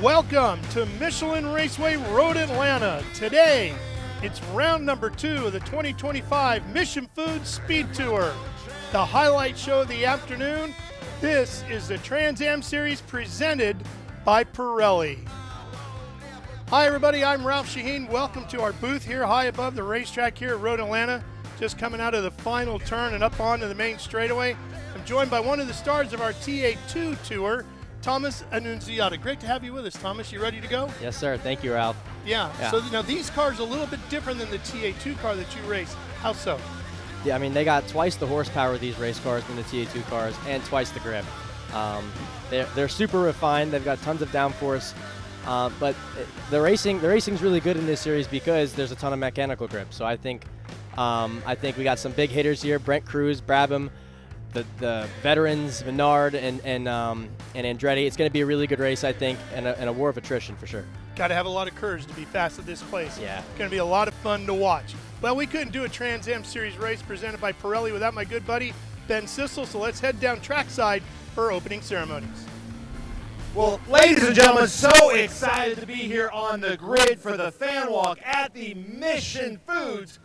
Welcome to Michelin Raceway Road Atlanta. Today, it's round number 2 of the 2025 Mission Foods Speed Tour. The highlight show of the afternoon, this is the Trans Am Series presented by Pirelli. Hi everybody, I'm Ralph Sheheen. Welcome to our booth here high above the racetrack here at Road Atlanta. Just coming out of the final turn and up onto the main straightaway. I'm joined by one of the stars of our TA2 tour, Thomas Annunziata. Great to have you with us, Thomas. You ready to go? Yes, sir. Thank you, Ralph. Yeah. So now these cars are a little bit different than the TA2 car that you race. How so? Yeah, I mean, they got twice the horsepower of these race cars than the TA2 cars and twice the grip. They're super refined. They've got tons of downforce. But the racing's really good in this series because there's a ton of mechanical grip. So I think we got some big hitters here: Brent Cruz, Brabham, the veterans, Menard and Andretti. It's going to be a really good race, I think, and a war of attrition for sure. Got to have a lot of courage to be fast at this place. Yeah. Going to be a lot of fun to watch. Well, we couldn't do a Trans Am Series race presented by Pirelli without my good buddy Ben Sissel, so let's head down trackside for opening ceremonies. Well, ladies and gentlemen, so excited to be here on the grid for the fan walk at the Mission Foods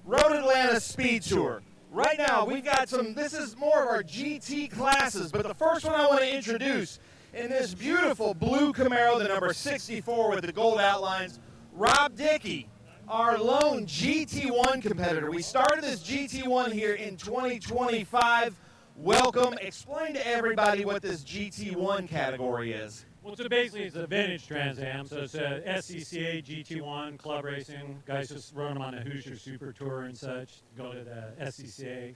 Road Atlanta Speed Tour. Right now, we've got this is more of our GT classes, but the first one I want to introduce in this beautiful blue Camaro, the number 64 with the gold outlines, Rob Dickey, our lone GT1 competitor. We started this GT1 here in 2025. Welcome. Explain to everybody what this GT1 category is. Well, so basically it's a vintage Trans Am, so it's a SCCA GT1 club racing. Guys just run them on the Hoosier Super Tour and such. Go to the SCCA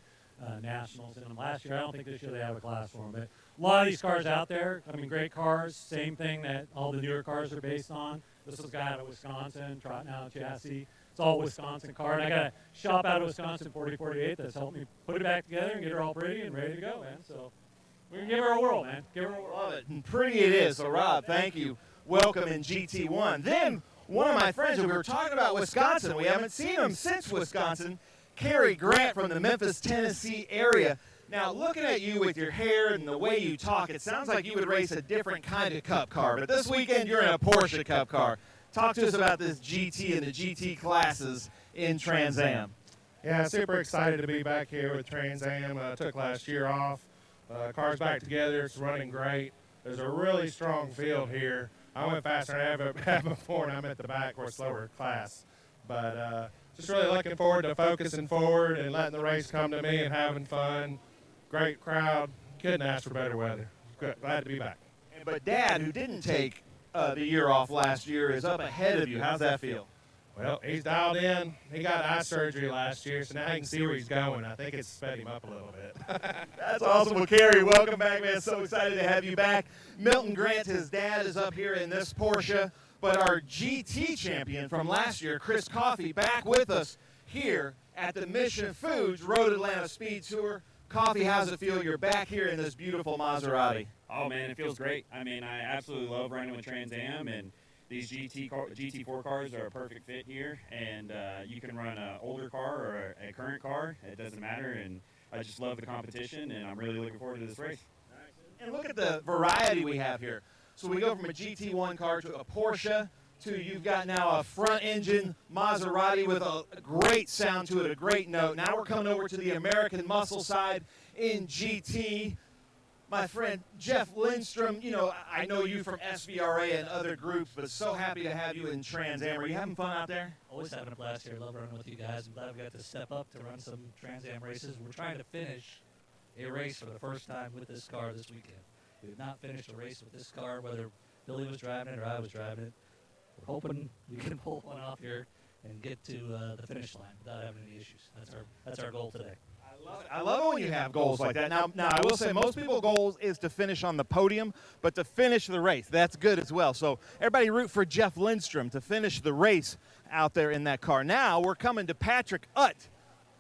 Nationals in them last year. I don't think this year they have a class for them, but a lot of these cars out there, I mean, great cars, same thing that all the newer cars are based on. This was a guy out of Wisconsin, trotting out a chassis. It's all Wisconsin car, and I got a shop out of Wisconsin 4048 that's helped me put it back together and get her all pretty and ready to go, man. So we can give her a whirl, man. Give her a whirl. Love it. And pretty it is. So, Rob, thank you. Welcome in GT1. Then, one of my friends, we were talking about Wisconsin. We haven't seen him since Wisconsin. Kerry Grant from the Memphis, Tennessee area. Now, looking at you with your hair and the way you talk, it sounds like you would race a different kind of Cup car. But this weekend, you're in a Porsche Cup car. Talk to us about this GT and the GT classes in Trans Am. Yeah, super excited to be back here with Trans Am. Took last year off. Car's back together. It's running great. There's a really strong field here. I went faster than I ever have before, and I'm at the back for a slower class. But just really looking forward to focusing forward and letting the race come to me and having fun. Great crowd. Couldn't ask for better weather. Glad to be back. But Dad, who didn't take the year off last year, is up ahead of you. How's that feel? Well, he's dialed in. He got eye surgery last year, so now he can see where he's going. I think it's sped him up a little bit. That's awesome. Well, Kerry, welcome back, man. So excited to have you back. Milton Grant, his dad, is up here in this Porsche. But our GT champion from last year, Chris Coffey, back with us here at the Mission Foods Road Atlanta Speed Tour. Coffey, how's it feel? You're back here in this beautiful Maserati. Oh, man, it feels great. I mean, I absolutely love running with Trans Am, and these GT4 cars are a perfect fit here, and you can run an older car or a current car. It doesn't matter, and I just love the competition, and I'm really looking forward to this race. And look at the variety we have here. So we go from a GT1 car to a Porsche to you've got now a front-engine Maserati with a great sound to it, a great note. Now we're coming over to the American muscle side in GT. My friend Jeff Lindstrom, you know, I know you from SVRA and other groups, but so happy to have you in Trans Am. Are you having fun out there? Always having a blast here. Love running with you guys. I'm glad we got to step up to run some Trans Am races. We're trying to finish a race for the first time with this car this weekend. We have not finished a race with this car, whether Billy was driving it or I was driving it. We're hoping we can pull one off here and get to the finish line without having any issues. That's our goal today. I love it when you have goals like that. Now, I will say most people's goals is to finish on the podium, but to finish the race, that's good as well. So everybody root for Jeff Lindstrom to finish the race out there in that car. Now we're coming to Patrick Utt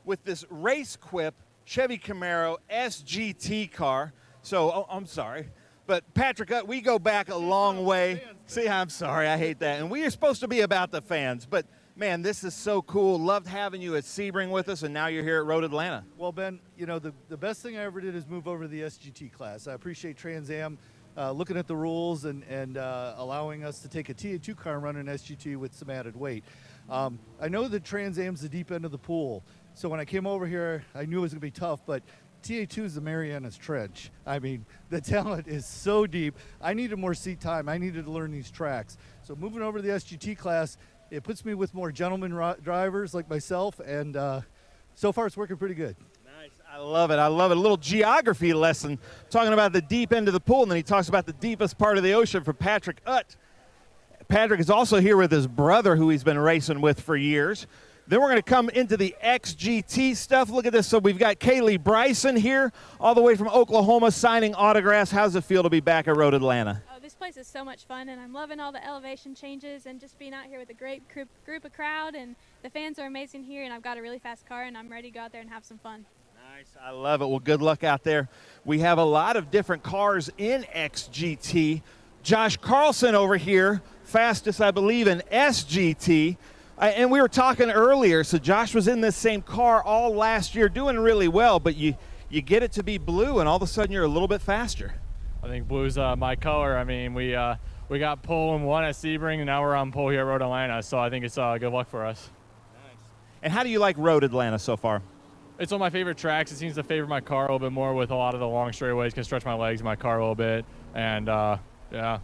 with this Race Quip Chevy Camaro SGT car. So, I'm sorry. But Patrick, we go back a long way. See, I'm sorry, I hate that. And we are supposed to be about the fans, but man, this is so cool. Loved having you at Sebring with us, and now you're here at Road Atlanta. Well, Ben, you know, the best thing I ever did is move over to the SGT class. I appreciate Trans Am looking at the rules and allowing us to take a TA2 car and run an SGT with some added weight. I know that Trans Am's the deep end of the pool, so when I came over here, I knew it was going to be tough, but TA2 is the Marianas Trench. I mean, the talent is so deep. I needed more seat time. I needed to learn these tracks. So moving over to the SGT class, it puts me with more gentleman drivers like myself, and so far it's working pretty good. Nice. I love it. I love it. A little geography lesson talking about the deep end of the pool, and then he talks about the deepest part of the ocean for Patrick Utt. Patrick is also here with his brother, who he's been racing with for years. Then we're going to come into the XGT stuff. Look at this. So we've got Kaylee Bryson here, all the way from Oklahoma, signing autographs. How's it feel to be back at Road Atlanta? Oh, this place is so much fun, and I'm loving all the elevation changes and just being out here with a great group of crowd, and the fans are amazing here, and I've got a really fast car, and I'm ready to go out there and have some fun. Nice. I love it. Well, good luck out there. We have a lot of different cars in XGT. Josh Carlson over here, fastest, I believe, in SGT. And we were talking earlier, so Josh was in this same car all last year doing really well, but you get it to be blue, and all of a sudden you're a little bit faster. I think blue's my color. I mean, we got pole and 1 at Sebring, and now we're on pole here at Road Atlanta, so I think it's good luck for us. Nice. And how do you like Road Atlanta so far? It's one of my favorite tracks. It seems to favor my car a little bit more with a lot of the long straightaways, can stretch my legs in my car a little bit, and yeah.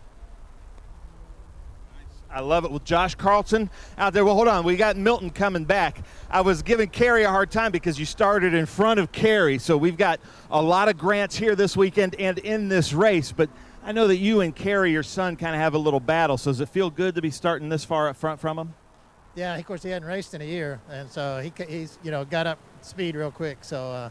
I love it. With Josh Carlson out there. Well, hold on. We got Milton coming back. I was giving Kerry a hard time because you started in front of Kerry. So we've got a lot of grants here this weekend and in this race. But I know that you and Kerry, your son, kind of have a little battle. So does it feel good to be starting this far up front from him? Yeah, of course, he hadn't raced in a year. And so he's got up speed real quick. So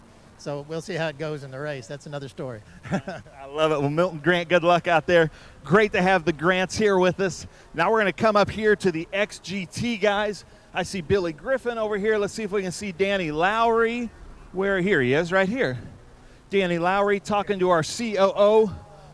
we'll see how it goes in the race. That's another story. I love it. Well, Milton Grant, good luck out there. Great to have the Grants here with us. Now we're going to come up here to the XGT guys. I see Billy Griffin over here. Let's see if we can see Danny Lowry. Here he is, right here. Danny Lowry talking to our COO,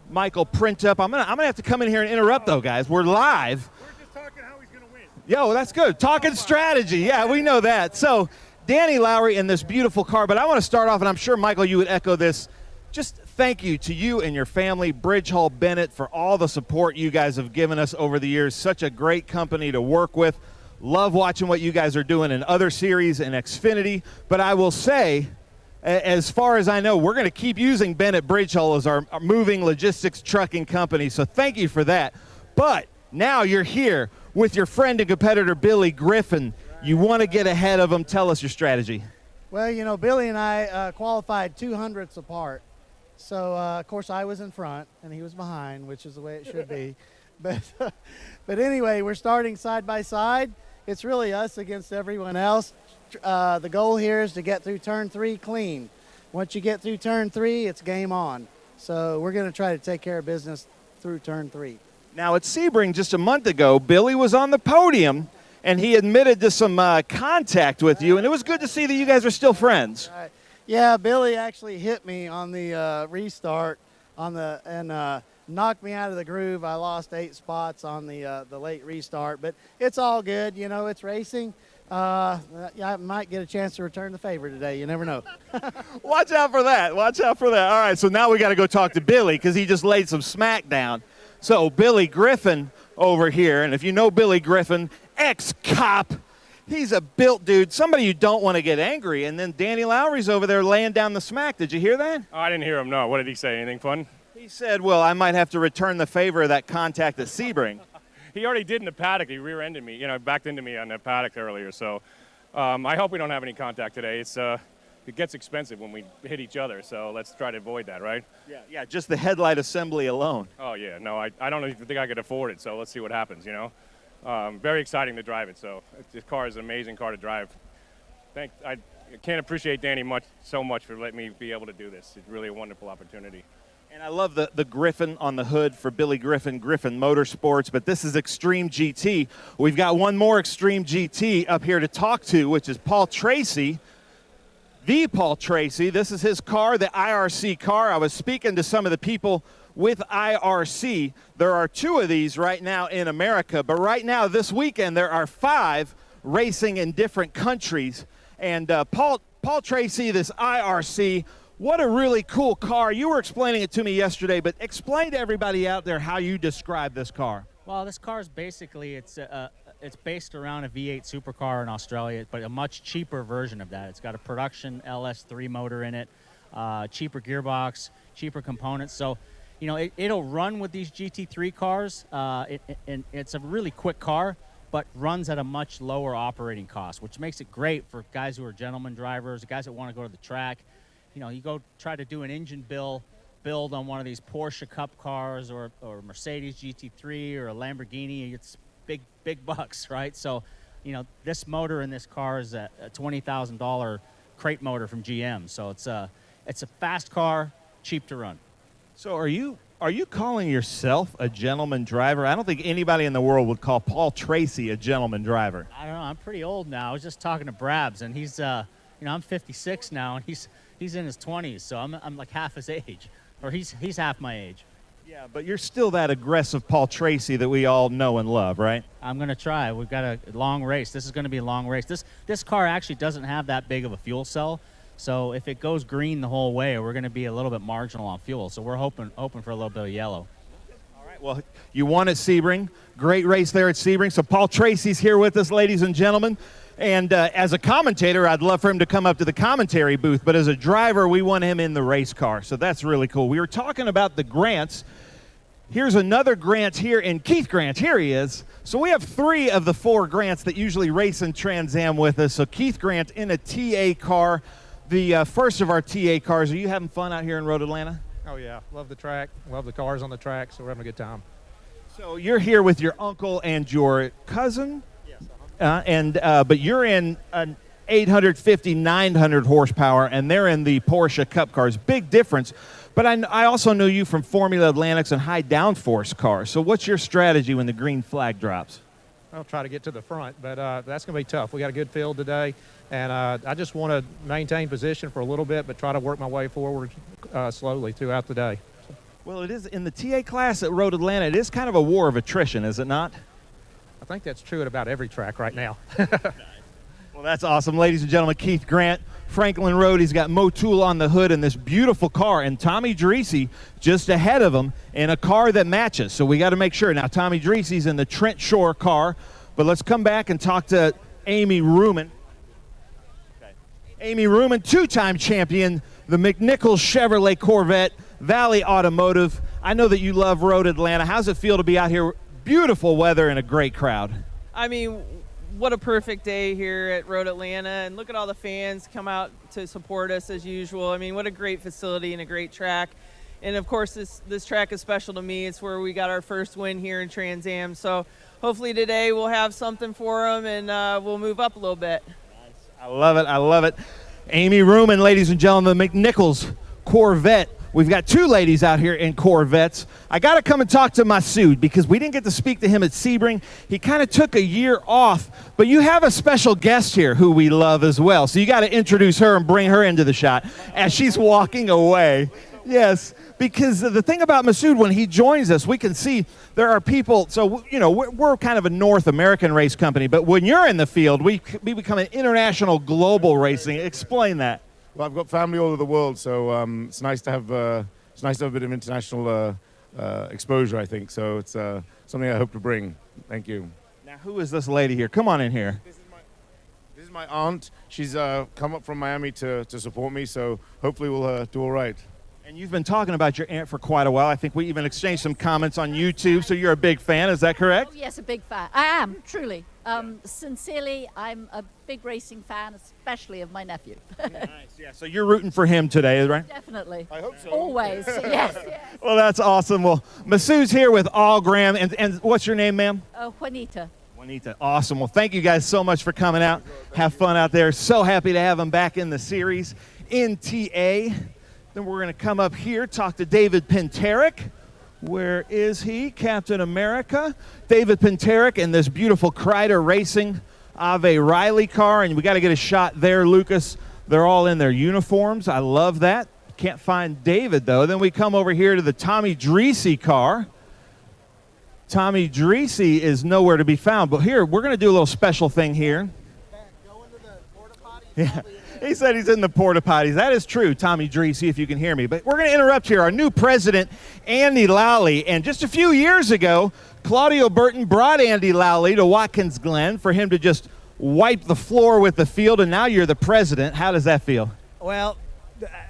Michael Printup. I'm gonna have to come in here and interrupt, though, guys. We're live. We're just talking how he's going to win. Yo, that's good. Talking strategy. Yeah, we know that. So Danny Lowry in this beautiful car, but I want to start off, and I'm sure, Michael, you would echo this. Just thank you to you and your family, Bridge Hall Bennett, for all the support you guys have given us over the years. Such a great company to work with. Love watching what you guys are doing in other series and Xfinity. But I will say, as far as I know, we're going to keep using Bennett Bridge Hall as our moving logistics trucking company. So thank you for that. But now you're here with your friend and competitor, Billy Griffin. You want to get ahead of him. Tell us your strategy. Well, Billy and I qualified 200ths apart. So, of course, I was in front and he was behind, which is the way it should be. But anyway, we're starting side by side. It's really us against everyone else. The goal here is to get through turn 3 clean. Once you get through turn 3, it's game on. So we're going to try to take care of business through turn 3. Now, at Sebring just a month ago, Billy was on the podium, and he admitted to some contact with you, and it was good to see that you guys are still friends. Right. Yeah, Billy actually hit me on the restart and knocked me out of the groove. I lost 8 spots on the late restart, but it's all good. It's racing. I might get a chance to return the favor today. You never know. Watch out for that. Watch out for that. All right, so now we got to go talk to Billy because he just laid some smack down. So Billy Griffin over here, and if you know Billy Griffin, ex-cop, he's a built dude, somebody you don't want to get angry. And then Danny Lowry's over there laying down the smack. Did you hear that? Oh, I didn't hear him, no. What did he say? Anything fun? He said, well, I might have to return the favor of that contact at Sebring. He already did in the paddock. He rear-ended me, backed into me on the paddock earlier. So I hope we don't have any contact today. It gets expensive when we hit each other, so let's try to avoid that, right? Yeah, just the headlight assembly alone. Oh, yeah. No, I don't even think I could afford it, so let's see what happens, Very exciting to drive it, so this car is an amazing car to drive. I can't appreciate Danny so much for letting me be able to do this. It's really a wonderful opportunity. And I love the Griffin on the hood for Billy Griffin, Griffin Motorsports, but this is Extreme GT. We've got one more Extreme GT up here to talk to, which is Paul Tracy. The Paul Tracy, this is his car, the IRC car. I was speaking to some of the people with IRC. There are 2 of these right now in America, but right now this weekend there are 5 racing in different countries. And Paul Tracy, this IRC, What a really cool car. You were explaining it to me yesterday, but explain to everybody out there how you describe this car. Well, this car is basically, it's based around a V8 supercar in Australia, but a much cheaper version of that. It's got a production LS3 motor in it, cheaper gearbox, cheaper components. So, you know, it'll run with these GT3 cars. And it's a really quick car, but runs at a much lower operating cost, which makes it great for guys who are gentleman drivers, guys that want to go to the track. You know, you go try to do an engine build on one of these Porsche Cup cars or Mercedes GT3 or a Lamborghini, it's big bucks, right? So, you know, this motor in this car is a $20,000 crate motor from GM. So it's a fast car, cheap to run. So are you calling yourself a gentleman driver? I don't think anybody in the world would call Paul Tracy a gentleman driver. I don't know. I'm pretty old now. I was just talking to Brabs, and he's, you know, I'm 56 now, and he's in his 20s, so I'm like half his age, or he's half my age. Yeah, but you're still that aggressive Paul Tracy that we all know and love, right? I'm going to try. We've got a long race. This is going to be a long race. This car actually doesn't have that big of a fuel cell, so if it goes green the whole way, we're going to be a little bit marginal on fuel. So we're hoping for a little bit of yellow. All right, well, you won at Sebring. Great race there at Sebring. So Paul Tracy's here with us, ladies and gentlemen. And as a commentator, I'd love for him to come up to the commentary booth. But as a driver, we want him in the race car. So that's really cool. We were talking about the Grants. Here's another Grant here, and Keith Grant, here he is. So we have 3 of the 4 Grants that usually race in Trans Am with us. So Keith Grant in a TA car, the first of our TA cars. Are you having fun out here in Road Atlanta? Oh, yeah. Love the track. Love the cars on the track, so we're having a good time. So you're here with your uncle and your cousin? Yes. But you're in an 850, 900 horsepower, and they're in the Porsche Cup cars. Big difference. But I also know you from Formula Atlantics and high downforce cars. So what's your strategy when the green flag drops? I'll try to get to the front, but that's going to be tough. We got a good field today, and I just want to maintain position for a little bit, but try to work my way forward slowly throughout the day. Well, it is in the TA class at Road Atlanta. It is kind of a war of attrition, is it not? I think that's true at about every track right now. Well, that's awesome. Ladies and gentlemen, Keith Grant, Franklin Road. He's got Motul on the hood in this beautiful car, and Tommy Dreese just ahead of him in a car that matches. So we got to make sure. Now, Tommy Dreese's in the Trent Shore car, but let's come back and talk to Amy Ruman. Okay. Amy Ruman, 2-time champion, the McNichols Chevrolet Corvette, Valley Automotive. I know that you love Road Atlanta. How's it feel to be out here? Beautiful weather and a great crowd. I mean, what a perfect day here at Road Atlanta, and look at all the fans come out to support us as usual. I mean, what a great facility and a great track. And of course, this track is special to me. It's where we got our first win here in Trans Am. So hopefully today we'll have something for them, and we'll move up a little bit. I love it. I love it. Amy Ruman, ladies and gentlemen, the McNichols Corvette. We've got 2 ladies out here in Corvettes. I got to come and talk to Masood because we didn't get to speak to him at Sebring. He kind of took a year off, but you have a special guest here who we love as well. So you got to introduce her and bring her into the shot as she's walking away. Yes, because the thing about Masood, when he joins us, we can see there are people. So, you know, we're kind of a North American race company, but when you're in the field, we become an international global racing. Explain that. Well, I've got family all over the world, so it's nice to have a bit of international exposure, I think. So it's something I hope to bring. Thank you. Now, who is this lady here? Come on in here. This is my aunt. She's come up from Miami to support me, so hopefully we'll do all right. And you've been talking about your aunt for quite a while. I think we even exchanged some comments on YouTube, so you're a big fan. Is that correct? Oh, yes, a big fan. I am, truly. Sincerely, I'm a big racing fan, especially of my nephew. Nice, yeah. So you're rooting for him today, right? Definitely. I hope so. Always, yes. Well, that's awesome. Well, Masood's here with All Graham. And what's your name, ma'am? Juanita. Juanita. Awesome. Well, thank you guys so much for coming out. Have fun out there. So happy to have him back in the series in TA. Then we're going to come up here, talk to David Pinterick. Where is he? Captain America. David Pinterick in this beautiful Kreider Racing Ave Riley car. And we got to get a shot there, Lucas. They're all in their uniforms. I love that. Can't find David, though. Then we come over here to the Tommy Dreese car. Tommy Dreese is nowhere to be found. But here, we're going to do a little special thing here. Go into the porta potty. Yeah. He said he's in the porta potties. That is true, Tommy Dree. See if you can hear me. But we're going to interrupt here. Our new president, Andy Lowry. And just a few years ago, Claudio Burton brought Andy Lowry to Watkins Glen for him to just wipe the floor with the field. And now you're the president. How does that feel? Well,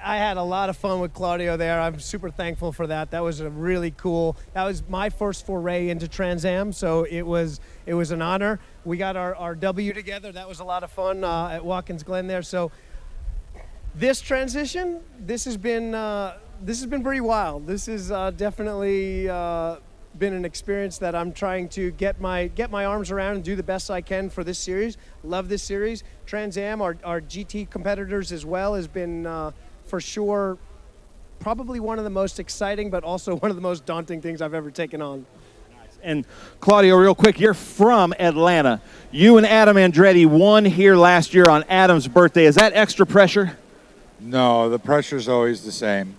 I had a lot of fun with Claudio there. I'm super thankful for that. That was a really cool. That was my first foray into Trans Am, so it was an honor. We got our W together. That was a lot of fun at Watkins Glen there. So this transition, this has been pretty wild. This has definitely been an experience that I'm trying to get my arms around and do the best I can for this series. Love this series. Trans Am, our GT competitors as well, has been for sure probably one of the most exciting, but also one of the most daunting things I've ever taken on. And Claudio, real quick, you're from Atlanta. You and Adam Andretti won here last year on Adam's birthday. Is that extra pressure? No, the pressure's always the same.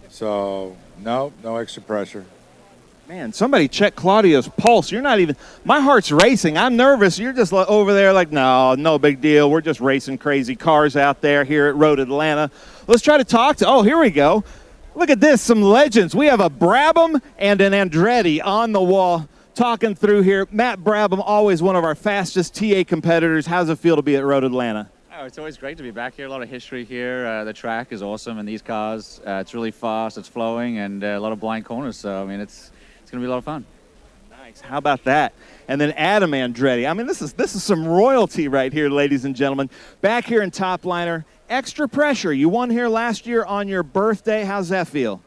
So, no extra pressure. Man, somebody check Claudio's pulse. You're not even, my heart's racing. I'm nervous. You're just over there like, no big deal. We're just racing crazy cars out there here at Road Atlanta. Let's try to talk to, here we go. Look at this, some legends. We have a Brabham and an Andretti on the wall talking through here. Matt Brabham, always one of our fastest TA competitors. How's it feel to be at Road Atlanta? Oh, it's always great to be back here. A lot of history here. The track is awesome, and these cars, it's really fast, it's flowing, and a lot of blind corners. So, I mean, it's going to be a lot of fun. Nice. How about that? And then Adam Andretti. I mean, this is some royalty right here, ladies and gentlemen. Back here in Top Liner, extra pressure. You won here last year on your birthday. How's that feel?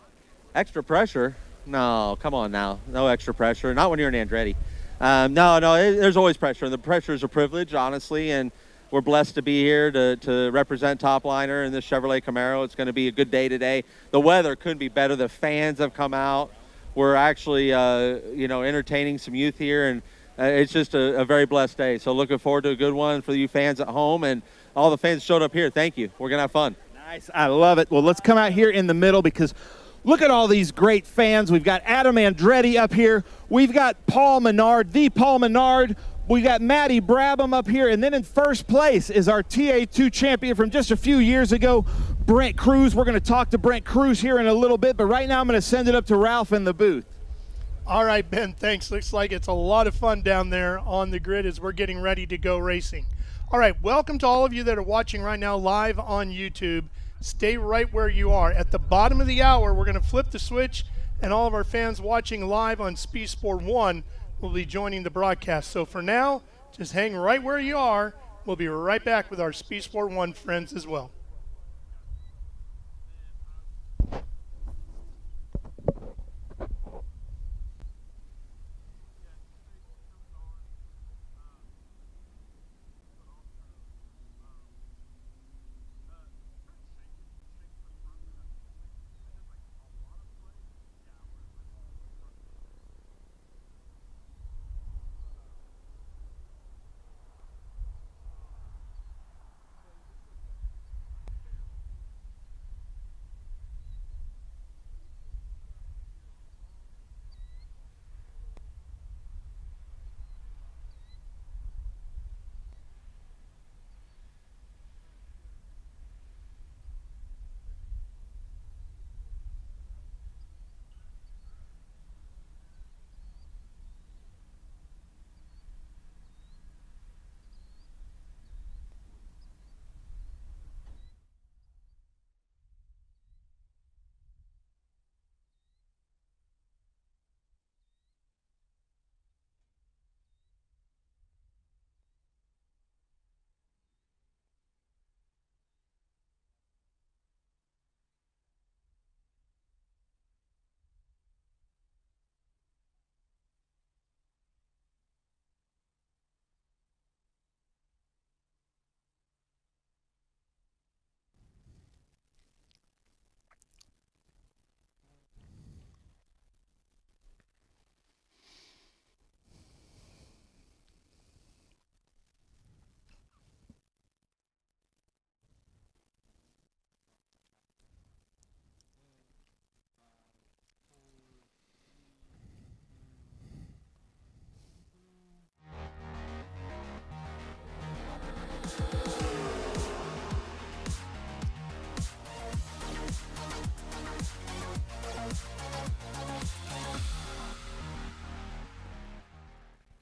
Extra pressure? No, come on now. No extra pressure. Not when you're an Andretti. There's always pressure, and the pressure is a privilege, honestly, and we're blessed to be here to represent Top Liner in this Chevrolet Camaro. It's going to be a good day today. The weather couldn't be better. The fans have come out. We're actually, entertaining some youth here, and it's just a very blessed day. So looking forward to a good one for you fans at home, and all the fans showed up here. Thank you. We're going to have fun. Nice. I love it. Well, let's come out here in the middle because look at all these great fans. We've got Adam Andretti up here. We've got Paul Menard, the Paul Menard. We got Matty Brabham up here, and then in first place is our TA2 champion from just a few years ago, Brent Cruz. We're going to talk to Brent Cruz here in a little bit, but right now I'm going to send it up to Ralph in the booth. All right, Ben, thanks. Looks like it's a lot of fun down there on the grid as we're getting ready to go racing. All right, welcome to all of you that are watching right now live on YouTube. Stay right where you are. At the bottom of the hour, we're going to flip the switch, and all of our fans watching live on Speed Sport 1 will be joining the broadcast. So for now, just hang right where you are. We'll be right back with our Speed Sport 1 friends as well.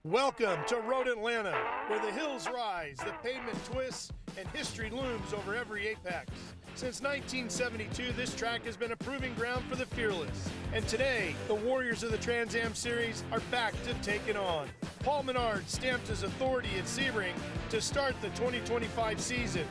Welcome to Road Atlanta, where the hills rise, the pavement twists, and history looms over every apex. Since 1972, this track has been a proving ground for the fearless. And today, the warriors of the Trans Am Series are back to take it on. Paul Menard stamped his authority at Sebring to start the 2025 season.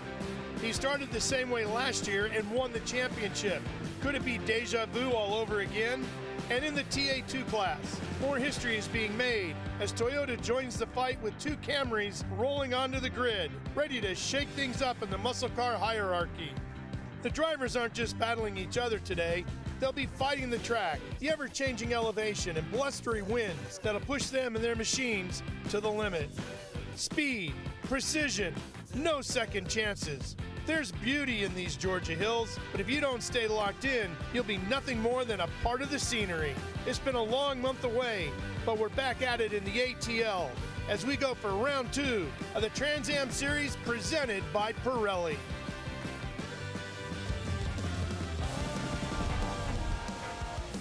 He started the same way last year and won the championship. Could it be deja vu all over again? And in the TA2 class, more history is being made as Toyota joins the fight with two Camrys rolling onto the grid, ready to shake things up in the muscle car hierarchy. The drivers aren't just battling each other today, they'll be fighting the track, the ever-changing elevation and blustery winds that'll push them and their machines to the limit. Speed, precision, no second chances. There's beauty in these Georgia hills, but if you don't stay locked in, you'll be nothing more than a part of the scenery. It's been a long month away, but we're back at it in the ATL as we go for round 2 of the Trans Am Series presented by Pirelli.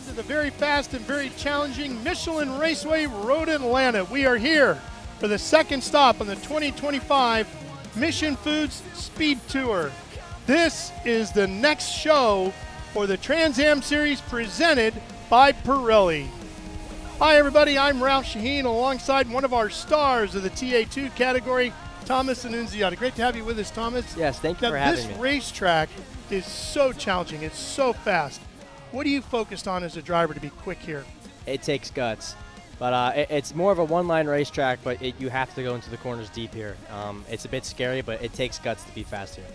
To the very fast and very challenging Michelin Raceway Road Atlanta. We are here for the second stop on the 2025 Mission Foods Speed Tour. This is the next show for the Trans Am Series presented by Pirelli. Hi everybody, I'm Ralph Sheheen alongside one of our stars of the TA2 category, Thomas Annunziata. Great to have you with us, Thomas. Yes, thank you for having me. This racetrack is so challenging, it's so fast. What are you focused on as a driver to be quick here? It takes guts. But it's more of a one-line racetrack, but you have to go into the corners deep here. It's a bit scary, but it takes guts to be fast here.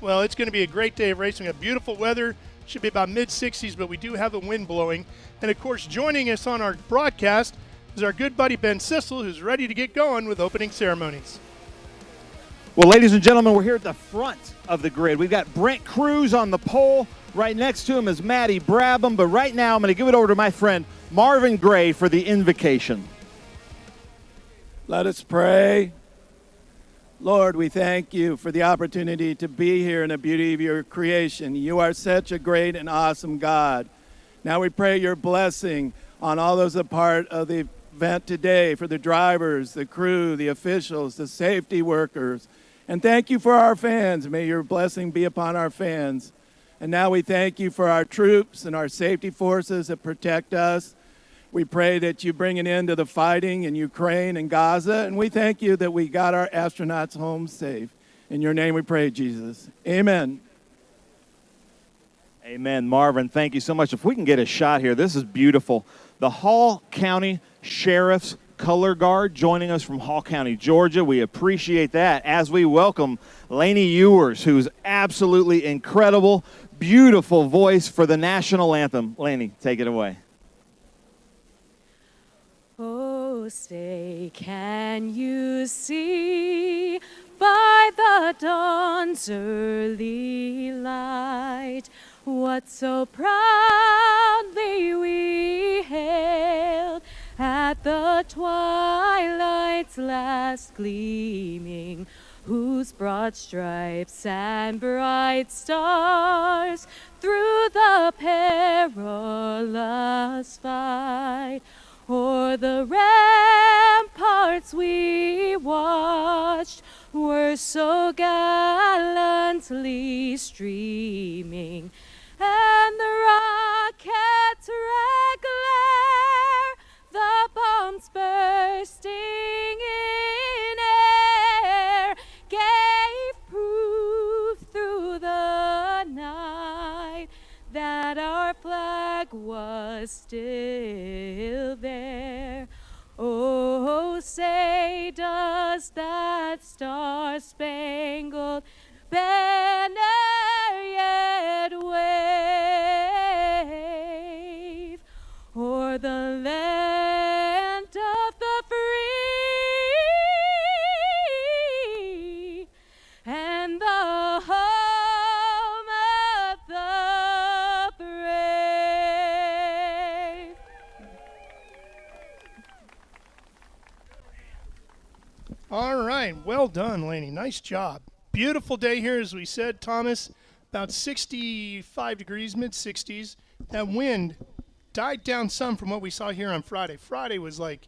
Well, it's going to be a great day of racing. We have beautiful weather. Should be about mid-60s, but we do have a wind blowing. And, of course, joining us on our broadcast is our good buddy Ben Sissel, who's ready to get going with opening ceremonies. Well, ladies and gentlemen, we're here at the front of the grid. We've got Brent Cruz on the pole. Right next to him is Matty Brabham. But right now, I'm going to give it over to my friend Marvin Gray for the invocation. Let us pray. Lord, we thank you for the opportunity to be here in the beauty of your creation. You are such a great and awesome God. Now we pray your blessing on all those a part of the event today, for the drivers, the crew, the officials, the safety workers. And thank you for our fans. May your blessing be upon our fans. And now we thank you for our troops and our safety forces that protect us. We pray that you bring an end to the fighting in Ukraine and Gaza. And we thank you that we got our astronauts home safe. In your name we pray, Jesus. Amen. Amen. Marvin, thank you so much. If we can get a shot here, this is beautiful. The Hall County Sheriff's Color Guard joining us from Hall County, Georgia. We appreciate that as we welcome Lainey Ewers, who's absolutely incredible, beautiful voice for the national anthem. Lainey, take it away. Oh, say, can you see by the dawn's early light what so proudly we hailed at the twilight's last gleaming, whose broad stripes and bright stars through the perilous fight o'er the ramparts we watched were so gallantly streaming, and the rockets' red glare, the bombs bursting in air, gave proof through the night that our flag was still there. Oh, say, does that star-spangled banner yet wave o'er the land of the free and the home of the brave? All right, well done, Lainey. Nice job. Beautiful day here, as we said, Thomas. About 65 degrees, mid-60s. That wind died down some from what we saw here on Friday. Friday was like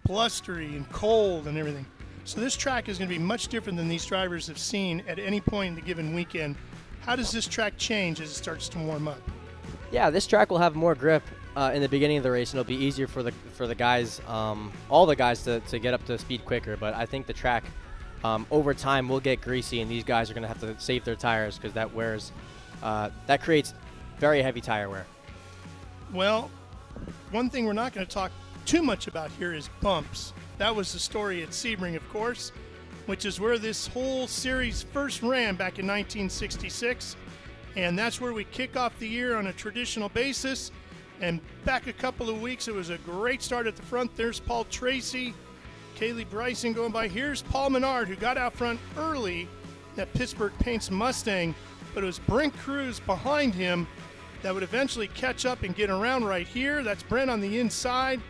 blustery and cold and everything. So this track is going to be much different than these drivers have seen at any point in the given weekend. How does this track change as it starts to warm up? Yeah, this track will have more grip in the beginning of the race, and it'll be easier for the guys, all the guys, to get up to speed quicker. But I think the track over time will get greasy, and these guys are going to have to save their tires because that creates very heavy tire wear. Well, one thing we're not going to talk too much about here is bumps. That was the story at Sebring, of course, which is where this whole series first ran back in 1966. And that's where we kick off the year on a traditional basis. And back a couple of weeks, it was a great start at the front. There's Paul Tracy, Kaylee Bryson going by. Here's Paul Menard, who got out front early, that Pittsburgh Paints Mustang. But it was Brent Cruz behind him that would eventually catch up and get around right here. That's Brent on the inside.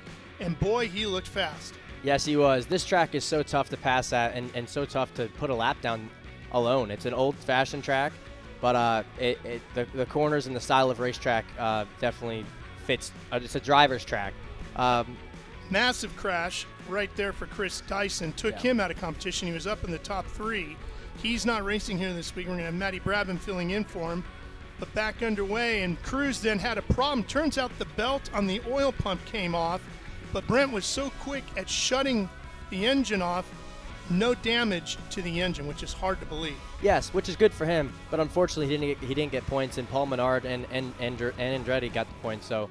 And boy, he looked fast. Yes, he was. This track is so tough to pass at and so tough to put a lap down alone. It's an old-fashioned track, but the corners and the style of racetrack definitely fits. It's a driver's track. Massive crash right there for Chris Dyson. Took him out of competition. He was up in the top 3. He's not racing here this week. We're going to have Matty Brabham filling in for him. But back underway, and Cruz then had a problem. Turns out the belt on the oil pump came off, but Brent was so quick at shutting the engine off, no damage to the engine, which is hard to believe. Yes, which is good for him, but unfortunately he didn't get points, and Paul Menard and Andretti got the points. So,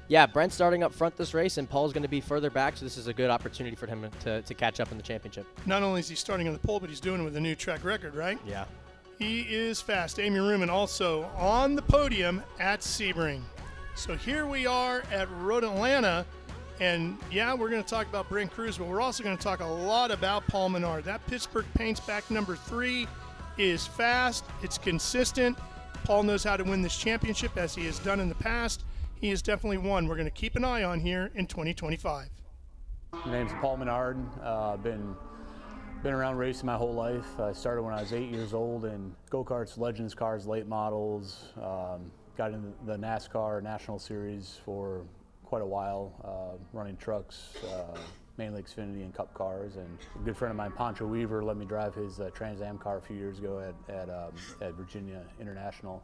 yeah, Brent's starting up front this race, and Paul's going to be further back, so this is a good opportunity for him to catch up in the championship. Not only is he starting on the pole, but he's doing it with a new track record, right? Yeah. He is fast. Amy Ruman also on the podium at Sebring. So here we are at Road Atlanta, and yeah, we're going to talk about Brent Cruz, but we're also going to talk a lot about Paul Menard. That Pittsburgh Paints back number 3 is fast. It's consistent. Paul knows how to win this championship as he has done in the past. He is definitely one we're going to keep an eye on here in 2025. My name's Paul Menard. Been around racing my whole life. I started when I was 8 years old in go-karts, legends cars, late models. Got into the NASCAR National Series for quite a while, running trucks, mainly Xfinity and Cup cars. And a good friend of mine, Pancho Weaver, let me drive his Trans Am car a few years ago at Virginia International,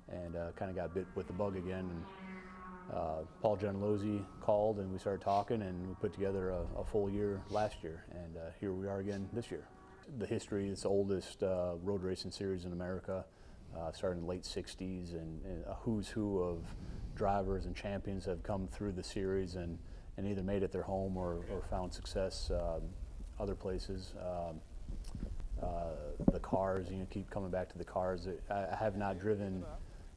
and kind of got bit with the bug again. And Paul Gianlozzi called, and we started talking, and we put together a full year last year, and here we are again this year. The history, it's the oldest road racing series in America. Started in the late 60s, and a who's who of drivers and champions have come through the series and either made it their home or found success other places. The cars, keep coming back to the cars. I have not driven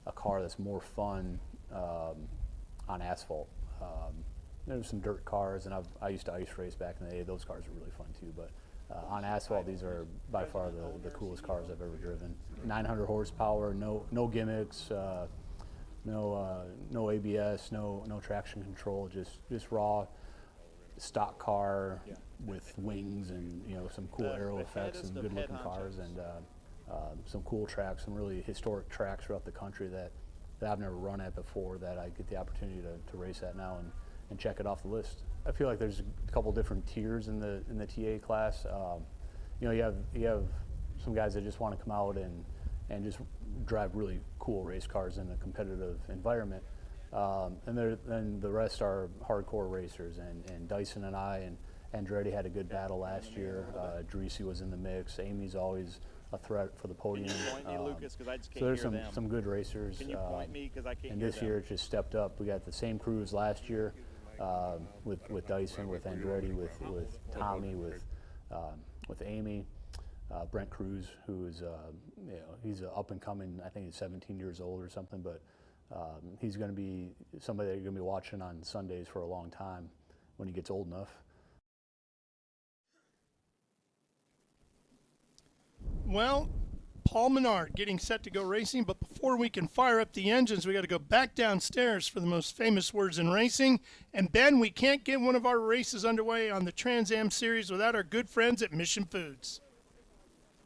a car that's more fun on asphalt. There's some dirt cars, and I used to ice race back in the day. Those cars are really fun too, but on asphalt, these are by far the coolest cars I've ever driven. 900 horsepower, no gimmicks, no ABS, no traction control, just raw stock car with wings and some cool aero effects and good looking cars, and some cool tracks, some really historic tracks throughout the country that I've never run at before, that I get the opportunity to race at now and check it off the list. I feel like there's a couple different tiers in the TA class. You have some guys that just want to come out and just drive really cool race cars in a competitive environment. And then the rest are hardcore racers, and Dyson and I and Andretti had a good battle last year. Dreesy was in the mix. Amy's always a threat for the podium. Can you point me, Lucas, 'cause I just can't so there's hear some good racers. Can you point me, 'cause I can't and hear this year it's just stepped up. We got the same crews last year with Dyson, with Andretti, with Tommy, with Amy. Brent Cruz, who is he's up and coming. I think he's 17 years old or something, but he's going to be somebody that you're going to be watching on Sundays for a long time when he gets old enough. Well, Paul Menard getting set to go racing, but before we can fire up the engines, we got to go back downstairs for the most famous words in racing. And Ben, we can't get one of our races underway on the Trans Am Series without our good friends at Mission Foods.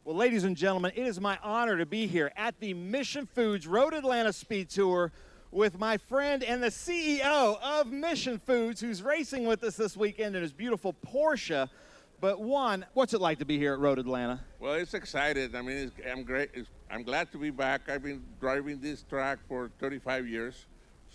Well, ladies and gentlemen, it is my honor to be here at the Mission Foods Road Atlanta Speed Tour with my friend and the CEO of Mission Foods, who's racing with us this weekend in his beautiful Porsche. But Juan, what's it like to be here at Road Atlanta? Well, it's excited. I mean, I'm great. I'm glad to be back. I've been driving this track for 35 years,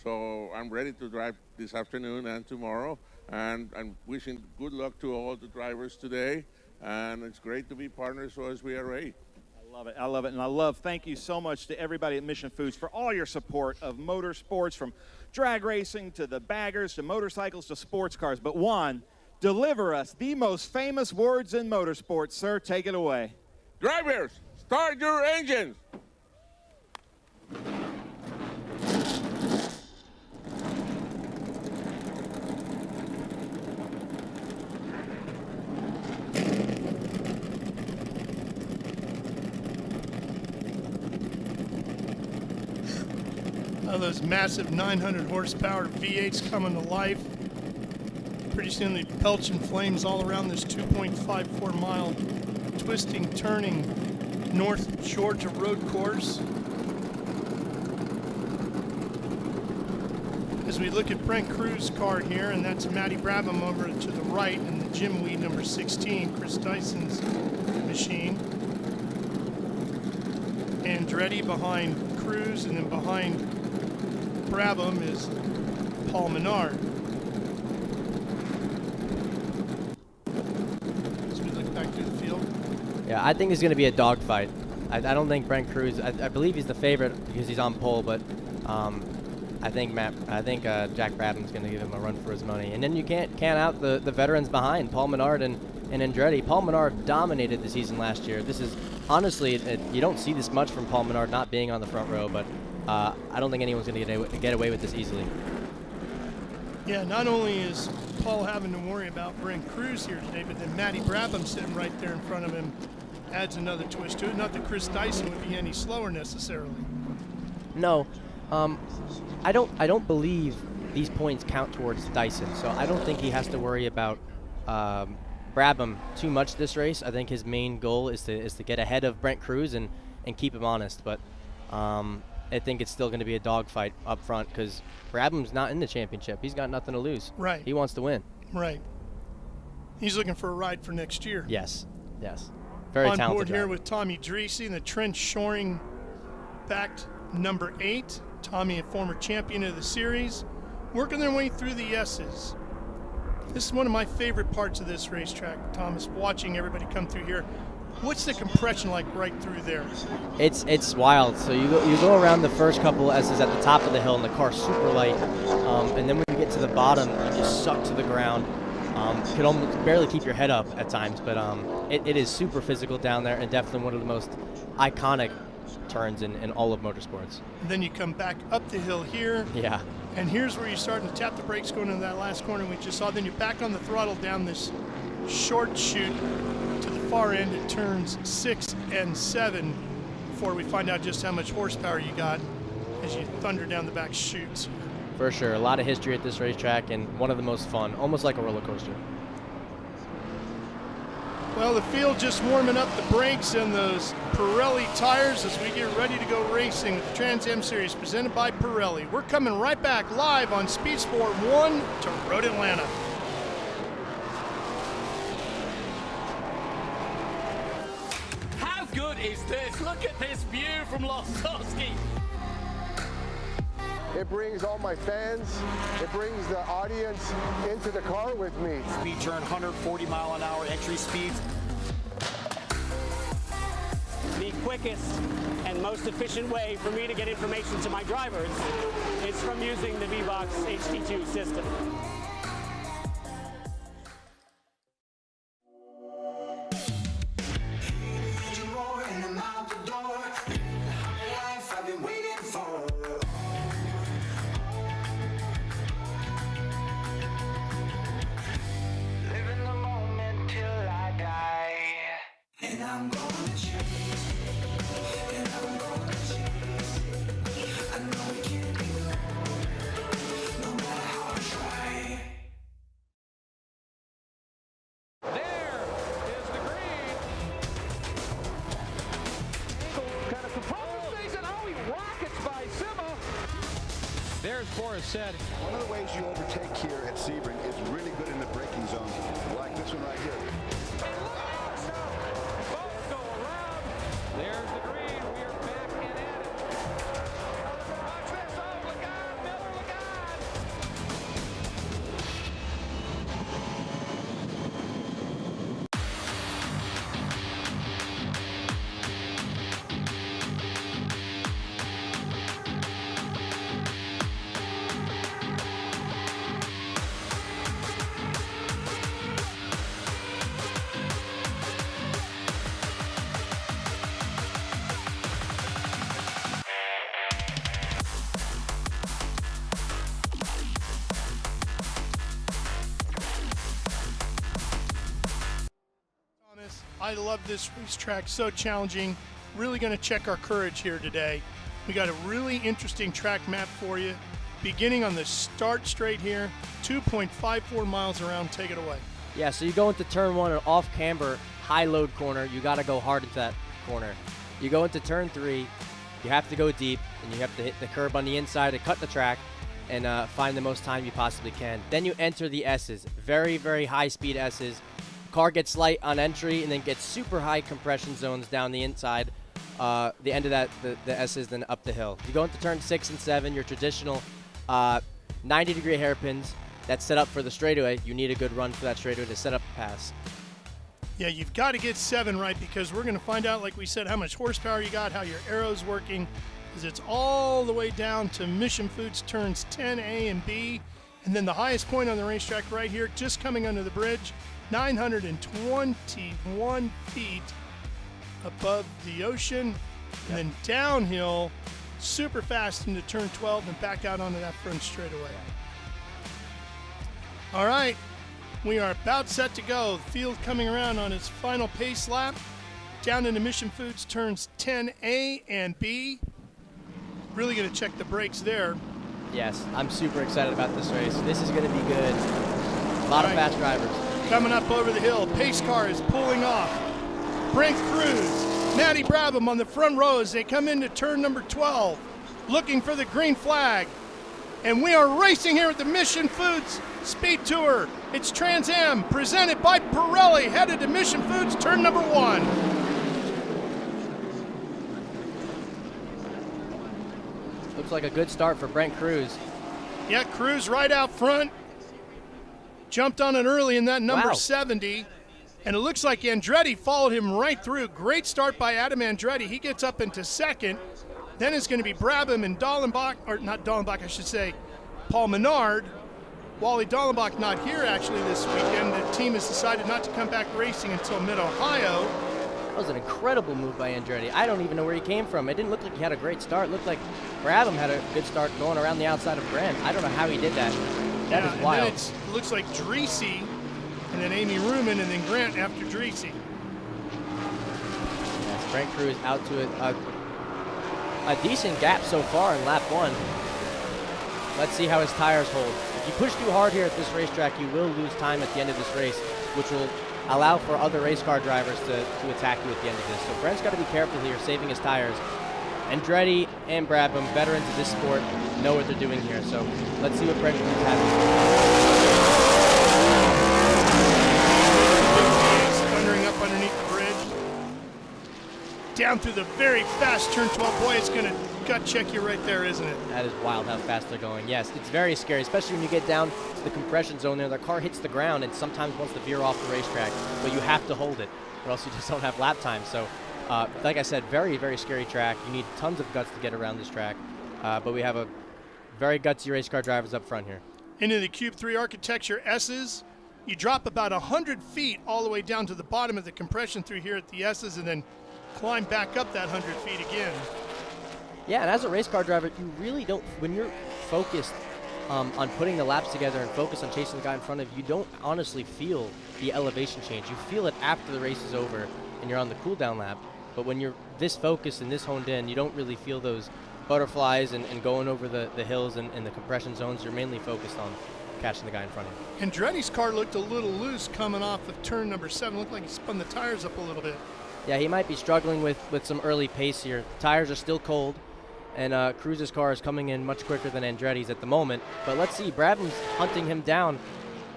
so I'm ready to drive this afternoon and tomorrow. And I'm wishing good luck to all the drivers today. And it's great to be partners with SBRA. I love it. I love it. And thank you so much to everybody at Mission Foods for all your support of motorsports, from drag racing to the baggers to motorcycles to sports cars. But Juan, deliver us the most famous words in motorsports, sir. Take it away. Drivers, start your engines. Those massive 900 horsepower V8s coming to life. Pretty soon they belching flames all around this 2.54 mile twisting, turning North Georgia road course. As we look at Brent Cruz's car here, and that's Matty Brabham over to the right, and the Jim Wee number 16, Chris Dyson's machine. Andretti behind Cruz, and then behind Brabham is Paul Menard. As we look back through the field. Yeah, I think it's going to be a dogfight. I don't think Brent Cruz, I believe he's the favorite because he's on pole, but I think Jack Brabham's going to give him a run for his money. And then you can't count out the veterans behind, Paul Menard and Andretti. Paul Menard dominated the season last year. This is, honestly, you don't see this much from Paul Menard not being on the front row, but I don't think anyone's going to get away with this easily. Yeah, not only is Paul having to worry about Brent Cruz here today, but then Matty Brabham sitting right there in front of him adds another twist to it. Not that Chris Dyson would be any slower necessarily. No, I don't believe these points count towards Dyson, so I don't think he has to worry about Brabham too much this race. I think his main goal is to get ahead of Brent Cruz and keep him honest, but I think it's still going to be a dogfight up front because Brabham's not in the championship. He's got nothing to lose. Right. He wants to win. Right. He's looking for a ride for next year. Yes. Yes. Very talented. On board driver. here with Tommy Dreese in the Trent Shoring backed number 8. Tommy, a former champion of the series, working their way through the S's. This is one of my favorite parts of this racetrack, Thomas, watching everybody come through here. What's the compression like right through there? It's wild. So you go around the first couple S's at the top of the hill, and the car's super light. And then when you get to the bottom, you just suck to the ground. You can almost barely keep your head up at times, but it is super physical down there, and definitely one of the most iconic turns in all of motorsports. And then you come back up the hill here. Yeah. And here's where you're starting to tap the brakes going into that last corner we just saw. Then you're back on the throttle down this short chute to the far end at turns 6 and 7 before we find out just how much horsepower you got as you thunder down the back chutes. For sure. A lot of history at this racetrack and one of the most fun, almost like a roller coaster. Well, the field just warming up the brakes and those Pirelli tires as we get ready to go racing with the Trans Am Series presented by Pirelli. We're coming right back live on Speed Sport 1 to Road Atlanta. How good is this? Look at this view from Lostowski. It brings all my fans, it brings the audience into the car with me. Speed turn, 140 mile an hour entry speeds. The quickest and most efficient way for me to get information to my drivers is from using the V-Box HD2 system. No matter how I try. said. One of the ways you overtake here at Sebring is really good in the braking zone, like this one right here. Both go around. There's the green. We are back and at it. Watch this. Oh, look out. Miller, look out. I love this racetrack, so challenging. Really going to check our courage here today. We got a really interesting track map for you. Beginning on the start straight here, 2.54 miles around. Take it away. Yeah, so you go into turn 1, an off camber, high load corner. You got to go hard into that corner. You go into turn 3, you have to go deep, and you have to hit the curb on the inside to cut the track and find the most time you possibly can. Then you enter the S's, very, very high speed S's. Car gets light on entry and then gets super high compression zones down the inside. The end of that, the S's, then up the hill. You go into turn 6 and 7, your traditional 90-degree hairpins that's set up for the straightaway. You need a good run for that straightaway to set up the pass. Yeah, you've got to get 7 right because we're going to find out, like we said, how much horsepower you got, how your arrow's working, because it's all the way down to Mission Foods turns 10A and B, and then the highest point on the racetrack right here, just coming under the bridge, 921 feet above the ocean, and then downhill super fast into turn 12 and back out onto that front straightaway. All right, we are about set to go. The field coming around on its final pace lap. Down into Mission Foods turns 10A and B. Really going to check the brakes there. Yes, I'm super excited about this race. This is going to be good. A lot of fast drivers. Coming up over the hill, pace car is pulling off. Brent Cruz, Matty Brabham on the front row as they come into turn number 12, looking for the green flag. And we are racing here at the Mission Foods Speed Tour. It's Trans Am presented by Pirelli, headed to Mission Foods turn number 1. Looks like a good start for Brent Cruz. Yeah, Cruz right out front. Jumped on it early in that number 70. And it looks like Andretti followed him right through. Great start by Adam Andretti. He gets up into second. Then it's going to be Brabham and Dallenbach, or not Dallenbach, I should say, Paul Menard. Wally Dallenbach not here actually this weekend. The team has decided not to come back racing until mid-Ohio. That was an incredible move by Andretti. I don't even know where he came from. It didn't look like he had a great start. It looked like Brabham had a good start going around the outside of Brent. I don't know how he did that. That is wild. And then it looks like Dreesy, and then Amy Ruman, and then Grant after Dreesy. Yes, Brent Cruz out to a decent gap so far in lap 1. Let's see how his tires hold. If you push too hard here at this racetrack, you will lose time at the end of this race, which will allow for other race car drivers to attack you at the end of this. So Brent's got to be careful here, saving his tires. Andretti and Brabham, veterans of this sport, know what they're doing here. So let's see what Brent Cruz has. Thundering up underneath the bridge. Down through the very fast turn 12. Boy, it's going to gut check you right there, isn't it? That is wild how fast they're going. Yes, it's very scary, especially when you get down to the compression zone there. The car hits the ground and sometimes wants to veer off the racetrack, but you have to hold it or else you just don't have lap time. So like I said, very, very scary track. You need tons of guts to get around this track, but we have a very gutsy race car drivers up front here. Into the Cube 3 Architecture S's. You drop about 100 feet all the way down to the bottom of the compression through here at the S's and then climb back up that 100 feet again. Yeah, and as a race car driver, you really don't, when you're focused on putting the laps together and focused on chasing the guy in front of you, you don't honestly feel the elevation change. You feel it after the race is over and you're on the cool down lap. But when you're this focused and this honed in, you don't really feel those butterflies and going over the hills and the compression zones. You're mainly focused on catching the guy in front of you. Andretti's car looked a little loose coming off of turn number 7. Looked like he spun the tires up a little bit. Yeah, he might be struggling with some early pace here. Tires are still cold, And Cruz's car is coming in much quicker than Andretti's at the moment. But let's see, Brabham's hunting him down.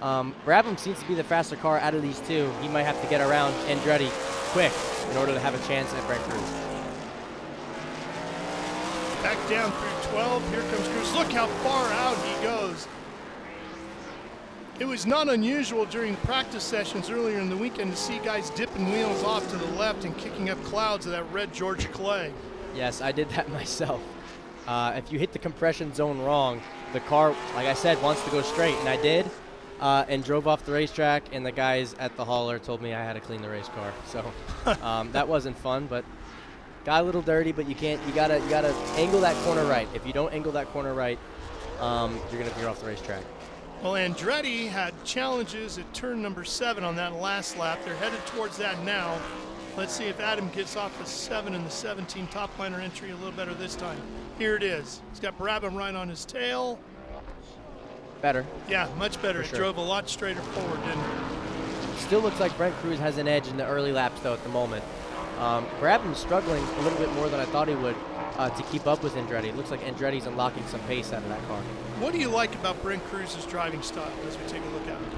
Brabham seems to be the faster car out of these two. He might have to get around Andretti quick in order to have a chance at Brent Cruz. Back down through 12. Here comes Cruz. Look how far out he goes. It was not unusual during practice sessions earlier in the weekend to see guys dipping wheels off to the left and kicking up clouds of that red Georgia clay. Yes, I did that myself. If you hit the compression zone wrong, the car, like I said, wants to go straight, and I did, and drove off the racetrack, and the guys at the hauler told me I had to clean the race car. So that wasn't fun, but got a little dirty, but you gotta angle that corner right. If you don't angle that corner right, you're gonna veer off the racetrack. Well, Andretti had challenges at turn number 7 on that last lap. They're headed towards that now. Let's see if Adam gets off the 7 and the 17 top liner entry a little better this time. Here it is. He's got Brabham right on his tail. Better. Yeah, much better. For It sure. drove a lot straighter forward, didn't it? Still looks like Brent Cruz has an edge in the early laps, though, at the moment. Brabham's struggling a little bit more than I thought he would to keep up with Andretti. It looks like Andretti's unlocking some pace out of that car. What do you like about Brent Cruz's driving style as we take a look at it?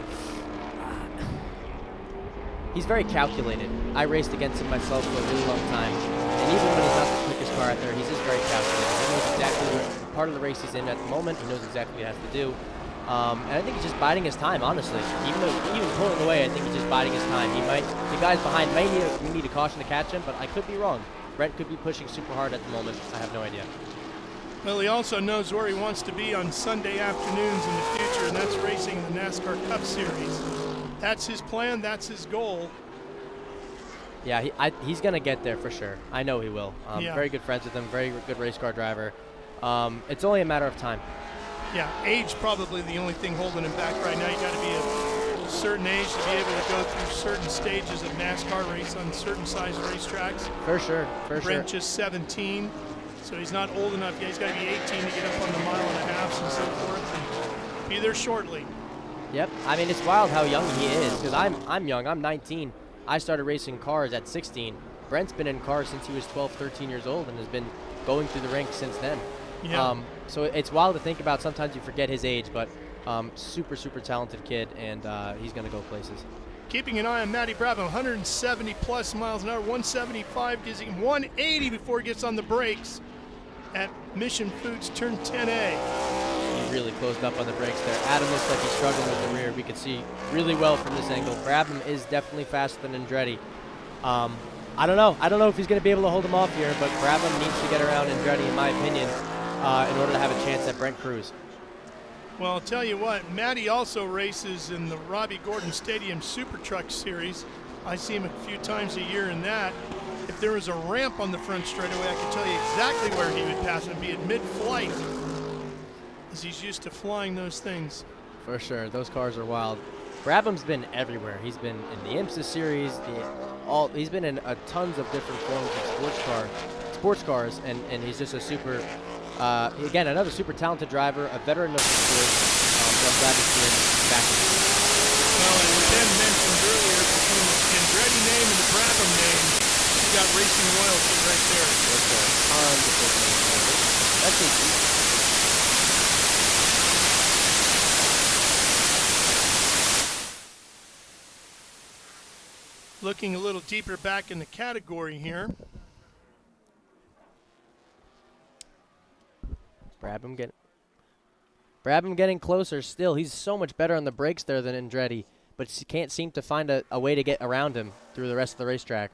He's very calculated. I raced against him myself for a really long time, and even when he's not the quickest car out there, he's just very calculated. He knows exactly what part of the race he's in at the moment. He knows exactly what he has to do. And I think he's just biding his time, honestly. Even pulling away, I think he's just biding his time. The guys behind may need a caution to catch him, but I could be wrong. Brent could be pushing super hard at the moment. I have no idea. Well, he also knows where he wants to be on Sunday afternoons in the future, and that's racing the NASCAR Cup Series. That's his plan. That's his goal. Yeah, he's going to get there for sure. I know he will. Yeah. Very good friends with him. Very good race car driver. It's only a matter of time. Yeah, age probably the only thing holding him back right now. You got to be a certain age to be able to go through certain stages of NASCAR race on certain size racetracks. For sure, for Brent sure. just 17, so he's not old enough yet. He's got to be 18 to get up on the 1.5 miles and so forth, and be there shortly. Yep. I mean, it's wild how young he is, because I'm young. I'm 19. I started racing cars at 16. Brent's been in cars since he was 12, 13 years old and has been going through the ranks since then. Yeah. So it's wild to think about. Sometimes you forget his age, but super, super talented kid, and he's going to go places. Keeping an eye on Matty Brabham, 170 plus miles an hour, 175 gives him 180 before he gets on the brakes at Mission Foods turn 10A. He really closed up on the brakes there. Adam looks like he's struggling with the rear. We can see really well from this angle. Brabham is definitely faster than Andretti. I don't know if he's going to be able to hold him off here, but Brabham needs to get around Andretti, in my opinion, in order to have a chance at Brent Cruz. Well, I'll tell you what, Matty also races in the Robbie Gordon Stadium Super Truck Series. I see him a few times a year in that. If there was a ramp on the front straightaway, I could tell you exactly where he would pass. It would be at mid-flight, as he's used to flying those things. For sure, those cars are wild. Brabham's been everywhere. He's been in the IMSA series. He's been in tons of different forms of sports cars, and he's just a super. Again, another super talented driver, a veteran of the sport. So I'm glad to see him back. Well, as Ben mentioned earlier, between the Andretti name and the Brabham name, you got racing royalty right there. That's it. Looking a little deeper back in the category here. Brabham getting closer still. He's so much better on the brakes there than Andretti, but he can't seem to find a way to get around him through the rest of the racetrack.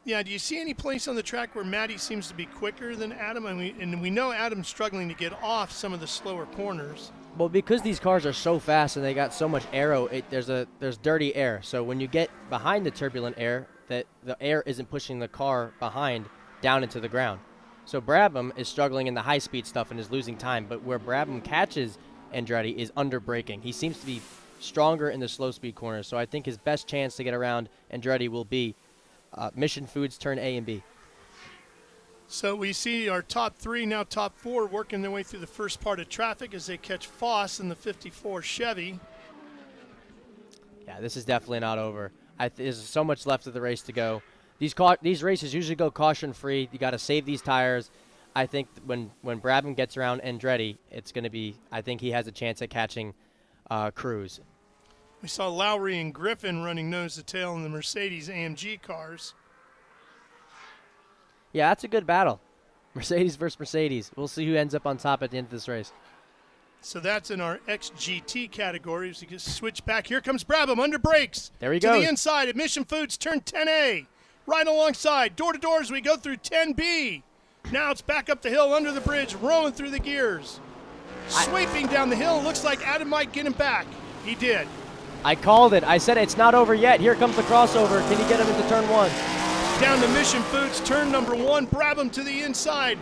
Yeah, do you see any place on the track where Matty seems to be quicker than Adam? And we know Adam's struggling to get off some of the slower corners. Well, because these cars are so fast and they got so much aero, there's dirty air. So when you get behind the turbulent air, that the air isn't pushing the car behind down into the ground. So Brabham is struggling in the high-speed stuff and is losing time. But where Brabham catches Andretti is under braking. He seems to be stronger in the slow-speed corners. So I think his best chance to get around Andretti will be Mission Foods turn A and B. So we see our top 3, now top 4, working their way through the first part of traffic as they catch Foss in the 54 Chevy. Yeah, this is definitely not over. There's so much left of the race to go. These races usually go caution-free. You got to save these tires. I think when Brabham gets around Andretti, it's going to be, I think he has a chance at catching Cruz. We saw Lowry and Griffin running nose to tail in the Mercedes AMG cars. Yeah, that's a good battle. Mercedes versus Mercedes. We'll see who ends up on top at the end of this race. So that's in our XGT category. So you can switch back. Here comes Brabham under brakes. There he to goes. the inside at Mission Foods, turn 10A. Right alongside, door to door as we go through 10B. Now it's back up the hill under the bridge, rolling through the gears. Sweeping down the hill. Looks like Adam might get him back. He did. I called it. I said it's not over yet. Here comes the crossover. Can he get him into turn 1? Down to Mission Foods, turn number 1. Brabham to the inside.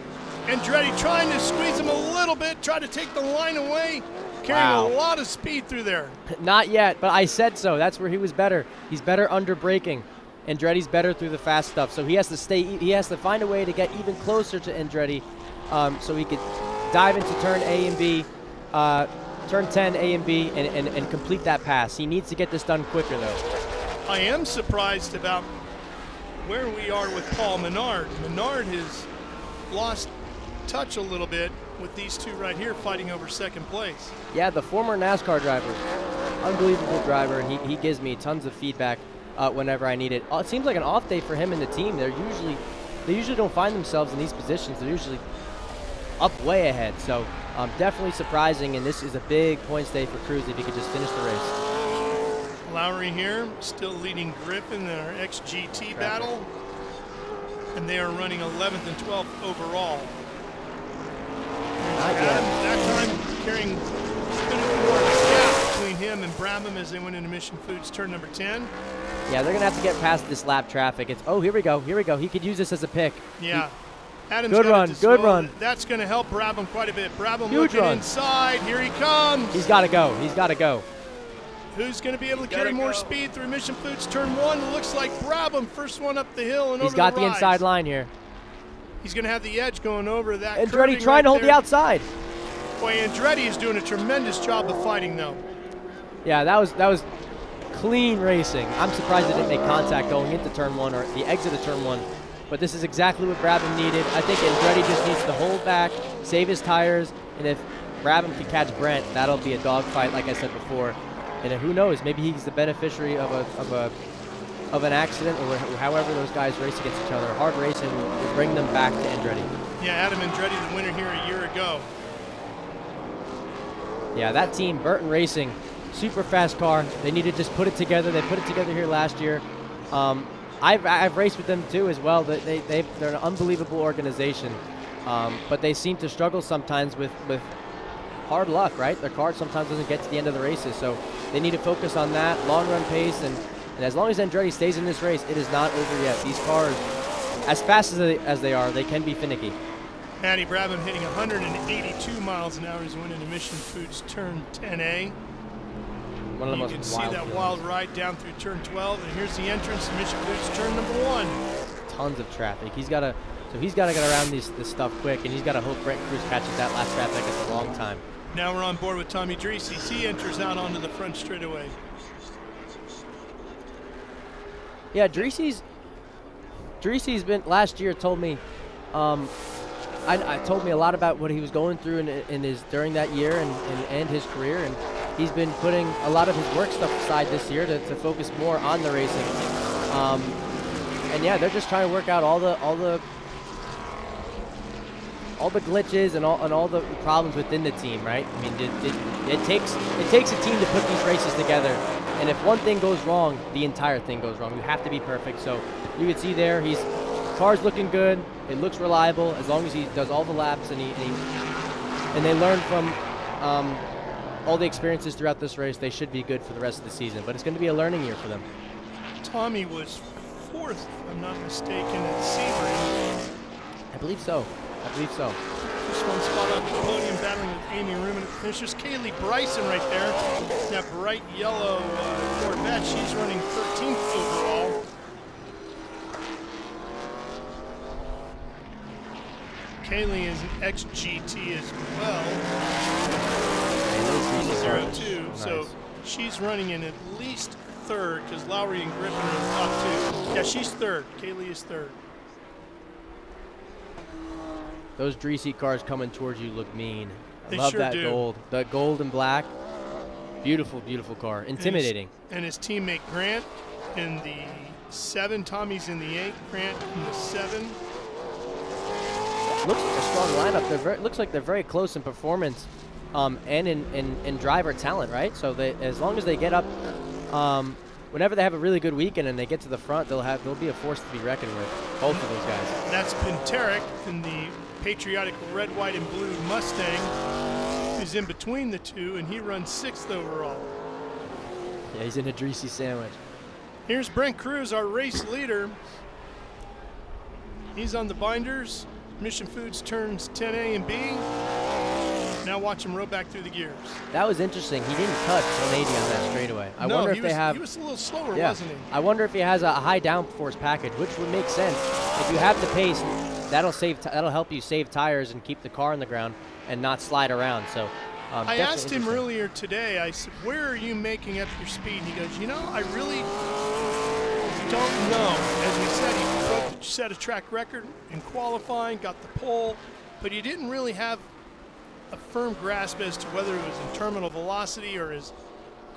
Andretti trying to squeeze him a little bit, try to take the line away. Carrying a lot of speed through there. Not yet, but I said so. That's where he was better. He's better under braking. Andretti's better through the fast stuff. So he has to stay. He has to find a way to get even closer to Andretti, so he could dive into turn A and B, turn 10 A and B, and complete that pass. He needs to get this done quicker, though. I am surprised about where we are with Paul Menard. Menard has lost touch a little bit with these two right here fighting over second place. Yeah, the former NASCAR driver, unbelievable driver, and he gives me tons of feedback whenever I need it. It seems like an off day for him and the team. They usually don't find themselves in these positions. They're usually up way ahead. So definitely surprising, and this is a big points day for Cruz if he could just finish the race. Lowry here, still leading Griffin in our XGT battle, and they are running 11th and 12th overall. Adam, that time carrying a bit more gap between him and Brabham as they went into Mission Foods turn number 10. Yeah, they're going to have to get past this lap traffic. It's, oh, here we go. He could use this as a pick. Yeah. Adam's good run, good run. That's going to help Brabham quite a bit. Brabham Huge looking run. inside. Here he comes. He's got to go. He's got to go. Who's going to be able to carry more speed through Mission Foods turn 1? Looks like Brabham, first one up the hill and He's over got the the rise. inside line here. He's going to have the edge going over that. Andretti trying to hold the outside. Boy, Andretti is doing a tremendous job of fighting, though. Yeah, that was clean racing. I'm surprised they didn't make contact going into turn 1 or the exit of turn 1. But this is exactly what Brabham needed. I think Andretti just needs to hold back, save his tires, and if Brabham can catch Brent, that'll be a dogfight, like I said before. And who knows? Maybe he's the beneficiary of an accident, or however those guys race against each other. Hard racing will bring them back to Andretti. Yeah, Adam Andretti, the winner here a year ago. Yeah, that team, Burton Racing, super fast car. They need to just put it together. They put it together here last year. I've raced with them too as well. They're an unbelievable organization, but they seem to struggle sometimes with hard luck, right? Their car sometimes doesn't get to the end of the races, so they need to focus on that long run pace. And as long as Andretti stays in this race, it is not over yet. These cars, as fast as they are, they can be finicky. Matty Brabham hitting 182 miles an hour as he went into Mission Foods turn 10A. One of the you most can see wild that feelings. Wild ride down through turn 12, and here's the entrance to Mission Foods turn number 1. Tons of traffic. He's got to get around this stuff quick, and he's got to hope Brent Cruz catches that last traffic at the long time. Now we're on board with Tommy Dreese. He enters out onto the front straightaway. Yeah, Dreese's been last year told me. I told me a lot about what he was going through in his during that year and his career, and he's been putting a lot of his work stuff aside this year to focus more on the racing. And yeah, they're just trying to work out all the glitches and all the problems within the team, right? I mean, it takes a team to put these races together, and if one thing goes wrong, the entire thing goes wrong. You have to be perfect. So you can see there, car's looking good. It looks reliable as long as he does all the laps, and they learn from all the experiences throughout this race. They should be good for the rest of the season, but it's going to be a learning year for them. Tommy was 4th, if I'm not mistaken, at Sebring. I believe so. Just one spot on the podium, battling with Amy Ruman. Finishes Kaylee Bryson right there. That bright yellow Corvette. She's running 13th overall. Kaylee is an XGT as well. 02, nice. So she's running in at least 3rd because Lowry and Griffin are in the top 2. Yeah, she's 3rd. Kaylee is 3rd. Those Dreesy cars coming towards you look mean. I They love sure that do. gold. The gold and black. Beautiful, beautiful car. Intimidating. And his teammate Grant in the 7. Tommy's in the 8. Grant in the 7. Looks like a strong lineup. Looks like they're very close in performance and in driver talent, right? So as long as they get up, whenever they have a really good weekend and they get to the front, they'll be a force to be reckoned with. Both of those guys. That's Pinteric in the patriotic red, white, and blue Mustang. He's in between the two, and he runs 6th overall. Yeah, he's in a Dreesy sandwich. Here's Brent Cruz, our race leader. He's on the binders. Mission Foods turns 10A and B. Now watch him roll back through the gears. That was interesting. He didn't touch 180 on that straightaway. I wonder if he was a little slower, wasn't he? I wonder if he has a high downforce package, which would make sense. If you have the pace, that'll help you save tires and keep the car on the ground and not slide around. So I asked him earlier today, I said, where are you making up your speed? And he goes, I really don't know. As we said, he broke the set a track record in qualifying, got the pole, but he didn't really have a firm grasp as to whether it was in terminal velocity or his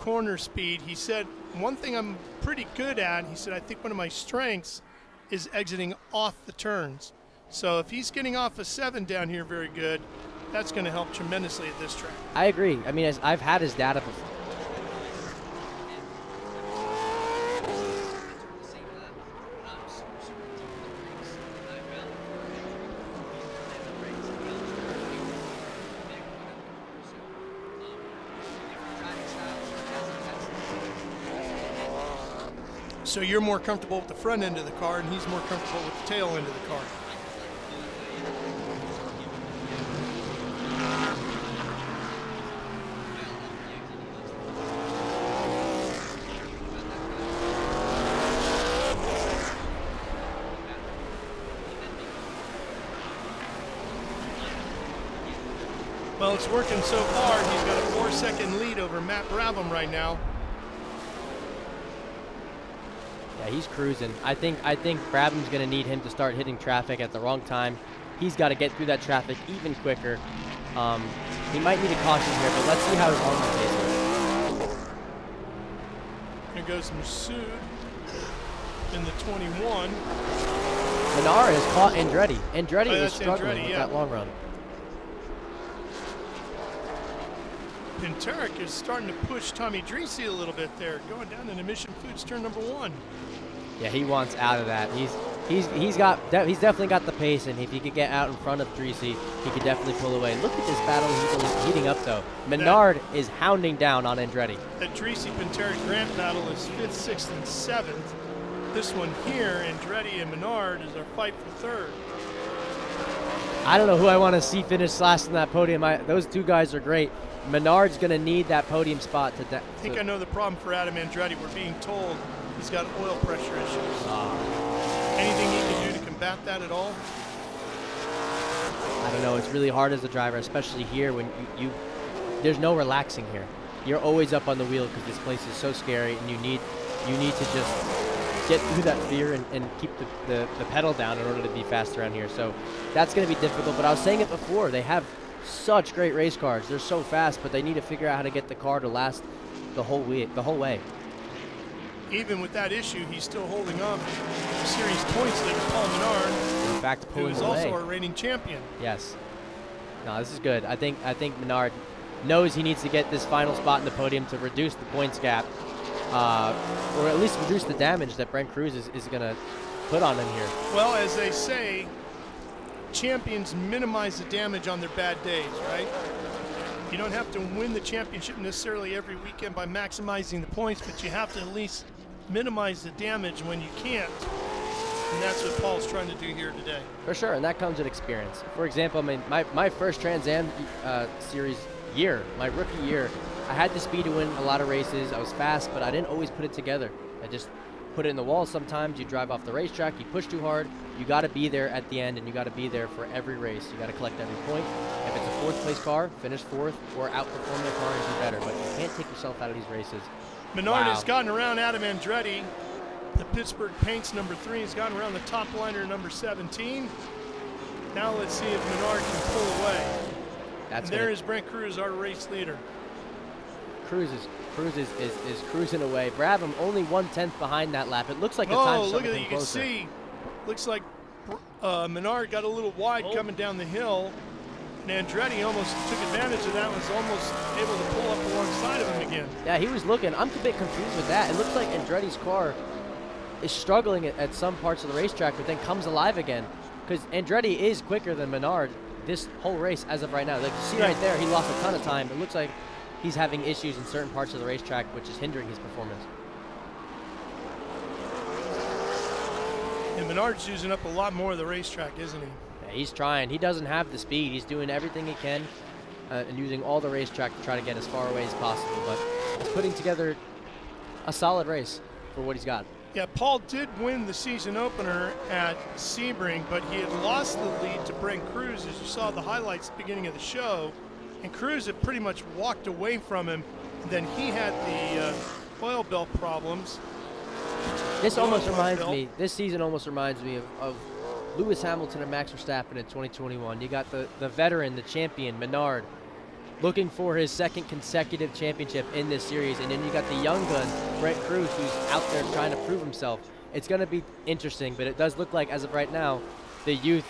corner speed. He said, one thing I'm pretty good at, he said, I think one of my strengths is exiting off the turns. So if he's getting off a 7 down here very good, that's going to help tremendously at this track. I agree. I mean, I've had his data before. So you're more comfortable with the front end of the car, and he's more comfortable with the tail end of the car. Well, it's working so far. He's got a 4-second lead over Matt Brabham right now. Yeah, he's cruising. I think Brabham's going to need him to start hitting traffic at the wrong time. He's got to get through that traffic even quicker. He might need a caution here, but let's see how his long run is. Here goes Masood in the 21. Menard has caught Andretti. Andretti is struggling with yeah. that long run. Pinteric is starting to push Tommy Dreesy a little bit there, going down into Mission Foods turn number 1. Yeah, he wants out of that. He's definitely got the pace, and if he could get out in front of Dreesy, he could definitely pull away. Look at this battle heating up though. Menard is hounding down on Andretti. That Dreesy Pinteric Grant battle is 5th, 6th, and 7th. This one here, Andretti and Menard, is our fight for 3rd. I don't know who I want to see finish last in that podium. Those two guys are great. Menard's going to need that podium spot to. I think I know the problem for Adam Andretti. We're being told he's got oil pressure issues. Anything he can do to combat that at all? I don't know. It's really hard as a driver, especially here when there's no relaxing here. You're always up on the wheel because this place is so scary, and you need to just get through that fear and keep the pedal down in order to be fast around here. So that's going to be difficult. But I was saying it before. They have such great race cars. They're so fast, but they need to figure out how to get the car to last the whole way. Even with that issue, he's still holding up series points leader Paul Menard. In fact, who is away. Also our reigning champion. Yes. No, this is good. I think Menard knows he needs to get this final spot in the podium to reduce the points gap, or at least reduce the damage that Brent Cruz is going to put on him here. Well, as they say, champions minimize the damage on their bad days, right? You don't have to win the championship necessarily every weekend by maximizing the points, but you have to at least minimize the damage when you can't. And that's what Paul's trying to do here today. For sure, and that comes with experience. For example, I mean, my first Trans Am series year, my rookie year, I had the speed to win a lot of races. I was fast, but I didn't always put it together. I just put it in the wall sometimes. You drive off the racetrack, you push too hard. You got to be there at the end, and you got to be there for every race. You got to collect every point. If it's a 4th place car, finish 4th, or outperform the car and do better. But you can't take yourself out of these races. Menard has gotten around Adam Andretti. The Pittsburgh Paints number 3 has gotten around the top liner number 17. Now let's see if Menard can pull away. That's and there is Brent Cruz, our race leader. Cruz is cruising away. Brabham only 1/10 behind that lap. It looks like the time look at closer. it. You can see. Looks like Menard got a little wide coming down the hill. And Andretti almost took advantage of that, was almost able to pull up alongside of him again. Yeah, he was looking. I'm a bit confused with that. It looks like Andretti's car is struggling at some parts of the racetrack, but then comes alive again. Because Andretti is quicker than Menard this whole race as of right now. Like you see right there, he lost a ton of time. It looks like he's having issues in certain parts of the racetrack, which is hindering his performance. And Menard's using up a lot more of the racetrack, isn't he? Yeah, he's trying. He doesn't have the speed. He's doing everything he can and using all the racetrack to try to get as far away as possible. But he's putting together a solid race for what he's got. Yeah, Paul did win the season opener at Sebring, but he had lost the lead to Brent Cruz, as you saw the highlights at the beginning of the show. And Cruz had pretty much walked away from him. And then he had the oil belt problems. This season almost reminds me of Lewis Hamilton and Max Verstappen in 2021. You got the veteran, the champion, Menard, looking for his second consecutive championship in this series. And then you got the young gun, Brent Cruz, who's out there trying to prove himself. It's going to be interesting, but it does look like, as of right now, the youth.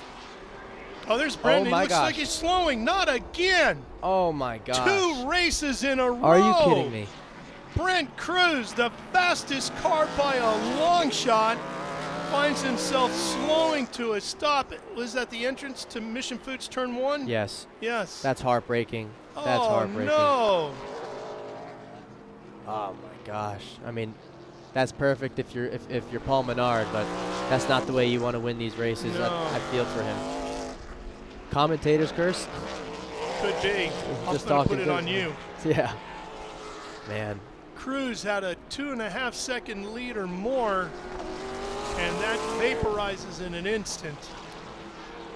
Oh, there's Brent. Oh, my he looks gosh. like he's slowing. Not again. Oh, my gosh. 2 races in a row. Are you kidding me? Brent Cruz, the fastest car by a long shot, finds himself slowing to a stop. Was that the entrance to Mission Foods Turn 1? Yes. Yes. That's heartbreaking. That's heartbreaking. No. Oh my gosh. I mean, that's perfect if you're Paul Menard, but that's not the way you want to win these races. No. I feel for him. Commentators curse? Could be. I'm Just going to put talking it good. on you. Yeah. Man. Cruz had a 2.5 second lead or more, and that vaporizes in an instant.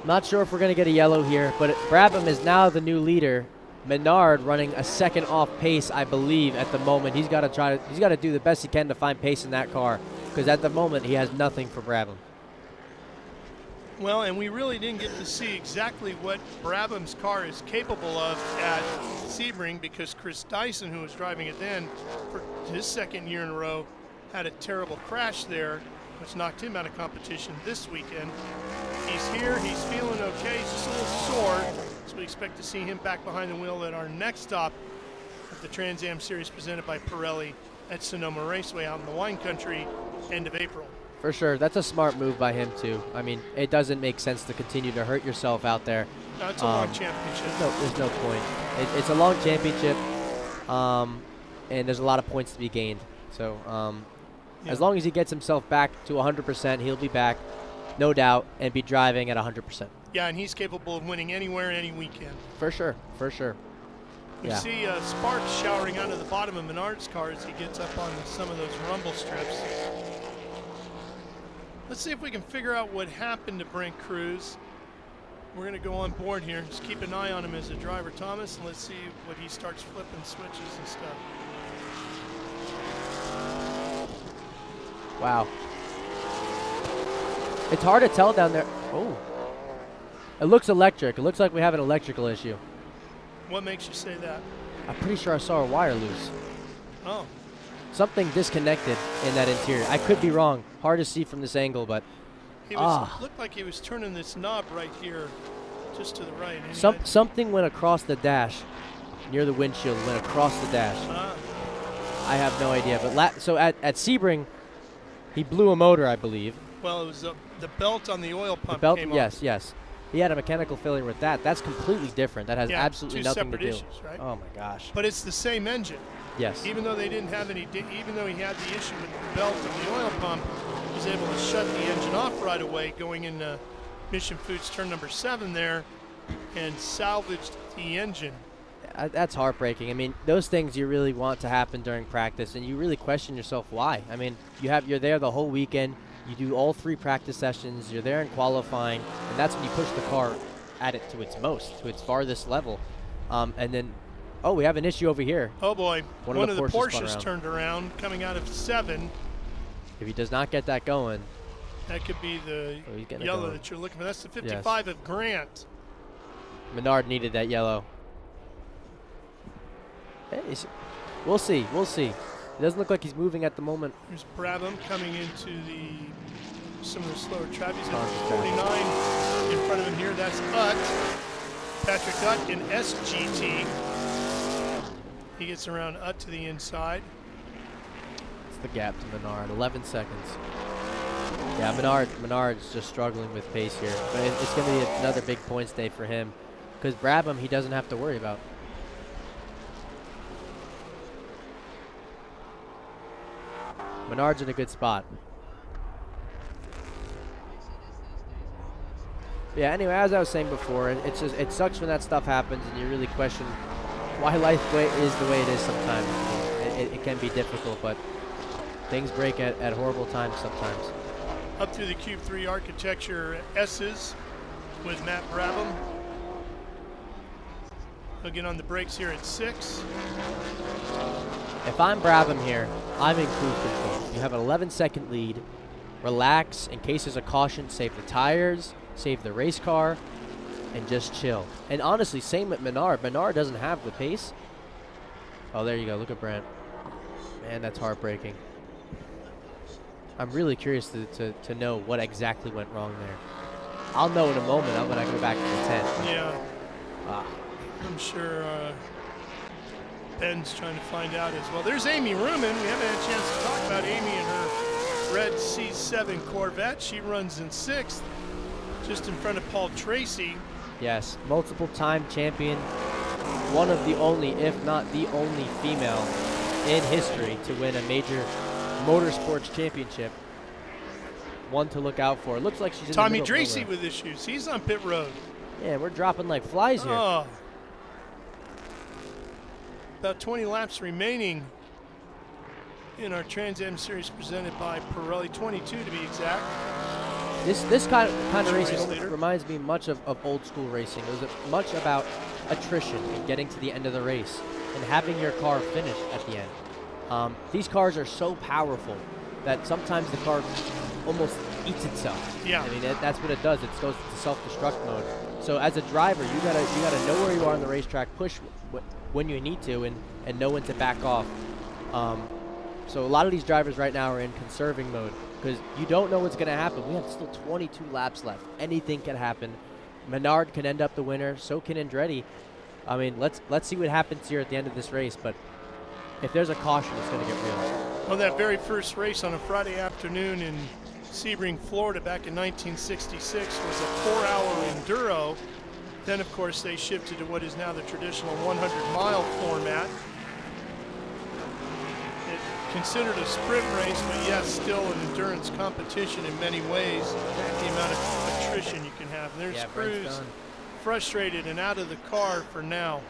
Not sure if we're going to get a yellow here, but Brabham is now the new leader. Menard running a second off pace, I believe, at the moment. He's got to do the best he can to find pace in that car, because at the moment he has nothing for Brabham. Well, and we really didn't get to see exactly what Brabham's car is capable of at Sebring, because Chris Dyson, who was driving it then for his second year in a row, had a terrible crash there, which knocked him out of competition this weekend. He's here, he's feeling okay, he's just a little sore, so we expect to see him back behind the wheel at our next stop at the Trans Am Series presented by Pirelli at Sonoma Raceway out in the wine country, end of April. For sure. That's a smart move by him, too. I mean, it doesn't make sense to continue to hurt yourself out there. No, it's a long championship. There's no point. It's a long championship, and there's a lot of points to be gained. So as long as he gets himself back to 100%, he'll be back, no doubt, and be driving at 100%. Yeah, and he's capable of winning anywhere, any weekend. For sure. For sure. You see sparks showering out of the bottom of Menard's car as he gets up on some of those rumble strips. Let's see if we can figure out what happened to Brent Cruz. We're going to go on board here. Just keep an eye on him as a driver, Thomas, and let's see what he starts flipping switches and stuff. Wow. It's hard to tell down there. Oh. It looks electric. It looks like we have an electrical issue. What makes you say that? I'm pretty sure I saw a wire loose. Oh. Something disconnected in that interior. I could be wrong. Hard to see from this angle, but He looked like he was turning this knob right here, just to the right. Something went across the dash, near the windshield, went across the dash. I have no idea. But so at Sebring, he blew a motor, I believe. Well, it was the belt on the oil pump The belt, came yes, off. yes. He had a mechanical failure with that. That's completely different. That has absolutely nothing to do. Two separate issues, right? Oh my gosh. But it's the same engine. Yes. Even though they didn't have any, even though he had the issue with the belt and the oil pump, he was able to shut the engine off right away, going into Mission Foods turn number 7 there, and salvaged the engine. That's heartbreaking. I mean, those things you really want to happen during practice, and you really question yourself why. I mean, you're there the whole weekend. You do all 3 practice sessions. You're there in qualifying, and that's when you push the car at it to its most, to its farthest level. And then, oh, we have an issue over here. Oh boy, one of the Porsches Porsches turned around coming out of 7. If he does not get that going, That could be the yellow that you're looking for. That's the 55 of Grant. Menard needed that yellow. Hey, we'll see. We'll see. It doesn't look like he's moving at the moment. Here's Brabham coming into some of the slower traffic. He's got 49 in front of him here. That's Utt. Patrick Utt in SGT. He gets around Utt to the inside. It's the gap to Menard, 11 seconds. Yeah, Menard's just struggling with pace here. But it's going to be another big points day for him because Brabham he doesn't have to worry about. Menard's in a good spot. Yeah, anyway, as I was saying before, it sucks when that stuff happens and you really question why life is the way it is sometimes. It can be difficult, but things break at horrible times sometimes. Up through the Cube 3 architecture S's with Matt Brabham. He'll get on the brakes here at 6. If I'm Brabham here, I'm in cruise control. You have an 11-second lead. Relax. In case there's a caution, save the tires, save the race car, and just chill. And honestly, same with Menard. Menard doesn't have the pace. Oh, there you go. Look at Brent. Man, that's heartbreaking. I'm really curious to know what exactly went wrong there. I'll know in a moment when I go back to the tent. Yeah. I'm sure Ben's trying to find out as well. There's Amy Ruman. We haven't had a chance to talk about Amy and her red C7 Corvette. She runs in 6th, just in front of Paul Tracy. Yes, multiple time champion. One of the only, if not the only female in history to win a major motorsports championship. One to look out for. It looks like she's in Tommy the middle Tracy with issues. He's on pit road. Yeah, we're dropping like flies here. Oh. About 20 laps remaining in our Trans Am Series presented by Pirelli, 22 to be exact. This kind of racing reminds me much of old school racing. It was much about attrition and getting to the end of the race and having your car finish at the end. These cars are so powerful that sometimes the car almost eats itself. Yeah. I mean, that's what it does. It goes into self-destruct mode. So as a driver, you gotta know where you are on the racetrack, push when you need to, and know when to back off. So a lot of these drivers right now are in conserving mode because you don't know what's going to happen. We have still 22 laps left. Anything can happen. Menard can end up the winner. So can Andretti. I mean, let's see what happens here at the end of this race. But if there's a caution, it's going to get real. Well, that very first race on a Friday afternoon in Sebring, Florida, back in 1966 was a 4-hour enduro. Then, of course, they shifted to what is now the traditional 100-mile format. Considered a sprint race, but yes, still an endurance competition in many ways. The amount of attrition you can have. And there's Cruz, frustrated and out of the car for now.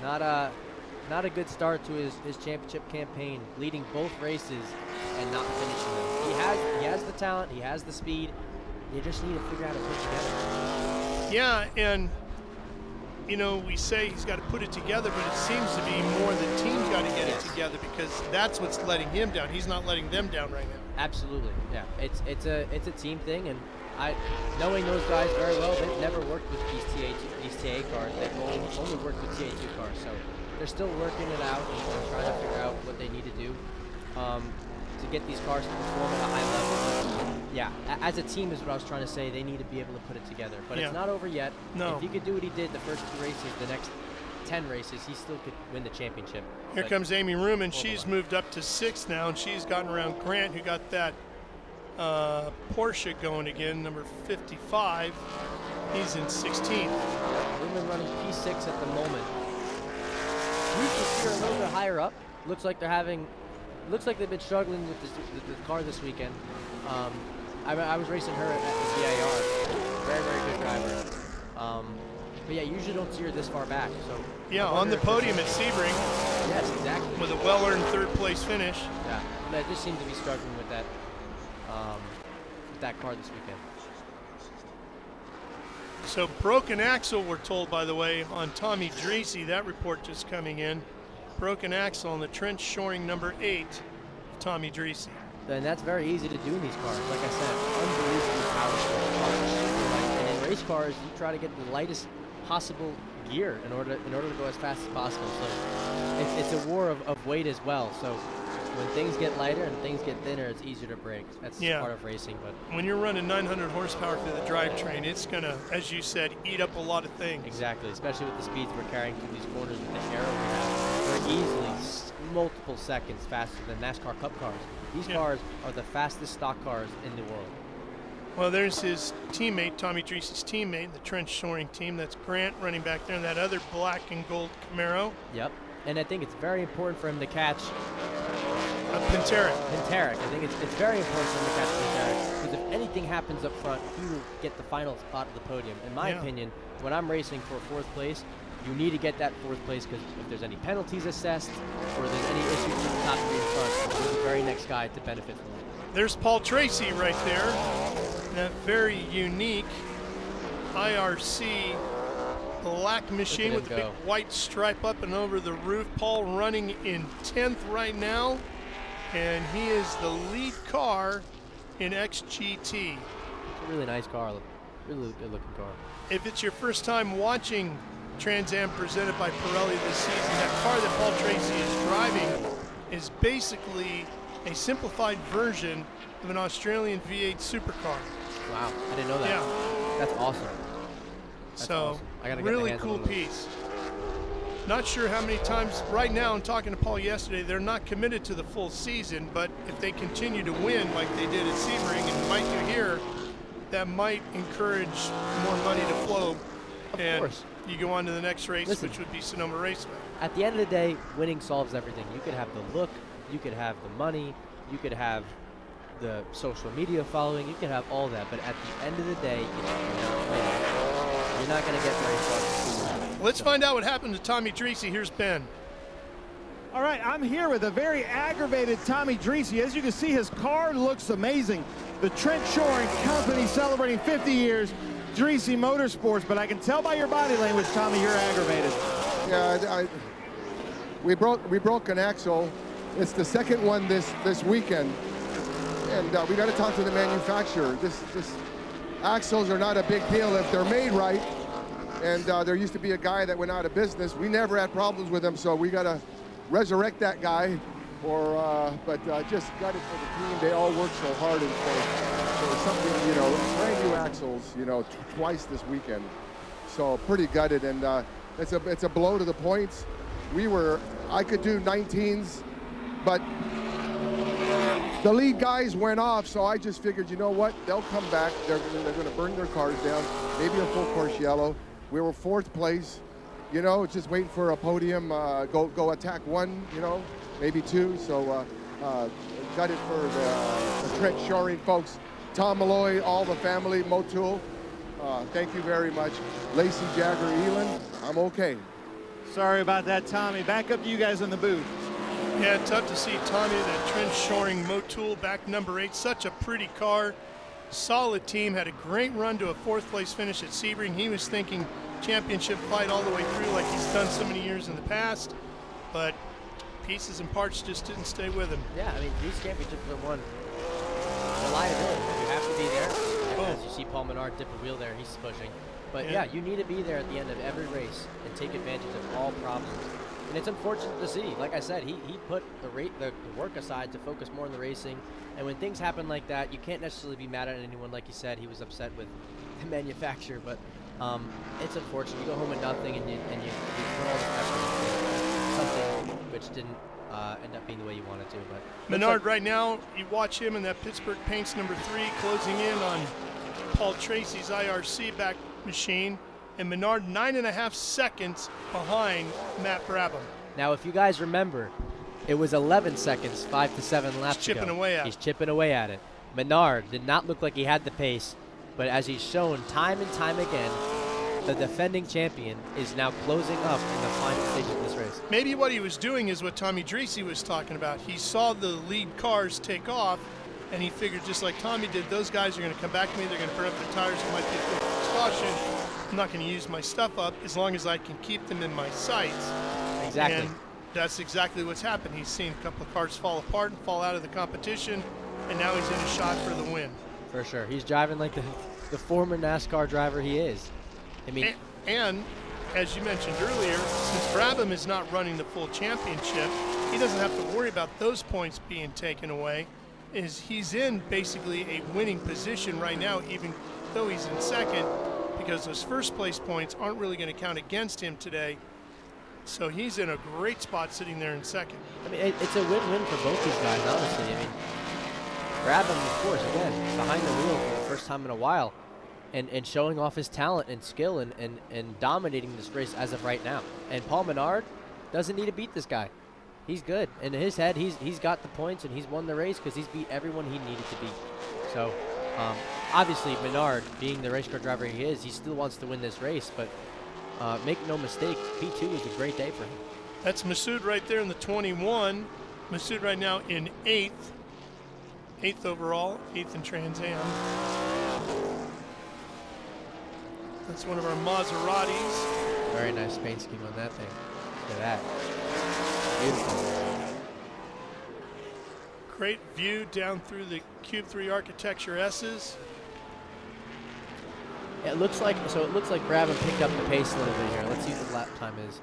Not a good start to his championship campaign, leading both races and not finishing them. He has the talent, he has the speed. You just need to figure out how to put it together. Yeah, and you know, we say he's got to put it together, but it seems to be more the team's got to get it together because that's what's letting him down. He's not letting them down right now. Absolutely, yeah. It's a team thing, and knowing those guys very well, they've never worked with these TA cars. They've only worked with TA2 cars, so they're still working it out and trying to figure out what they need to do to get these cars to perform at a high level. But yeah, as a team is what I was trying to say. They need to be able to put it together. But it's not over yet. No. If he could do what he did the first 2 races, the next 10 races, he still could win the championship. Here comes Amy Ruman. She's moved up to 6th now, and she's gotten around Grant, who got that Porsche going again, number 55. He's in 16th. Ruman running P6 at the moment. Usually a little bit higher up. Looks like they've been struggling with the car this weekend. I was racing her at the VIR. Very, very good driver. But yeah, usually don't see her this far back. So yeah, on the podium at Sebring. Yes, exactly. With a well-earned 3rd place finish. Yeah, they just seem to be struggling with that car this weekend. So broken axle, we're told, by the way, on Tommy Tracy. That report just coming in. Broken axle on the trench shoring number 8. Tommy Dreese. And that's very easy to do in these cars. Like I said, unbelievably powerful. Cars are super light. And in race cars, you try to get the lightest possible gear in order to go as fast as possible. So it's a war of weight as well. So when things get lighter and things get thinner, it's easier to brake. That's part of racing. But when you're running 900 horsepower through the drivetrain, it's gonna, as you said, eat up a lot of things. Exactly, especially with the speeds we're carrying through these corners with the aero we have. We're easily multiple seconds faster than NASCAR Cup cars. These cars are the fastest stock cars in the world. Well, there's his teammate, Tommy Dreese's teammate, the Trent Shoring team. That's Grant running back there in that other black and gold Camaro. Yep, and I think it's very important for him to catch Pantera. I think it's very important for him to catch Pantera, because if anything happens up front, he will get the final spot of the podium. In my opinion, when I'm racing for 4th place, you need to get that 4th place, because if there's any penalties assessed or there's any issues with the top 3 in front, you're the very next guy to benefit from it. There's Paul Tracy right there. That very unique IRC black machine with the big white stripe up and over the roof. Paul running in 10th right now, and he is the lead car in XGT. It's a really nice car, really good looking car. If it's your first time watching Trans Am presented by Pirelli this season, that car that Paul Tracy is driving is basically a simplified version of an Australian V8 supercar. Wow, I didn't know that. Yeah. That's awesome. That's so, awesome. I gotta get really my hands cool on those. piece. Not sure how many times, right now, I'm talking to Paul yesterday, they're not committed to the full season, but if they continue to win like they did at Sebring and Mike you here, that might encourage more money to flow. Of course. You go on to the next race, Listen, which would be Sonoma Raceway. At the end of the day, winning solves everything. You could have the look, you could have the money, you could have the social media following, you can have all that, but at the end of the day, if you're not winning, you're not going to get very far. Let's find out what happened to Tommy Dreese. Here's Ben. All right, I'm here with a very aggravated Tommy Dreese. As you can see, his car looks amazing. The Trent Shoring Company celebrating 50 years, Dreese Motorsports, but I can tell by your body language, Tommy, you're aggravated. Yeah, we broke an axle. It's the second one this weekend. And we got to talk to the manufacturer. This axles are not a big deal if they're made right. And there used to be a guy that went out of business. We never had problems with him, so we got to resurrect that guy. But just got it for the team. They all worked so hard and for something, brand new axles, twice this weekend. So pretty gutted, and it's a blow to the points. I could do 19s, but the lead guys went off, so I just figured, you know what? They'll come back. They're going to burn their cars down. Maybe a full course yellow. We were 4th place, just waiting for a podium. Go attack 1, maybe 2. So got it for the Trent Shoring folks. Tom Malloy, all the family, Motul. Thank you very much. Lacey, Jagger, Elin, I'm okay. Sorry about that, Tommy. Back up to you guys in the booth. Yeah, tough to see Tommy, that Trent Shoring Motul, back number 8. Such a pretty car. Solid team. Had a great run to a 4th place finish at Sebring. He was thinking championship fight all the way through like he's done so many years in the past. But pieces and parts just didn't stay with him. Yeah, I mean, these championships are won. Reliability. You have to be there. As you see Paul Menard dip a wheel there, he's pushing. But yeah, you need to be there at the end of every race and take advantage of all problems. And it's unfortunate to see. Like I said, he put the work aside to focus more on the racing. And when things happen like that, you can't necessarily be mad at anyone. Like you said, he was upset with the manufacturer. But it's unfortunate. You go home with nothing and you put all the effort into something which didn't end up being the way you wanted to. But Menard right now, you watch him in that Pittsburgh Paints number 3 closing in on Paul Tracy's IRC back machine, and Menard 9.5 seconds behind Matt Brabham. Now, if you guys remember, it was 11 seconds, 5 to 7 laps He's chipping away at it. He's chipping away at it. Menard did not look like he had the pace, but as he's shown time and time again, the defending champion is now closing up in the final stages of this race. Maybe what he was doing is what Tommy Dreese was talking about. He saw the lead cars take off, and he figured, just like Tommy did, those guys are going to come back to me, they're going to burn up their tires, it might be a quick caution. I'm not going to use my stuff up as long as I can keep them in my sights. Exactly. And That's exactly what's happened. He's seen a couple of cars fall apart and fall out of the competition, and now he's in a shot for the win. For sure. He's driving like the former NASCAR driver he is. I mean, and as you mentioned earlier, since Brabham is not running the full championship, he doesn't have to worry about those points being taken away. He's in basically a winning position right now, even though he's in second, because those first place points aren't really going to count against him today. So he's in a great spot sitting there in second. I mean, it's a win-win for both these guys, honestly. I mean, Brabham, of course, again, behind the wheel for the first time in a while, and showing off his talent and skill and dominating this race as of right now. And Paul Menard doesn't need to beat this guy. He's good. In his head, he's got the points, and he's won the race because he's beat everyone he needed to beat. So, obviously, Menard, being the race car driver he is, he still wants to win this race, but make no mistake, P2 is a great day for him. That's Masoud right there in the 21. Masoud right now in 8th. 8th overall, 8th in Trans Am. That's one of our Maseratis. Very nice paint scheme on that thing. Look at that. Beautiful. Great view down through the Cube 3 Architecture S's. Yeah, it looks like Brabham picked up the pace a little bit here. Let's see what the lap time is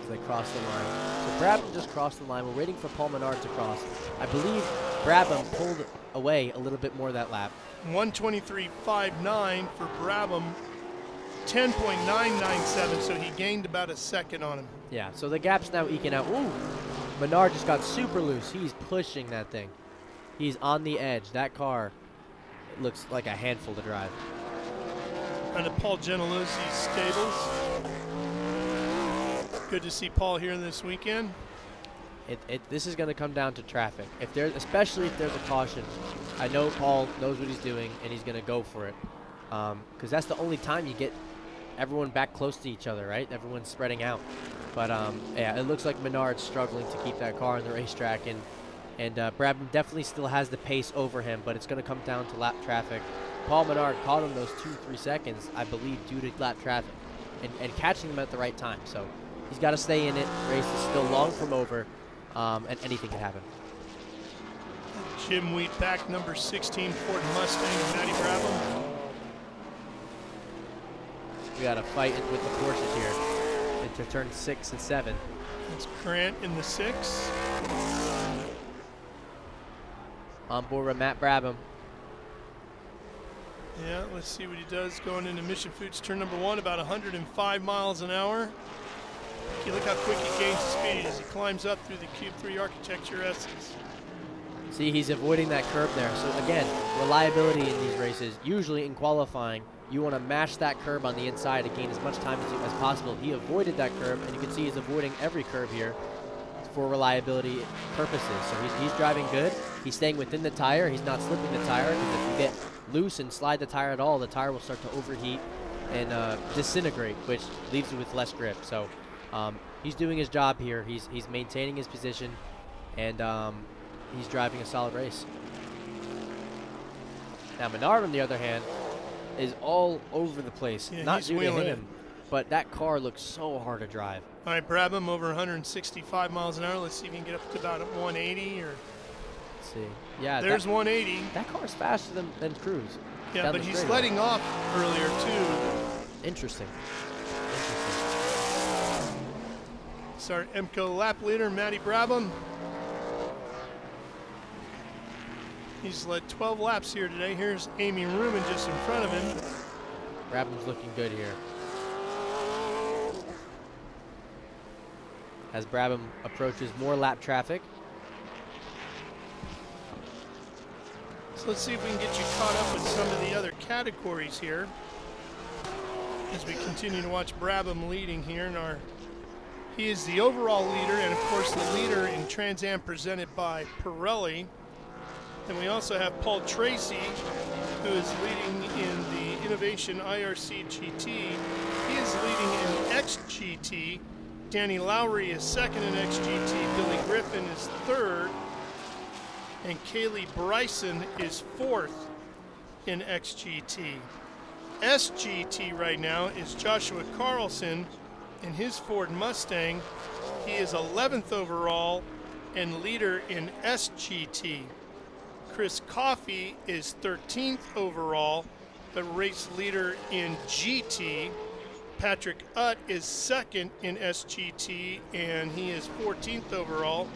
as they cross the line. So Brabham just crossed the line. We're waiting for Paul Menard to cross. I believe Brabham pulled away a little bit more that lap. 1:23.59 for Brabham, 10.997, so he gained about a second on him. Yeah, so the gap's now eking out. Ooh, Menard just got super loose. He's pushing that thing. He's on the edge. That car, it looks like a handful to drive. And at Paul Gentilosi's stables. Good to see Paul here this weekend. This is going to come down to traffic. Especially if there's a caution. I know Paul knows what he's doing, and he's going to go for it. Because that's the only time you get everyone back close to each other, right? Everyone's spreading out. But, yeah, it looks like Menard's struggling to keep that car on the racetrack. And Brabham definitely still has the pace over him, but it's going to come down to lap traffic. Paul Menard caught him those 2-3 seconds, I believe, due to lap traffic and catching them at the right time. So he's got to stay in it. Race is still long from over, and anything can happen. Jim Wheat back, number 16 Ford Mustang, Matty Brabham. We got a fight with the Porsches here into turn 6 and 7. That's Grant in the 6. On board with Matt Brabham. Yeah, let's see what he does going into Mission Foods turn number 1, about 105 miles an hour. Look how quick he gains speed as he climbs up through the Cube 3 Architecture S's. See, he's avoiding that curb there. So again, reliability in these races, usually in qualifying, you want to mash that curb on the inside to gain as much time as possible. He avoided that curb, and you can see he's avoiding every curb here for reliability purposes. So he's driving good. He's staying within the tire. He's not slipping the tire, because if you get loose and slide the tire at all, the tire will start to overheat and disintegrate, which leaves you with less grip. So he's doing his job here. He's maintaining his position, and he's driving a solid race. Now Menard, on the other hand, is all over the place. Yeah, not he's due to wheeling him, but that car looks so hard to drive. All right, Brabham over 165 miles an hour. Let's see if he can get up to about 180 or. Let's see. Yeah, there's 180. That car's faster than Cruz. Yeah, but he's letting off earlier too. Interesting. Sorry, EMCO lap leader Matty Brabham. He's led 12 laps here today. Here's Amy Ruman just in front of him. Brabham's looking good here. As Brabham approaches more lap traffic. So let's see if we can get you caught up with some of the other categories here as we continue to watch Brabham leading here in our. He is the overall leader, and of course the leader in Trans Am presented by Pirelli. And we also have Paul Tracy, who is leading in the Innovation IRC GT. He is leading in XGT. Danny Lowry is second in XGT. Billy Griffin is third. And Kaylee Bryson is fourth in XGT. SGT right now is Joshua Carlson in his Ford Mustang. He is 11th overall and leader in SGT. Chris Coffey is 13th overall, the race leader in GT. Patrick Utt is second in SGT, and he is 14th overall.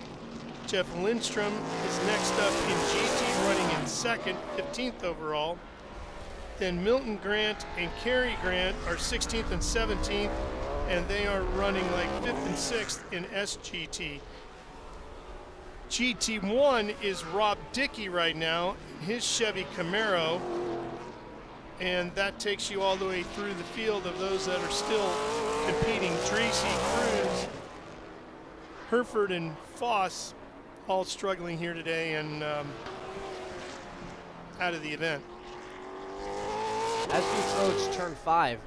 Jeff Lindstrom is next up in GT, running in second, 15th overall. Then Milton Grant and Kerry Grant are 16th and 17th, and they are running like 5th and 6th in SGT. GT1 is Rob Dickey right now in his Chevy Camaro, and that takes you all the way through the field of those that are still competing. Dreesy, Cruz, Hereford, and Foss all struggling here today and out of the event. As we approach turn 5,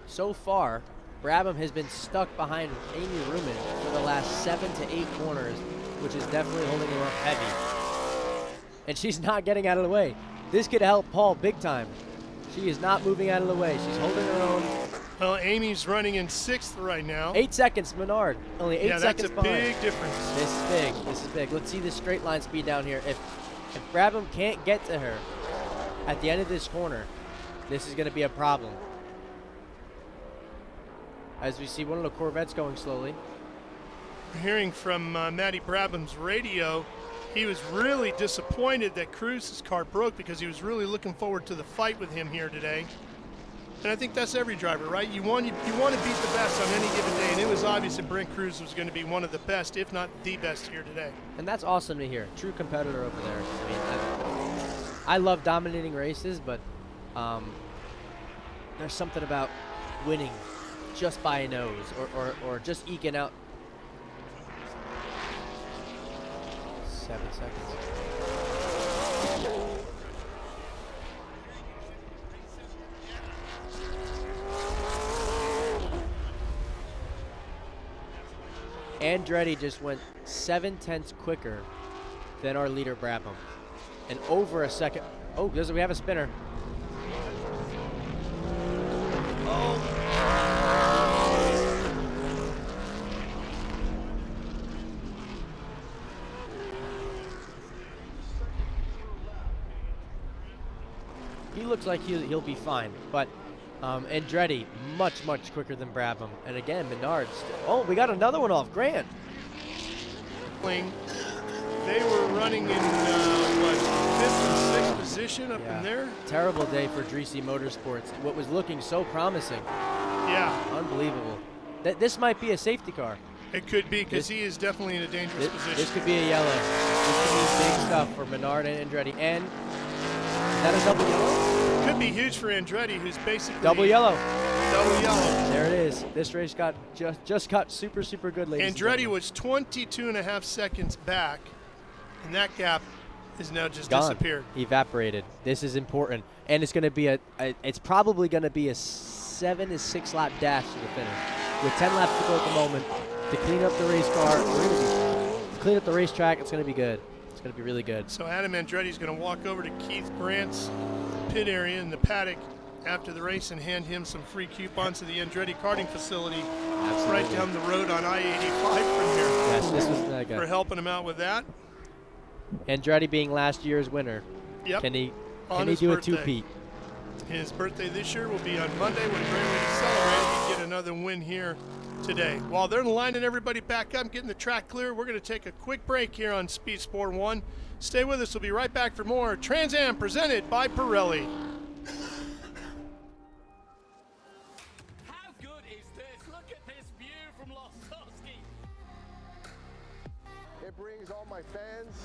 so far, Brabham has been stuck behind Amy Ruman for the last 7 to 8 corners, which is definitely holding her up heavy. And she's not getting out of the way. This could help Paul big time. She is not moving out of the way. She's holding her own. Well, Amy's running in 6th right now. 8 seconds, Menard. Only 8 seconds behind. Yeah, that's a big difference. This is big. This is big. Let's see the straight line speed down here. If Brabham can't get to her at the end of this corner, this is going to be a problem. As we see one of the Corvettes going slowly. We're hearing from Matty Brabham's radio. He was really disappointed that Cruz's car broke because he was really looking forward to the fight with him here today. And I think that's every driver, right? You want to beat the best on any given day, and it was obvious that Brent Cruz was going to be one of the best, if not the best here today. And that's awesome to hear. True competitor over there. I mean, I love dominating races, but there's something about winning just by a nose or just eking out 7 seconds. Andretti just went 7/10 quicker than our leader Brabham, and over a second. Oh, we have a spinner. He looks like he'll be fine, but Andretti much quicker than Brabham, and again Menard. Oh, we got another one off. Grant. They were running in what, 5th and 6th position up in there. Terrible day for Dreesy Motorsports. What was looking so promising. Yeah. Unbelievable. This might be a safety car. It could be, because he is definitely in a dangerous position. This could be a yellow. This could be big stuff for Menard and Andretti. And is that a double yellow? Could be huge for Andretti, who's basically double yellow. Double yellow. There it is. This race got just got super good, ladies. Andretti was 22.5 seconds back, and that gap is now just gone. Disappeared. Evaporated. This is important, and it's going to be it's probably going to be a 7 to 6 lap dash to the finish, with 10 laps to go at the moment to clean up the race car. To clean up the racetrack. It's going to be good. It's going to be really good. So Adam Andretti is going to walk over to Keith Grant's pit area in the paddock after the race and hand him some free coupons to the Andretti karting facility. Absolutely. Right down the road on I-85 from here. Yes, this was good. For helping him out with that. Andretti being last year's winner. Yep. Can he birthday. do a two-peat? His birthday this year will be on Monday. What a great way to celebrate. He get another win here today. While they're lining everybody back up, getting the track clear, we're going to take a quick break here on Speed Sport 1. Stay with us. We'll be right back for more Trans Am presented by Pirelli. How good is this? Look at this view from Lostowski. It brings all my fans,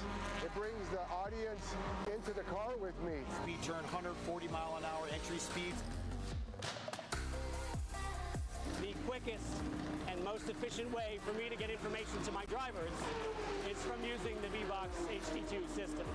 it brings the audience into the car with me. Speed turn 140 mile an hour entry speeds. The quickest and most efficient way for me to get information to my drivers is from using the V-Box HD2 system.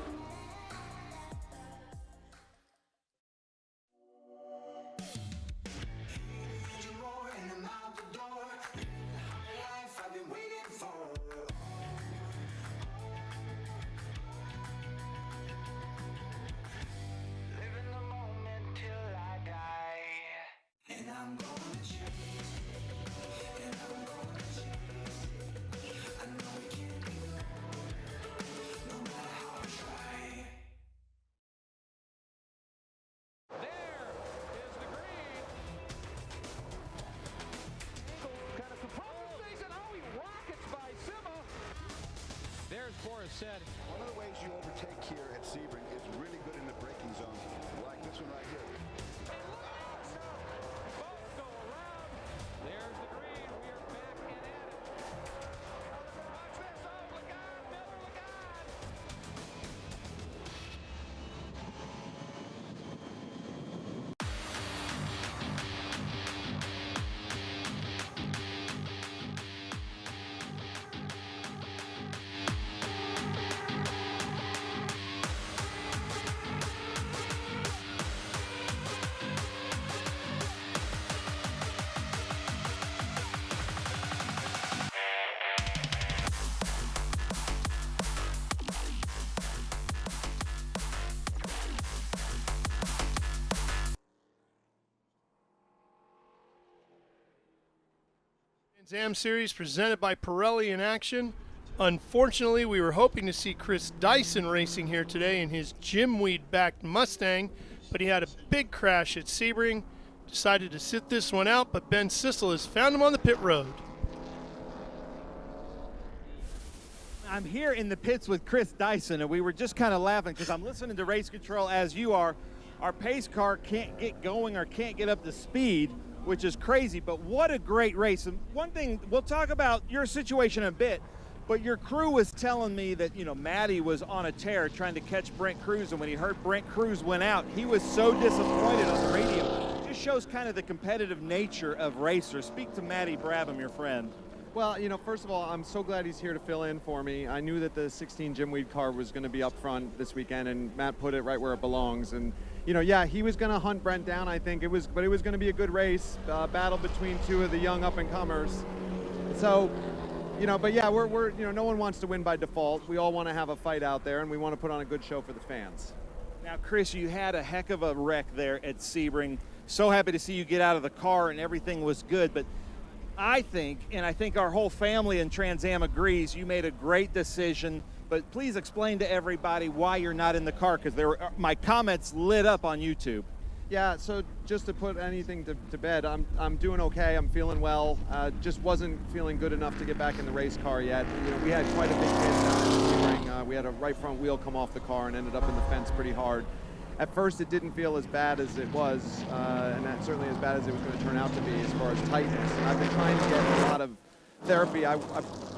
said. One of the ways you overtake here at Sebring is really good in the braking zone, like this one right here. Both go around. There's the green. We are back and at it. Watch this. Oh, look out. Miller, look out. Trans Am Series presented by Pirelli in action. Unfortunately, we were hoping to see Chris Dyson racing here today in his Jimweed-backed Mustang, but he had a big crash at Sebring. Decided to sit this one out, but Ben Sissel has found him on the pit road. I'm here in the pits with Chris Dyson, and we were just kind of laughing because I'm listening to race control as you are. Our pace car can't get going or can't get up to speed, which is crazy, but what a great race. And one thing, we'll talk about your situation in a bit, but your crew was telling me that, you know, Matty was on a tear trying to catch Brent Cruz, and when he heard Brent Cruz went out, he was so disappointed on the radio. It just shows kind of the competitive nature of racers. Speak to Matty Brabham, your friend. Well, you know, first of all, I'm so glad he's here to fill in for me. I knew that the 16 Jimweed car was going to be up front this weekend, and Matt put it right where it belongs. And, you know, yeah, he was going to hunt Brent down, I think. But it was going to be a good race, battle between two of the young up-and-comers. So, you know, but yeah, we're you know, no one wants to win by default. We all want to have a fight out there, and we want to put on a good show for the fans. Now, Chris, you had a heck of a wreck there at Sebring. So happy to see you get out of the car and everything was good, but I think, and I think our whole family in Trans Am agrees, you made a great decision, but please explain to everybody why you're not in the car, because my comments lit up on YouTube. Yeah, so just to put anything to bed, I'm doing okay, I'm feeling well, just wasn't feeling good enough to get back in the race car yet. You know, we had quite a big hit down in Sebring. We had a right front wheel come off the car and ended up in the fence pretty hard. At first, it didn't feel as bad as it was, and that certainly as bad as it was going to turn out to be as far as tightness. And I've been trying to get a lot of therapy. I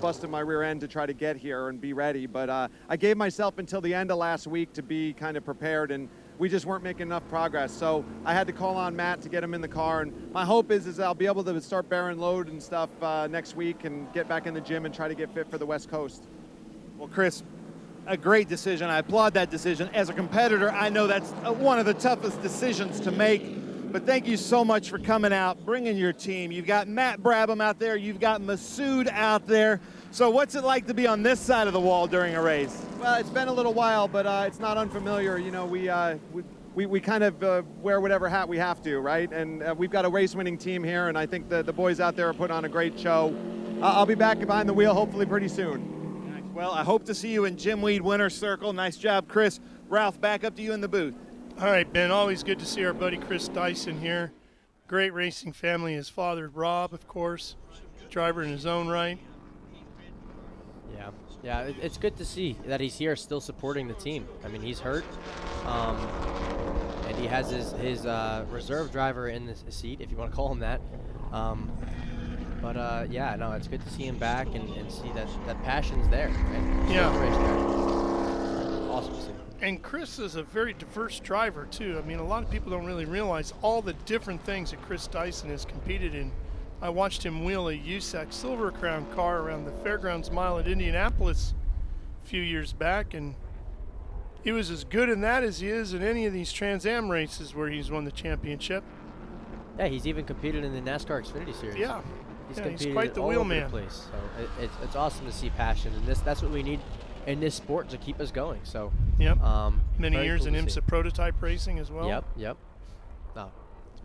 busted my rear end to try to get here and be ready, but I gave myself until the end of last week to be kind of prepared, and we just weren't making enough progress. So I had to call on Matt to get him in the car, and my hope is I'll be able to start bearing load and stuff next week and get back in the gym and try to get fit for the West Coast. Well, Chris, a great decision. I applaud that decision. As a competitor, I know that's one of the toughest decisions to make, but thank you so much for coming out, bringing your team. You've got Matt Brabham out there, you've got Masood out there. So what's it like to be on this side of the wall during a race? Well, it's been a little while, but it's not unfamiliar. You know, we kind of wear whatever hat we have to, right? And we've got a race-winning team here, and I think the boys out there are putting on a great show. I'll be back behind the wheel hopefully pretty soon. Well, I hope to see you in Jimweed Winner's Circle. Nice job, Chris. Ralph, back up to you in the booth. All right, Ben, always good to see our buddy Chris Dyson here. Great racing family. His father, Rob, of course, driver in his own right. Yeah, it's good to see that he's here still supporting the team. I mean, he's hurt, and he has his reserve driver in the seat, if you want to call him that. But yeah, no, it's good to see him back and see that passion's there. And yeah. Awesome to see. And Chris is a very diverse driver, too. I mean, a lot of people don't really realize all the different things that Chris Dyson has competed in. I watched him wheel a USAC Silver Crown car around the Fairgrounds Mile at Indianapolis a few years back, and he was as good in that as he is in any of these Trans Am races where he's won the championship. Yeah, he's even competed in the NASCAR Xfinity Series. Yeah. He's quite the all wheel over man. the place. So it's awesome to see passion, and that's what we need in this sport to keep us going. So yep. Many years cool in IMSA prototype racing as well. Yep. No,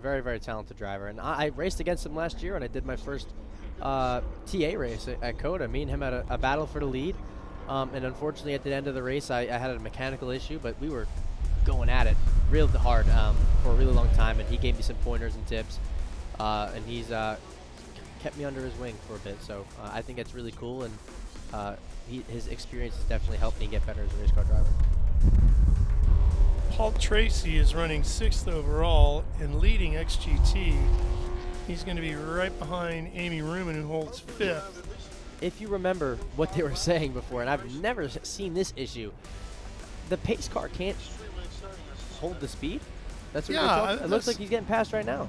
very, very talented driver. And I raced against him last year, and I did my first TA race at COTA. Me and him had a battle for the lead. And unfortunately, at the end of the race, I had a mechanical issue, but we were going at it real hard for a really long time, and he gave me some pointers and tips. And he's kept me under his wing for a bit. So I think it's really cool. And his experience has definitely helped me get better as a race car driver. Paul Tracy is running 6th overall and leading XGT. He's going to be right behind Amy Ruman, who holds 5th. If you remember what they were saying before, and I've never seen this issue, the pace car can't hold the speed. That's what it looks like he's getting passed right now,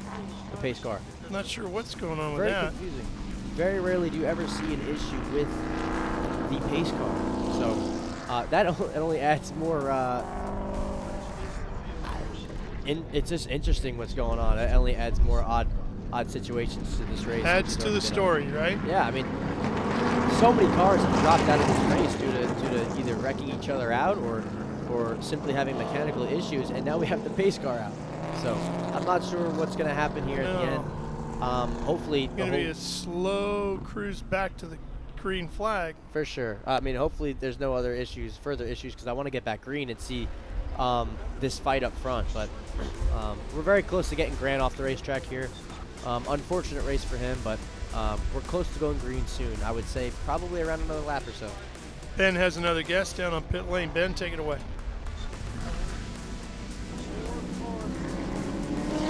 the pace car. I'm not sure what's going on with Very that. confusing. Very rarely do you ever see an issue with the pace car. So that only adds more. It's just interesting what's going on. It only adds more odd situations to this race. Adds to the story, right? Yeah, I mean, so many cars have dropped out of this race due to either wrecking each other out or simply having mechanical issues, and now we have the pace car out. So I'm not sure what's going to happen here at the end. Hopefully, It's going to be a slow cruise back to the green flag. for sure. I mean, hopefully there's no other issues, further issues, because I want to get back green and see this fight up front. But we're very close to getting Grant off the racetrack here. Unfortunate race for him, but we're close to going green soon. I would say probably around another lap or so. Ben has another guest down on pit lane. Ben, take it away.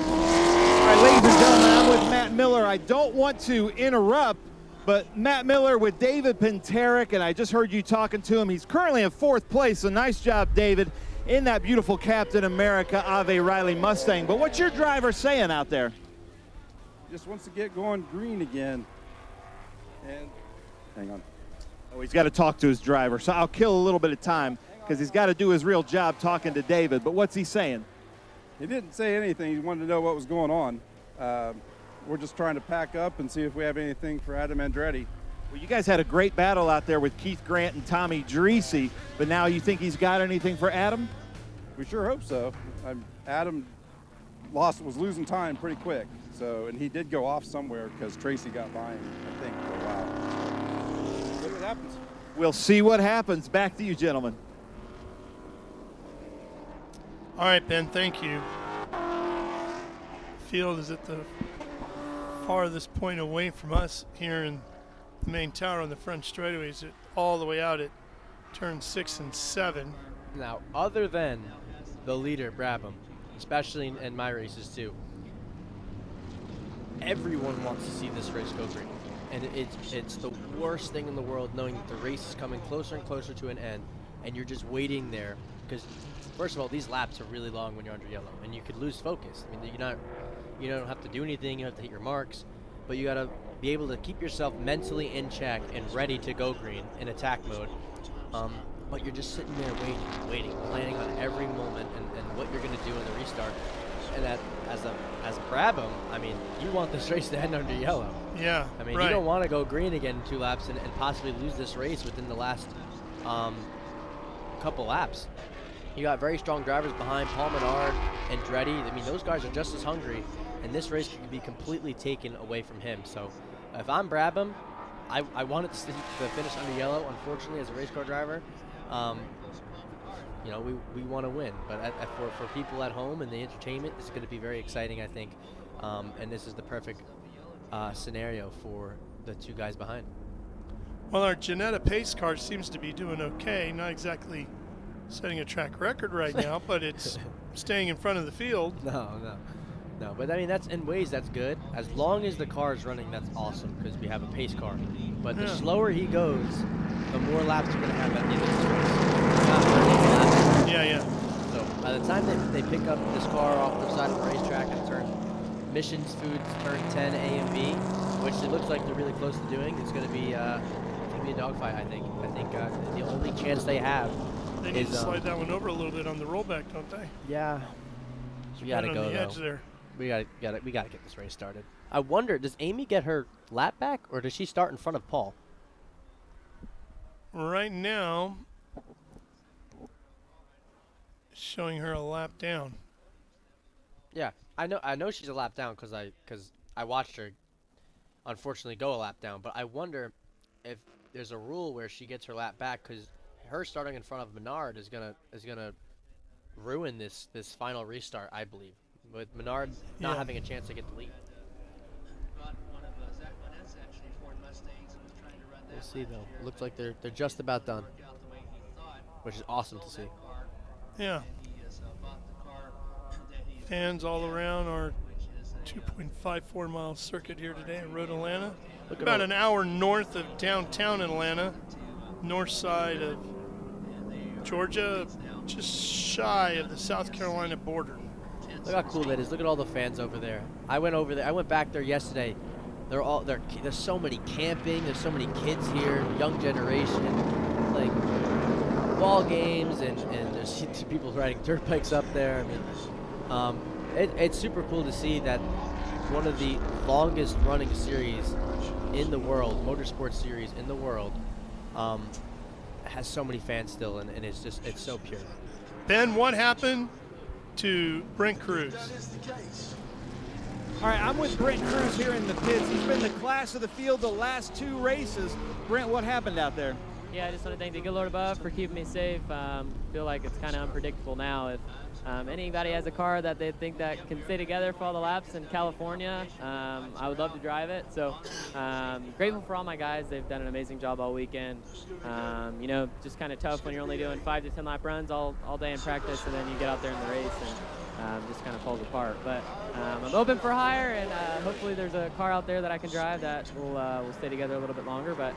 All right, ladies and gentlemen, I'm with Matt Miller. I don't want to interrupt, but Matt Miller with David Penterick, and I just heard you talking to him. He's currently in 4th place, so nice job, David, in that beautiful Captain America Ave Riley Mustang. But what's your driver saying out there? Just wants to get going green again. And hang on. Oh, he's got to talk to his driver, so I'll kill a little bit of time because he's got to do his real job talking to David. But what's he saying? He didn't say anything. He wanted to know what was going on. We're just trying to pack up and see if we have anything for Adam Andretti. Well, you guys had a great battle out there with Keith Grant and Tommy Dreese, but now you think he's got anything for Adam? We sure hope so. Adam was losing time pretty quick. So, and he did go off somewhere because Tracy got by him, I think, for a while. See what happens. We'll see what happens. Back to you, gentlemen. All right, Ben, thank you. Field is at the farthest point away from us here in the main tower on the front straightaways, all the way out at turn 6 and 7. Now, other than the leader, Brabham, especially in my races too, everyone wants to see this race go green. And it's the worst thing in the world knowing that the race is coming closer and closer to an end, and you're just waiting there because, first of all, these laps are really long when you're under yellow, and you could lose focus. I mean, you don't have to do anything, you don't have to hit your marks, but you got to be able to keep yourself mentally in check and ready to go green in attack mode. But you're just sitting there waiting, planning on every moment and what you're going to do in the restart. And that, as Brabham, I mean, you want this race to end under yellow. Yeah, I mean, right. you don't want to go green again in 2 laps and possibly lose this race within the last couple laps. You got very strong drivers behind Paul Menard and Andretti. I mean, those guys are just as hungry, and this race could be completely taken away from him. So if I'm Brabham, I want it to finish under yellow, unfortunately, as a race car driver. You know, we want to win, but for people at home and the entertainment, it's going to be very exciting, I think. And this is the perfect scenario for the 2 guys behind. Well, our Ginetta pace car seems to be doing okay. Not exactly setting a track record right now, but it's staying in front of the field. No, but I mean, that's in ways that's good. As long as the car is running, that's awesome because we have a pace car. But the slower he goes, the more laps we're going to have at the end of this race. Not burning laps. Yeah. So by the time they pick up this car off the side of the racetrack and turn Missions Foods turn 10 A and B, which it looks like they're really close to doing, it's going to be a dogfight, I think. I think the only chance they have They need to slide that one over a little bit on the rollback, don't they? Yeah. We got to go, on the though. edge there. We got to get this race started. I wonder, does Amy get her lap back, or does she start in front of Paul? Right now, showing her a lap down. Yeah, I know she's a lap down because I watched her, unfortunately, go a lap down. But I wonder if there's a rule where she gets her lap back, because her starting in front of Menard is gonna ruin this final restart, I believe, with Menard not having a chance to get the lead. We'll see, though. It looks like they're just about done, which is awesome to see. Yeah. Fans all around our 2.54 mile circuit here today in Road Atlanta. About an hour north of downtown Atlanta, north side of Georgia, just shy of the South Carolina border. Look how cool that is. Look at all the fans over there. I went over there. I went back there yesterday. There's so many camping. There's so many kids here, young generation, like ball games, and there's people riding dirt bikes up there. I mean, it's super cool to see that one of the longest running series in the world, motorsport series in the world, has so many fans still, and it's so pure. Ben, what happened to Brent Cruz? All right, I'm with Brent Cruz here in the pits. He's been the class of the field the last 2 races. Brent, what happened out there? Yeah, I just want to thank the good Lord above for keeping me safe. Feel like it's kind of unpredictable now. If anybody has a car that they think that can stay together for all the laps in California, I would love to drive it. So grateful for all my guys. They've done an amazing job all weekend. You know, just kind of tough when you're only doing 5 to 10 lap runs all day in practice, and then you get out there in the race and just kind of falls apart. But I'm open for hire, and hopefully there's a car out there that I can drive that will stay together a little bit longer. But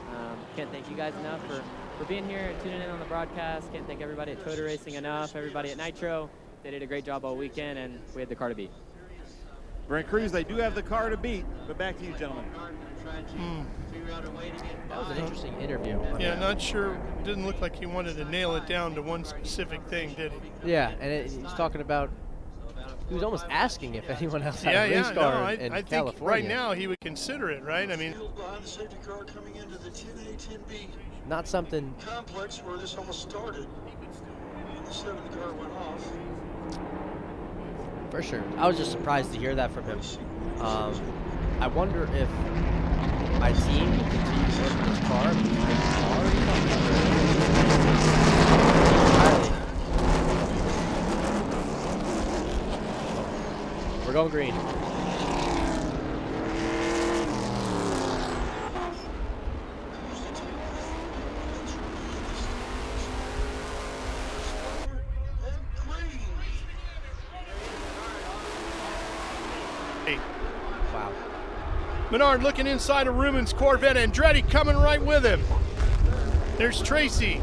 can't thank you guys enough for being here and tuning in on the broadcast. Can't thank everybody at Toyota Racing enough, everybody at Nitro. They did a great job all weekend, and we had the car to beat. Brent Cruz, they do have the car to beat, but back to you, gentlemen. That was an interesting interview. Yeah, not sure. Didn't look like he wanted to nail it down to one specific thing, did he? Yeah, and he's talking about, he was almost asking if anyone else had a race car in I California. think right now he would consider it, right? I mean, behind the safety car coming into the 10A, 10B not something complex where this almost started. And the 7 car went off. for sure. I was just surprised to hear that from him. I wonder if my team will continue to work on this car. We're going green. Wow. Menard looking inside of Ruben's Corvette. Andretti coming right with him. There's Tracy.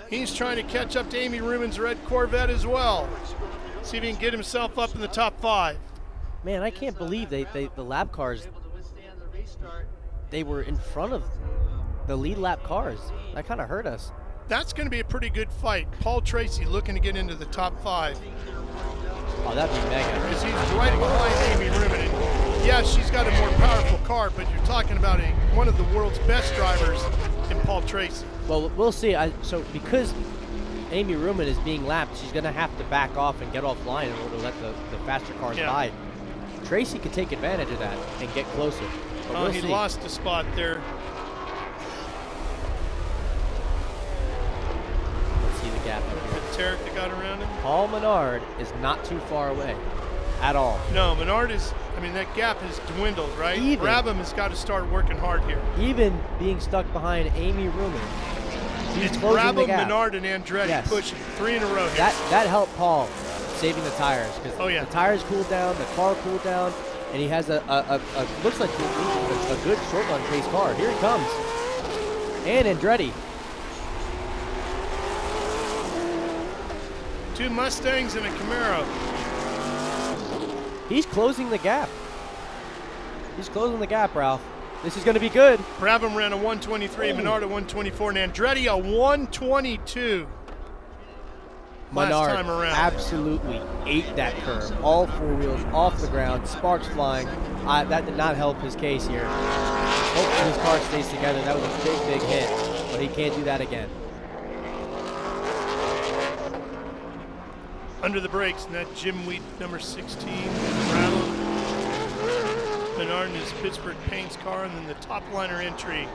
He's trying to catch up to Amy Ruben's red Corvette as well. See if he can get himself up in the top 5. Man, I can't believe the lap cars, they were in front of the lead lap cars. That kind of hurt us. That's going to be a pretty good fight. Paul Tracy looking to get into the top 5. Oh, that'd be mega. Because he's right behind Amy Ruben. And yeah, she's got a more powerful car, but you're talking about one of the world's best drivers in Paul Tracy. Well, we'll see. So because Amy Ruben is being lapped, she's going to have to back off and get offline in order to let the faster cars by. Tracy could take advantage of that and get closer. But we'll he see. lost a spot there. Let's see the gap up here. Tarek that got around him. Paul Menard is not too far away at all. No, Menard is, I mean, that gap has dwindled, right? Brabham has got to start working hard here. Even being stuck behind Amy Ruben, he's It's closing the Brabham, gap. Menard, and Andretti pushing 3 in a row here. That helped Paul saving the tires because the tires cooled down, the car cooled down, and he has a looks like a good short run pace car. Here he comes, and Andretti. 2 Mustangs and a Camaro. He's closing the gap. He's closing the gap, Ralph. This is going to be good. Brabham ran a 123, Menard a 124, and Andretti a 122. Last Menard time around. absolutely ate that curve. All 4 wheels off the ground, sparks flying. That did not help his case here. Hopefully his car stays together. That was a big, big hit, but he can't do that again. Under the brakes, and that Jim Wheat number 16, Brabham, Menard in his Pittsburgh Paints car, and then the top liner entry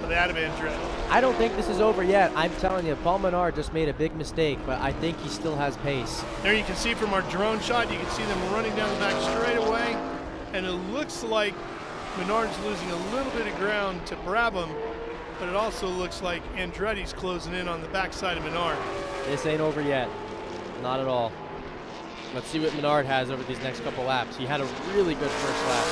of Adam Andretti. I don't think this is over yet. I'm telling you, Paul Menard just made a big mistake, but I think he still has pace. There you can see from our drone shot, you can see them running down the back straightaway, and it looks like Menard's losing a little bit of ground to Brabham but it also looks like Andretti's closing in on the backside of Menard. This ain't over yet. Not at all. Let's see what Menard has over these next couple laps. He had a really good first lap.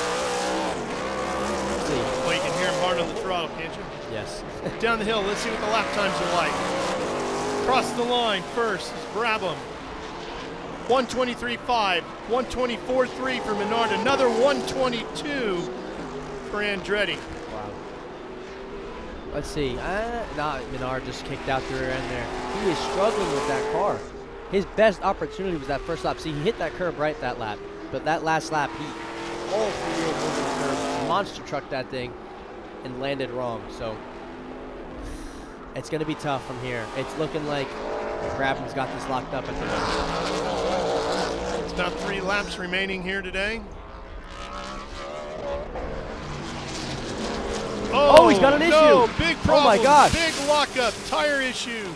Let's see. Well, you can hear him hard on the throttle, can't you? Yes. Down the hill, let's see what the lap times are like. Across the line first is Brabham. 123.5, 124.3 for Menard, another 122 for Andretti. Wow. Let's see. Menard just kicked out the rear end there. He is struggling with that car. His best opportunity was that first lap. See, he hit that curb right that lap, but that last lap, he all through the curb, monster trucked that thing, and landed wrong. So it's going to be tough from here. It's looking like Brabham's got this locked up at the moment. It's about 3 laps remaining here today. Oh, he's got an no, issue. Big problem. Oh my gosh. Big lockup, tire issue.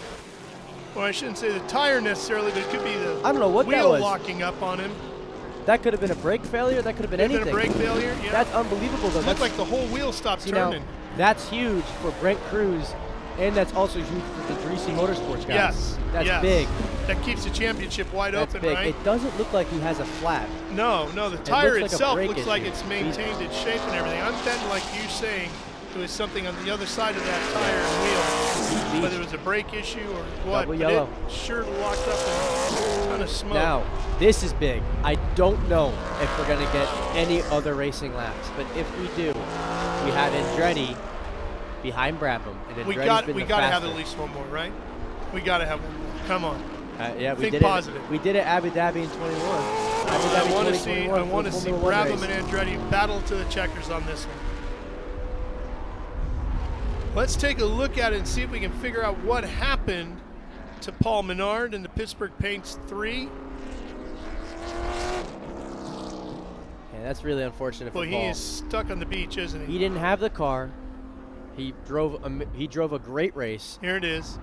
Well, I shouldn't say the tire necessarily, but it could be the I don't know what that wheel was. locking up on him. That could have been a brake failure. That could have been Could have anything. been a brake failure, yeah. That's unbelievable, though. It looked like the whole wheel stopped See, turning. now, that's huge for Brent Cruz, and that's also huge for the Dreesy Motorsports guys. Yes. That's yes. big. That keeps the championship wide That's open, big. right? It doesn't look like he has a flat. No, the tire looks like a itself brake looks like issue. it's maintained its shape and everything. I'm betting like you saying it was something on the other side of that tire and wheel, whether it was a brake issue or what. Double but yellow. It sure locked up in a ton of smoke. Now, this is big. I don't know if we're going to get any other racing laps, but if we do, we have Andretti behind Brabham. And we got to have at least one more, right? We got to have one more. Come on. Yeah, we Think did positive. it. We did it at Abu Dhabi in 21. I want to see. I want to see Brabham and Andretti battle to the checkers on this one. Let's take a look at it and see if we can figure out what happened to Paul Menard in the Pittsburgh Paints 3. Yeah, that's really unfortunate for Well, Paul. he is stuck on the beach, isn't he? He didn't have the car. He drove a great race. Here it is.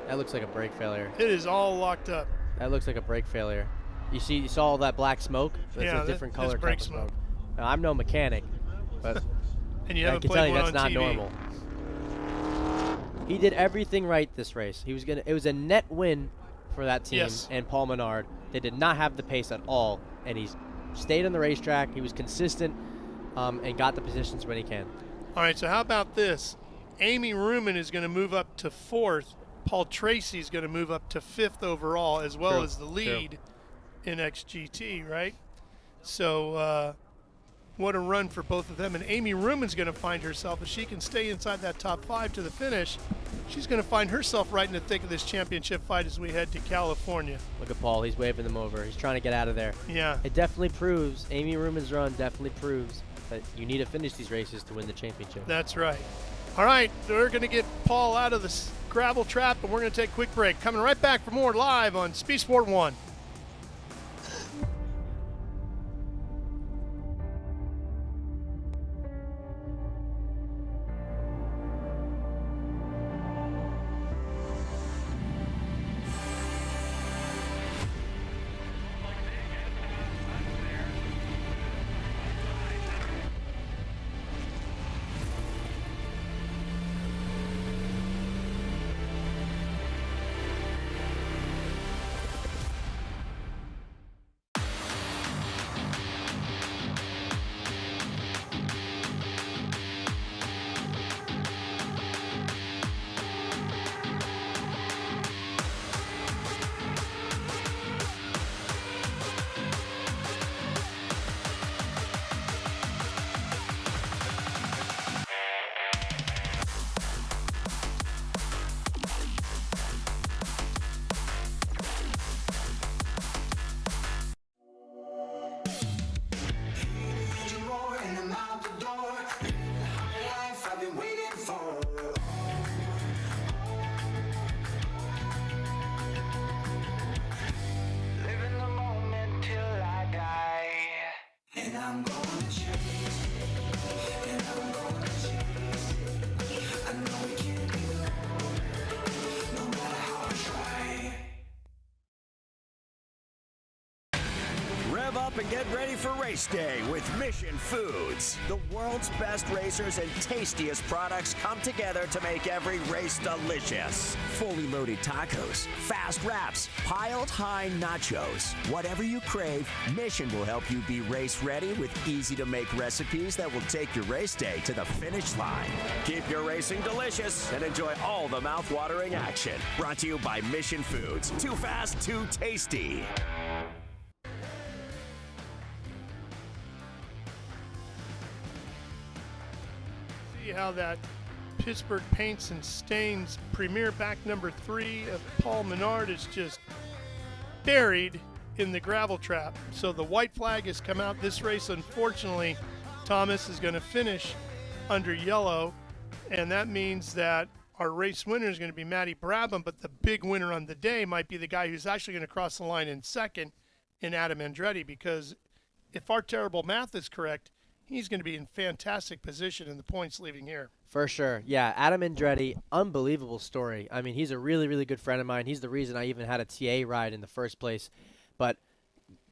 That looks like a brake failure. It is all locked up. That looks like a brake failure. You saw all that black smoke? That's Yeah, a different that's color brake type of smoke. Now, I'm no mechanic, but And you I haven't can played tell you one that's on not TV. normal. He did everything right this race. It was a net win for that team Yes. and Paul Menard. They did not have the pace at all, and he's stayed on the racetrack. He was consistent and got the positions when he can. All right, so how about this? Amy Ruman is going to move up to 4th. Paul Tracy is going to move up to 5th overall, as well True, as the lead in XGT, right? So what a run for both of them. And Amy Ruman's going to find herself, if she can stay inside that top 5 to the finish, she's going to find herself right in the thick of this championship fight as we head to California. Look at Paul. He's waving them over. He's trying to get out of there. Yeah. It definitely proves, Amy Ruman's run definitely proves that you need to finish these races to win the championship. That's right. All right, we're going to get Paul out of the gravel trap, and we're going to take a quick break. Coming right back for more live on Speed Sport 1. up and get ready for race day with Mission Foods. The world's best racers and tastiest products come together to make every race delicious. Fully loaded tacos, fast wraps, piled high nachos. Whatever you crave, Mission will help you be race ready with easy-to-make recipes that will take your race day to the finish line. Keep your racing delicious and enjoy all the mouth-watering action. Brought to you by Mission Foods. Too fast, too tasty. See how that Pittsburgh Paints and Stains Premier Back number 3 of Paul Menard is just buried in the gravel trap. So the white flag has come out. This race, unfortunately, Thomas is going to finish under yellow, and that means that our race winner is going to be Matty Brabham, but the big winner on the day might be the guy who's actually going to cross the line in second in Adam Andretti, because if our terrible math is correct, he's going to be in fantastic position in the points leaving here. For sure. Yeah, Adam Andretti, unbelievable story. I mean, he's a really, really good friend of mine. He's the reason I even had a TA ride in the first place. But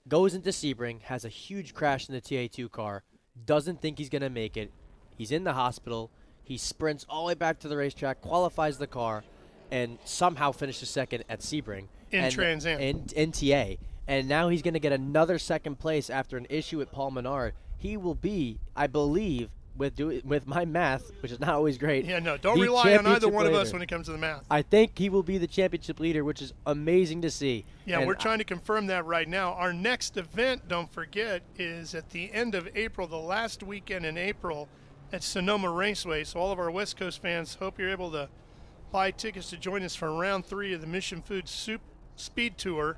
goes into Sebring, has a huge crash in the TA2 car, doesn't think he's going to make it. He's in the hospital. He sprints all the way back to the racetrack, qualifies the car, and somehow finishes second at Sebring. In Trans Am. In TA. And now he's going to get another second place after an issue at Paul Menard. He will be, I believe, with my math, which is not always great. Yeah, no, don't rely on either one of us when it comes to the math. I think he will be the championship leader, which is amazing to see. Yeah, and we're trying to confirm that right now. Our next event, don't forget, is at the end of April, the last weekend in April at Sonoma Raceway. So all of our West Coast fans, hope you're able to buy tickets to join us for round 3 of the Mission Foods Speed Tour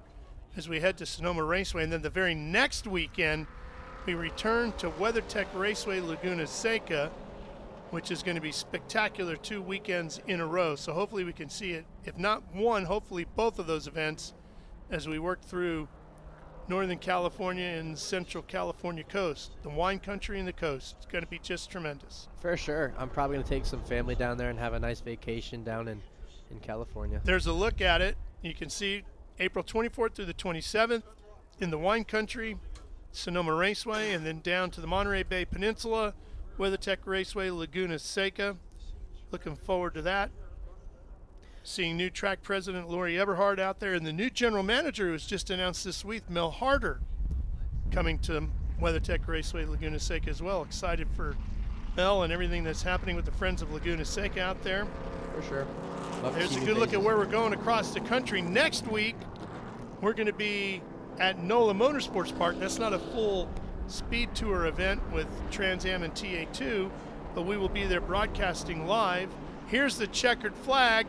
as we head to Sonoma Raceway. And then the very next weekend, we return to WeatherTech Raceway Laguna Seca, which is going to be spectacular 2 weekends in a row. So hopefully we can see it, if not one, hopefully both of those events as we work through Northern California and Central California coast, the wine country and the coast. It's going to be just tremendous. For sure. I'm probably going to take some family down there and have a nice vacation down in California. There's a look at it. You can see April 24th through the 27th in the wine country, Sonoma Raceway, and then down to the Monterey Bay Peninsula, WeatherTech Raceway, Laguna Seca. Looking forward to that. Seeing new track president Lori Eberhard out there, and the new general manager who was just announced this week, Mel Harder, coming to WeatherTech Raceway, Laguna Seca as well. Excited for Mel and everything that's happening with the Friends of Laguna Seca out there. For sure. There's a good look at where we're going across the country. Next week, we're going to be at NOLA Motorsports Park. That's not a full speed tour event with Trans Am and TA2, but we will be there broadcasting live. Here's the checkered flag.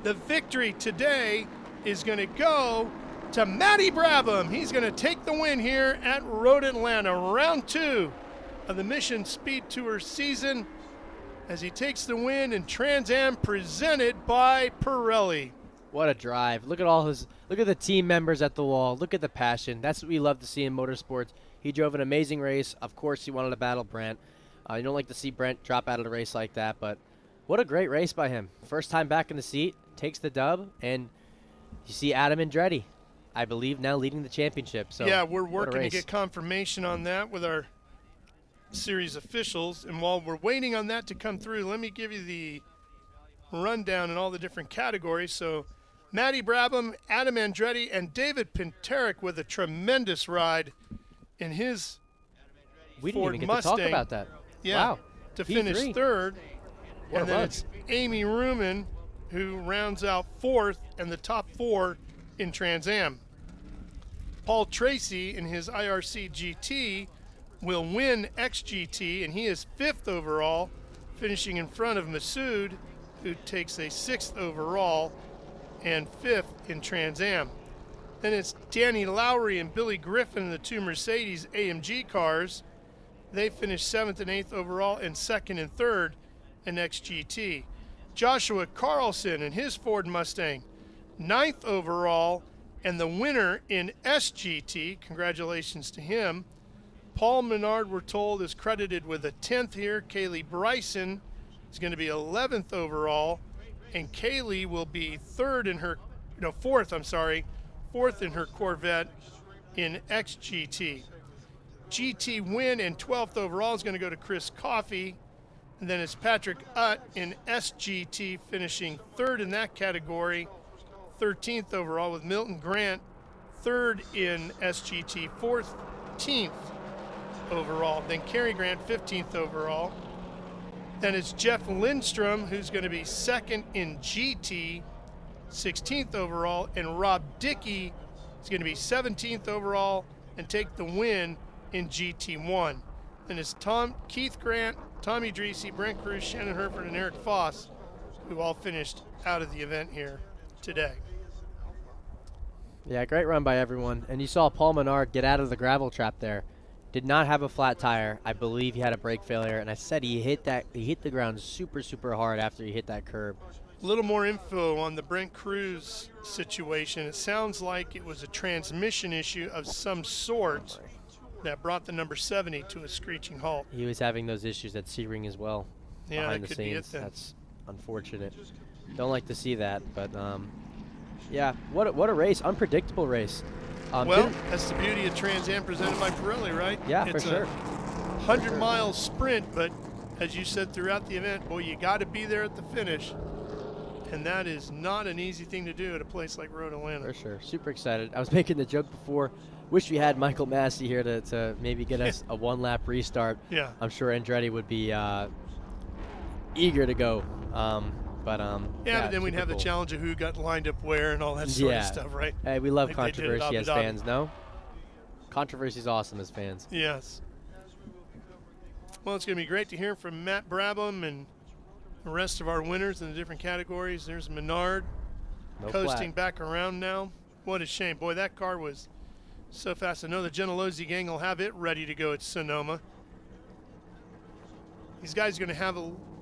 The victory today is going to go to Matty Brabham. He's going to take the win here at Road Atlanta, round 2 of the Mission Speed Tour season, as he takes the win in Trans Am presented by Pirelli. What a drive. Look at the team members at the wall. Look at the passion. That's what we love to see in motorsports. He drove an amazing race. Of course, he wanted to battle Brent. You don't like to see Brent drop out of the race like that, but what a great race by him. First time back in the seat, takes the dub, and you see Adam Andretti, I believe, now leading the championship. So yeah, we're working to get confirmation on that with our series officials, and while we're waiting on that to come through, let me give you the rundown in all the different categories. So Matty Brabham, Adam Andretti, and David Pinteric with a tremendous ride in his We didn't Ford even get Mustang. to talk about that. Yeah, Wow. to P3. finish third. What And a then run. it's Amy Ruman who rounds out 4th and the top 4 in Trans Am. Paul Tracy in his IRC GT will win XGT, and he is 5th overall, finishing in front of Masood, who takes a 6th overall and 5th in Trans Am. Then it's Danny Lowry and Billy Griffin in the 2 Mercedes AMG cars. They finished 7th and 8th overall and 2nd and 3rd in XGT. Joshua Carlson and his Ford Mustang, 9th overall and the winner in SGT. Congratulations to him. Paul Menard, we're told, is credited with a 10th here. Kaylee Bryson is going to be 11th overall, and Kaylee will be 4th in her Corvette in XGT. GT win and 12th overall is going to go to Chris Coffey. And then it's Patrick Utt in SGT finishing 3rd in that category, 13th overall, with Milton Grant 3rd in SGT, 14th overall. Then Kerry Grant 15th overall. Then it's Jeff Lindstrom, who's going to be 2nd in GT, 16th overall. And Rob Dickey is going to be 17th overall and take the win in GT1. Then it's Keith Grant, Tommy Dreese, Brent Cruz, Shannon Herford, and Eric Foss, who all finished out of the event here today. Yeah, great run by everyone. And you saw Paul Menard get out of the gravel trap there. Did not have a flat tire. I believe he had a brake failure, and I said he hit the ground super, super hard after he hit that curb. A little more info on the Brent Cruz situation. It sounds like it was a transmission issue of some sort that brought the number 70 to a screeching halt. He was having those issues at Sebring as well. Yeah, behind that the could be it scenes. then. That's unfortunate. Don't like to see that, but yeah, what a race, unpredictable race. Well, that's the beauty of Trans Am presented by Pirelli, right? Yeah, it's for sure. 100-mile sprint, but as you said throughout the event, boy, you got to be there at the finish. And that is not an easy thing to do at a place like Road Atlanta. For sure. Super excited. I was making the joke before. Wish we had Michael Massey here to maybe get us a one-lap restart. Yeah. I'm sure Andretti would be eager to go. Yeah, but then we'd have the challenge of who got lined up where and all that sort of stuff, right? Hey, we love Like they did at controversy as Abu Dhabi. fans, no? Controversy's awesome as fans. Yes. Well, it's going to be great to hear from Matt Brabham and the rest of our winners in the different categories. There's Menard coasting back around now. What a shame. Boy, that car was so fast. I know the Gentilozzi gang will have it ready to go at Sonoma. These guys are going to have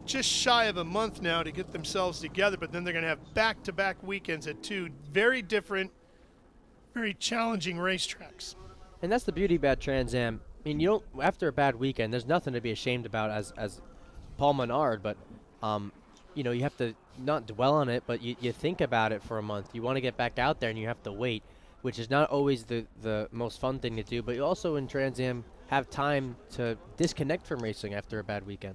just shy of a month now to get themselves together, but then they're going to have back-to-back weekends at 2 very different, very challenging racetracks. And that's the beauty about Trans Am. I mean, you don't, after a bad weekend, there's nothing to be ashamed about as Paul Menard, but you know, you have to not dwell on it, but you think about it for a month. You want to get back out there and you have to wait, which is not always the most fun thing to do, but you also in Trans Am have time to disconnect from racing after a bad weekend.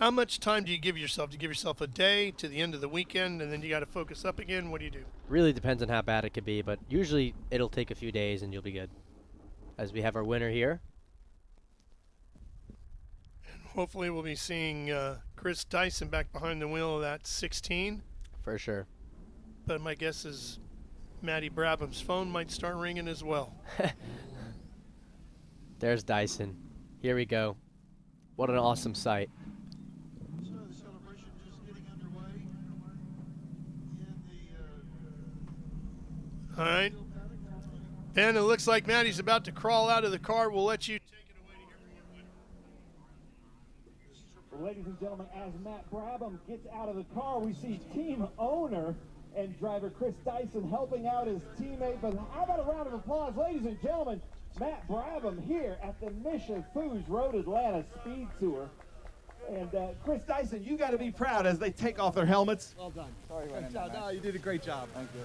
How much time do you give yourself? Do you give yourself a day to the end of the weekend and then you got to focus up again? What do you do? Really depends on how bad it could be, but usually it'll take a few days and you'll be good. As we have our winner here. Hopefully we'll be seeing Chris Dyson back behind the wheel of that 16. For sure. But my guess is Matty Brabham's phone might start ringing as well. There's Dyson. Here we go. What an awesome sight. All right. Ben, it looks like Matty's about to crawl out of the car. We'll let you take it away to hear from your winner. Ladies and gentlemen, as Matt Brabham gets out of the car, we see team owner and driver Chris Dyson helping out his teammate. But how about a round of applause, ladies and gentlemen? Matt Brabham here at the Mission Foods Road Atlanta Speed Tour. And Chris Dyson, you got to be proud as they take off their helmets. Well done. Sorry Great about job. that. No, you did a great job. Thank you.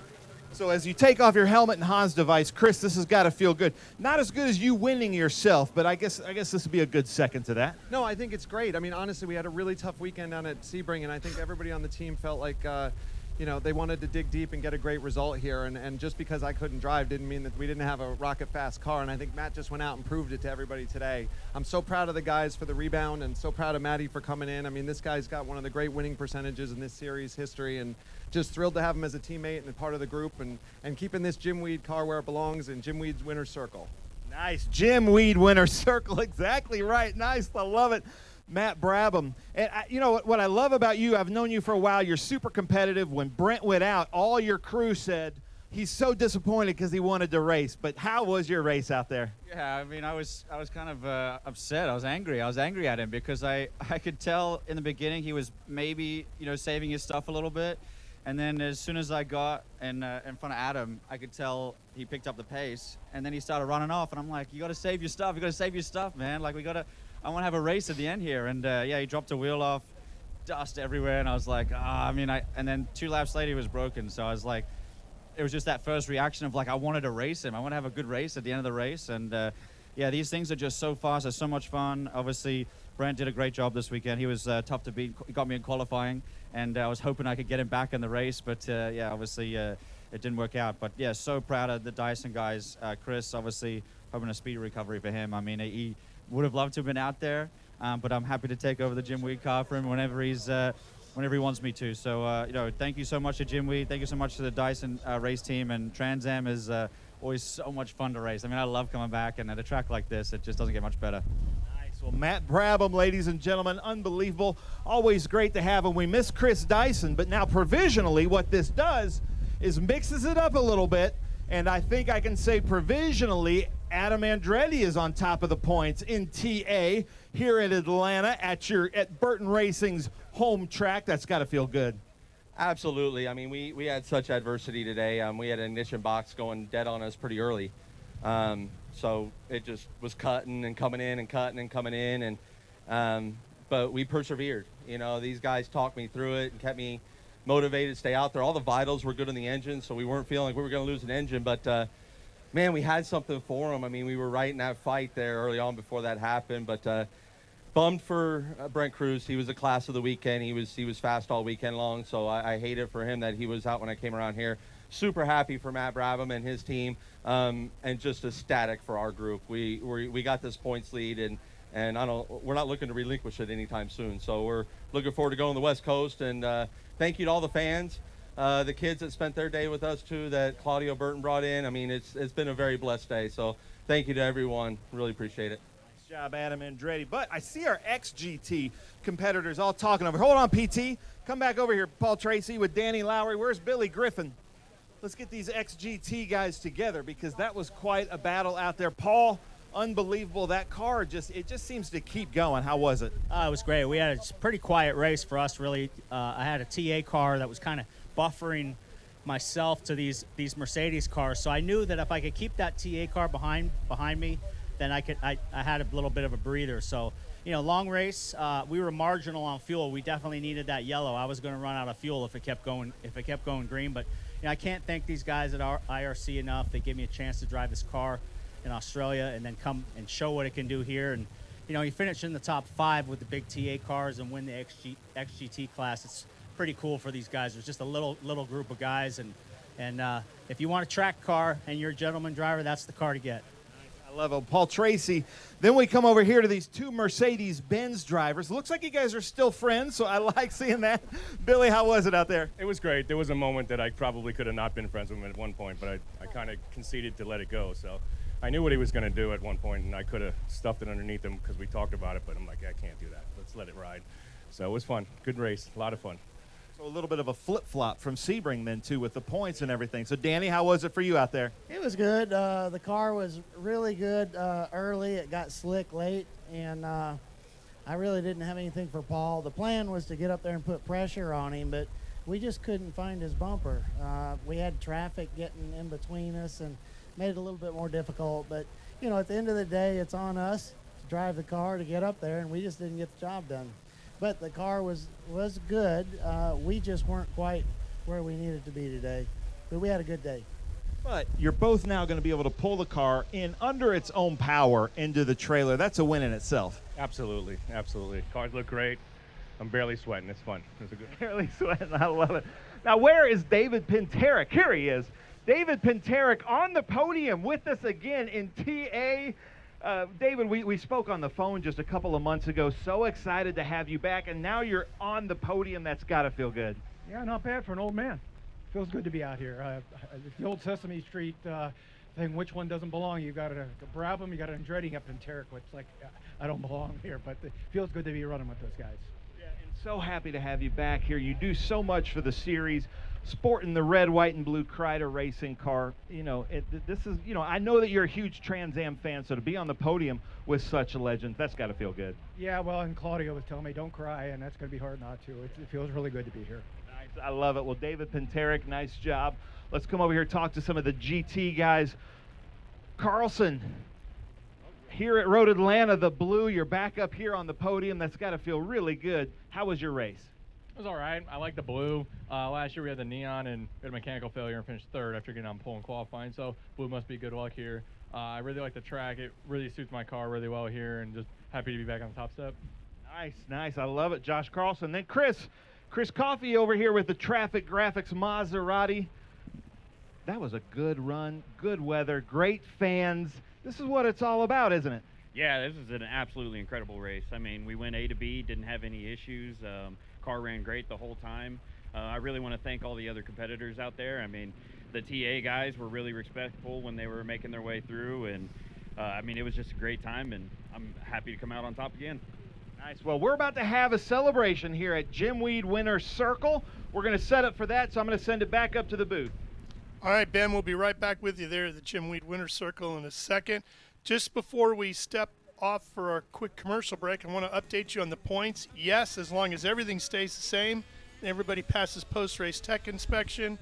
So as you take off your helmet and Hans device, Chris, this has got to feel good. Not as good as you winning yourself, but I guess this would be a good second to that. No, I think it's great. I mean, honestly, we had a really tough weekend down at Sebring, and I think everybody on the team felt like, you know, they wanted to dig deep and get a great result here. And just because I couldn't drive didn't mean that we didn't have a rocket fast car. And I think Matt just went out and proved it to everybody today. I'm so proud of the guys for the rebound and so proud of Matty for coming in. I mean, this guy's got one of the great winning percentages in this series history, and just thrilled to have him as a teammate and a part of the group, and keeping this Jim Weed car where it belongs in Jim Weed's winner's circle. Nice. Jim Weed winner's circle. Exactly right. Nice. I love it. Matt Brabham. And you know what I love about you, I've known you for a while. You're super competitive. When Brent went out, all your crew said he's so disappointed because he wanted to race. But how was your race out there? Yeah, I mean, I was kind of upset. I was angry. I was angry at him because I could tell in the beginning he was maybe, you know, saving his stuff a little bit. And then as soon as I got in front of Adam, I could tell he picked up the pace. And then he started running off. And I'm like, you got to save your stuff. You got to save your stuff, man. Like, I want to have a race at the end here. And yeah, he dropped a wheel off, dust everywhere. And I was like, and then 2 laps later he was broken. So I was like, it was just that first reaction of like, I wanted to race him. I want to have a good race at the end of the race. And yeah, these things are just so fast. They're so much fun. Obviously, Brent did a great job this weekend. He was tough to beat. He got me in qualifying, and I was hoping I could get him back in the race, but yeah, obviously it didn't work out. But yeah, so proud of the Dyson guys. Chris, obviously, hoping a speedy recovery for him. I mean, he would have loved to have been out there, but I'm happy to take over the Jim Weed car for him whenever he wants me to. So, you know, thank you so much to Jim Weed. Thank you so much to the Dyson race team. And Trans Am is always so much fun to race. I mean, I love coming back, and at a track like this, it just doesn't get much better. Nice. Well, Matt Brabham, ladies and gentlemen, unbelievable. Always great to have him. We miss Chris Dyson, but now provisionally what this does is mixes it up a little bit, and I think I can say provisionally Adam Andretti is on top of the points in TA here at Atlanta at Burton Racing's home track. That's got to feel good. Absolutely. I mean, we had such adversity today. We had an ignition box going dead on us pretty early. So it just was cutting and coming in and cutting and coming in. But we persevered. You know, these guys talked me through it and kept me motivated to stay out there. All the vitals were good in the engine, so we weren't feeling like we were going to lose an engine. But, man, we had something for them. I mean, we were right in that fight there early on before that happened. But bummed for Brent Cruz. He was the class of the weekend. He was fast all weekend long, so I hate it for him that he was out when I came around here. Super happy for Matt Brabham and his team, and just ecstatic for our group. We got this points lead, and we're not looking to relinquish it anytime soon. So we're looking forward to going to the West Coast, and thank you to all the fans, the kids that spent their day with us too, that Claudio Burton brought in. I mean, it's been a very blessed day. So thank you to everyone. Really appreciate it. Nice job, Adam Andretti. But I see our XGT competitors all talking over. Hold on, PT. Come back over here, Paul Tracy with Danny Lowry. Where's Billy Griffin? Let's get these XGT guys together because that was quite a battle out there. Paul, unbelievable. That car it just seems to keep going. How was it? It was great. We had a pretty quiet race for us, really. I had a TA car that was kind of buffering myself to these Mercedes cars, so I knew that if I could keep that TA car behind me, then I had a little bit of a breather. So, you know, long race, we were marginal on fuel. We definitely needed that yellow. I was going to run out of fuel if it kept going green, but you know, I can't thank these guys at IRC enough. They gave me a chance to drive this car in Australia and then come and show what it can do here. And you know, you finish in the top 5 with the big TA cars and win the XGT class. It's pretty cool for these guys. There's just a little group of guys, and if you want a track car and you're a gentleman driver, that's the car to get. I love it. Paul Tracy. Then we come over here to these 2 Mercedes-Benz drivers. Looks like you guys are still friends, so I like seeing that. Billy, how was it out there? It was great. There was a moment that I probably could have not been friends with him at one point, but I kind of conceded to let it go. So I knew what he was going to do at one point, and I could have stuffed it underneath him because we talked about it, but I'm like, I can't do that. Let's let it ride. So it was fun. Good race. A lot of fun. So a little bit of a flip-flop from Sebring then, too, with the points and everything. So, Danny, how was it for you out there? It was good. The car was really good early. It got slick late, and I really didn't have anything for Paul. The plan was to get up there and put pressure on him, but we just couldn't find his bumper. We had traffic getting in between us and made it a little bit more difficult. But, you know, at the end of the day, it's on us to drive the car to get up there, and we just didn't get the job done. But the car was good. We just weren't quite where we needed to be today. But we had a good day. But you're both now going to be able to pull the car in under its own power into the trailer. That's a win in itself. Absolutely. Absolutely. Cars look great. I'm barely sweating. It's fun. It's a good. Barely sweating. I love it. Now, where is David Pinterick? Here he is. David Pinterick on the podium with us again in TA. David, we spoke on the phone just a couple of months ago. So excited to have you back, and now you're on the podium. That's got to feel good. Yeah, not bad for an old man. Feels good to be out here. The old Sesame Street thing, which one doesn't belong? You got a Brabham, you got an Andretti up in Terrick. It's like, I don't belong here, but it feels good to be running with those guys. Yeah, and so happy to have you back here. You do so much for the series. Sporting the red, white, and blue Kreider racing car, you know, this is, you know, I know that you're a huge Trans Am fan, so to be on the podium with such a legend, that's got to feel good. Yeah, well, and Claudio was telling me, don't cry, and that's going to be hard not to. It feels really good to be here. Nice, I love it. Well, David Pinterick, nice job. Let's come over here and talk to some of the GT guys. Carlson, here at Road Atlanta, the blue, you're back up here on the podium. That's got to feel really good. How was your race? was all right. I like the blue. Last year we had the neon and we had a mechanical failure and finished third after getting on pole and qualifying. So blue must be good luck here. I really like the track. It really suits my car really well here, and just happy to be back on the top step. Nice, nice. I love it, Josh Carlson. Then Chris Coffey over here with the Traffic Graphics Maserati. That was a good run, good weather, great fans. This is what it's all about, isn't it? Yeah, this is an absolutely incredible race. I mean, we went A to B, didn't have any issues. Car ran great the whole time. I really want to thank all the other competitors out there. I mean, the TA guys were really respectful when they were making their way through, and I mean, it was just a great time, and I'm happy to come out on top again. Nice. Well, we're about to have a celebration here at Jim Weed Winner's Circle. We're going to set up for that, so I'm going to send it back up to the booth. All right, Ben, we'll be right back with you there at the Jim Weed Winner's Circle in a second. Just before we step off for our quick commercial break, I want to update you on the points. Yes, as long as everything stays the same, everybody passes post-race tech inspection,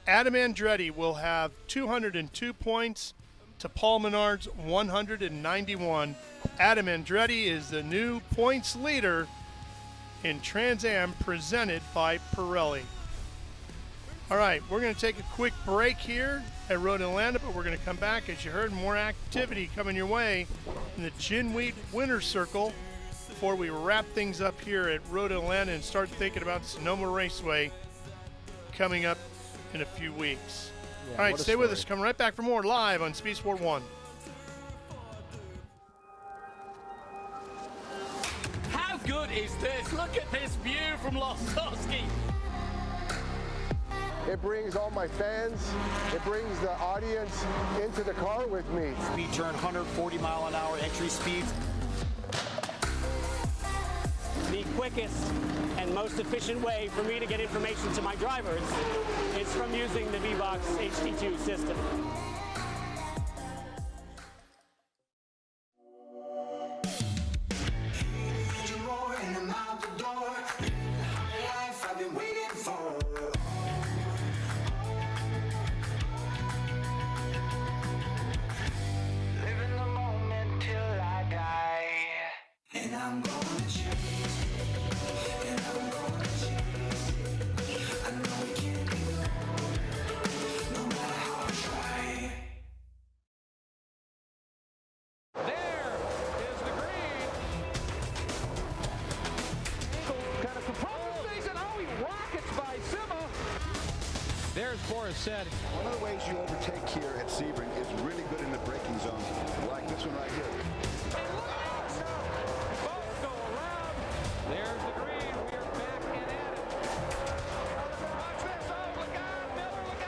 Adam Andretti will have 202 points to Paul Menard's 191. Adam Andretti is the new points leader in Trans Am presented by Pirelli. All right, we're going to take a quick break here at Road Atlanta, but we're going to come back. As you heard, more activity coming your way in the Jim Weed Winner's Circle before we wrap things up here at Road Atlanta and start thinking about Sonoma Raceway coming up in a few weeks. Yeah, all right, stay with us. Coming right back for more live on Speed Sport 1. How good is this? Look at this view from Lostowski. It brings all my fans, it brings the audience into the car with me. Speed turn 140-mile-an-hour entry speeds. The quickest and most efficient way for me to get information to my drivers is from using the VBox HD2 system. Said. One of the ways you overtake here at Sebring is really good in the braking zone, like this one right here. Both go around. There's the green. We are back and at it. Watch this. Oh, look out. Miller, look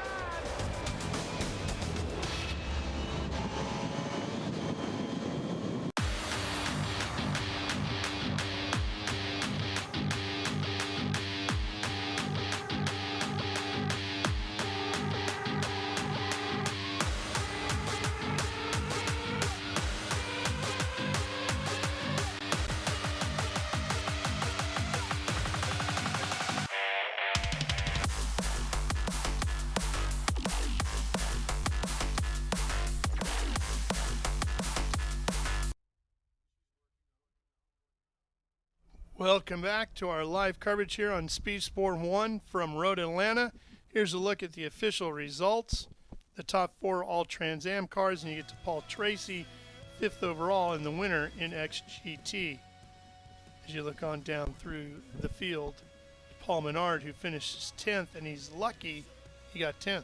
Welcome back to our live coverage here on Speed Sport 1 from Road Atlanta. Here's a look at the official results. The top 4 all Trans Am cars, and you get to Paul Tracy, 5th overall in the winner in XGT. As you look on down through the field, Paul Menard, who finishes 10th, and he's lucky he got 10th.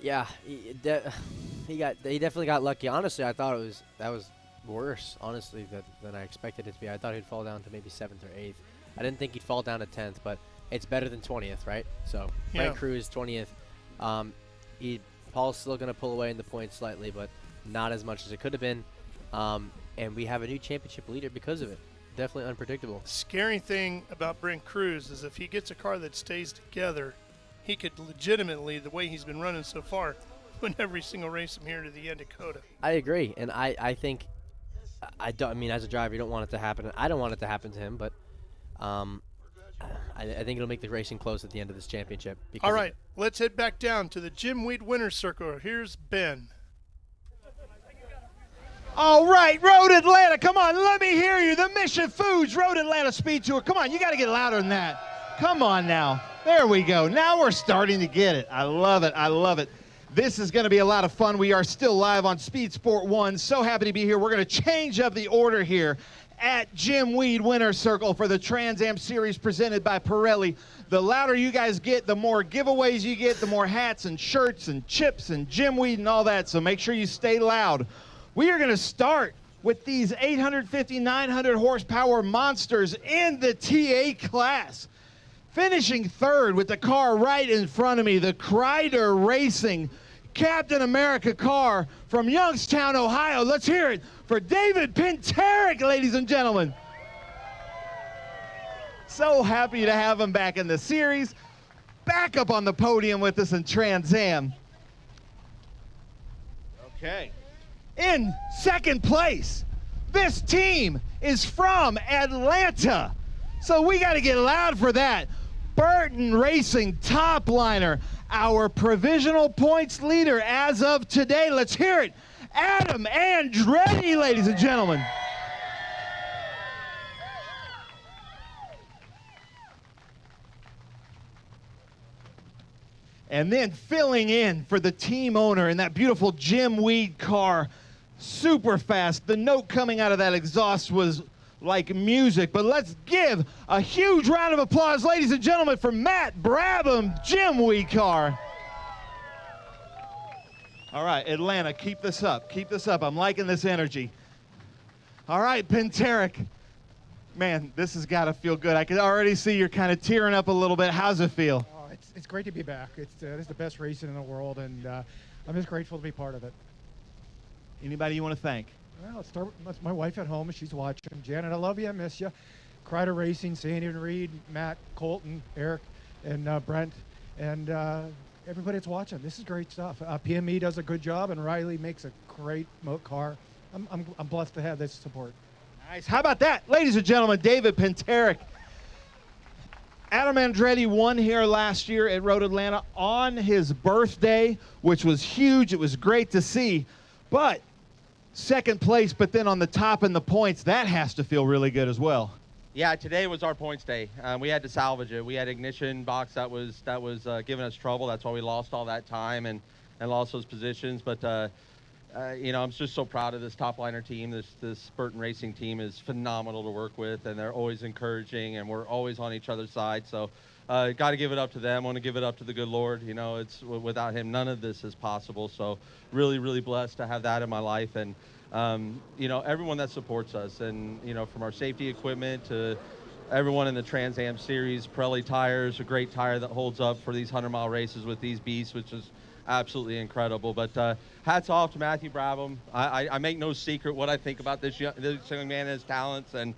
Yeah, he definitely got lucky. Honestly, I thought that was worse, honestly, than I expected it to be. I thought he'd fall down to maybe 7th or 8th. I didn't think he'd fall down to 10th, but it's better than 20th, right? So Frank Cruz 20th. Paul's still going to pull away in the points slightly, but not as much as it could have been. And we have a new championship leader because of it. Definitely unpredictable. Scary thing about Brent Cruz is if he gets a car that stays together, he could legitimately, the way he's been running so far, win every single race from here to the end of Coda. I agree, and I think I mean, as a driver, you don't want it to happen. I don't want it to happen to him, but I think it'll make the racing close at the end of this championship. All right, let's head back down to the Jim Weed Winner's Circle. Here's Ben. All right, Road Atlanta, come on, let me hear you. The Mission Foods Road Atlanta Speed Tour. Come on, you got to get louder than that. Come on now. There we go. Now we're starting to get it. I love it. I love it. This is going to be a lot of fun. We are still live on Speed Sport 1. So happy to be here. We're going to change up the order here at Jim Weed Winner's Circle for the Trans Am Series presented by Pirelli. The louder you guys get, the more giveaways you get, the more hats and shirts and chips and Jim Weed and all that. So make sure you stay loud. We are going to start with these 850, 900 horsepower monsters in the TA class. Finishing third with the car right in front of me, the Kreider Racing Captain America car from Youngstown, Ohio. Let's hear it for David Pinterick, ladies and gentlemen. So happy to have him back in the series, back up on the podium with us in Trans Am. Okay. In second place, this team is from Atlanta. So we got to get loud for that. Burton Racing top liner, our provisional points leader as of today. Let's hear it. Adam Andretti, ladies and gentlemen. And then filling in for the team owner in that beautiful Jim Weed car, super fast. The note coming out of that exhaust was like music, but let's give a huge round of applause, ladies and gentlemen, for Matt Brabham, Jim Weed car. All right, Atlanta, keep this up. Keep this up. I'm liking this energy. All right, Pinterick. Man, this has got to feel good. I can already see you're kind of tearing up a little bit. How's it feel? Oh, it's great to be back. This is the best racing in the world, and I'm just grateful to be part of it. Anybody you want to thank? Well, let's start with my wife at home. She's watching. Janet, I love you. I miss you. Kreider Racing, Sandy and Reed, Matt, Colton, Eric, and Brent, and everybody that's watching. This is great stuff. PME does a good job, and Riley makes a great car. I'm blessed to have this support. Nice. How about that? Ladies and gentlemen, David Pinterick. Adam Andretti won here last year at Road Atlanta on his birthday, which was huge. It was great to see. But second place, but then on the top in the points, that has to feel really good as well. Yeah, today was our points day. We had to salvage it. We had ignition box that was giving us trouble. That's why we lost all that time and lost those positions. But you know, I'm just so proud of this top liner team. This Burton Racing team is phenomenal to work with, and they're always encouraging, and we're always on each other's side. So got to give it up to them. I want to give it up to the good Lord. You know, it's without him, none of this is possible. So really, really blessed to have that in my life. And you know, everyone that supports us, and you know, from our safety equipment to everyone in the Trans Am series. Pirelli tires, a great tire that holds up for these 100-mile races with these beasts, which is absolutely incredible. But hats off to Matthew Brabham. I make no secret what I think about this young man and his talents, and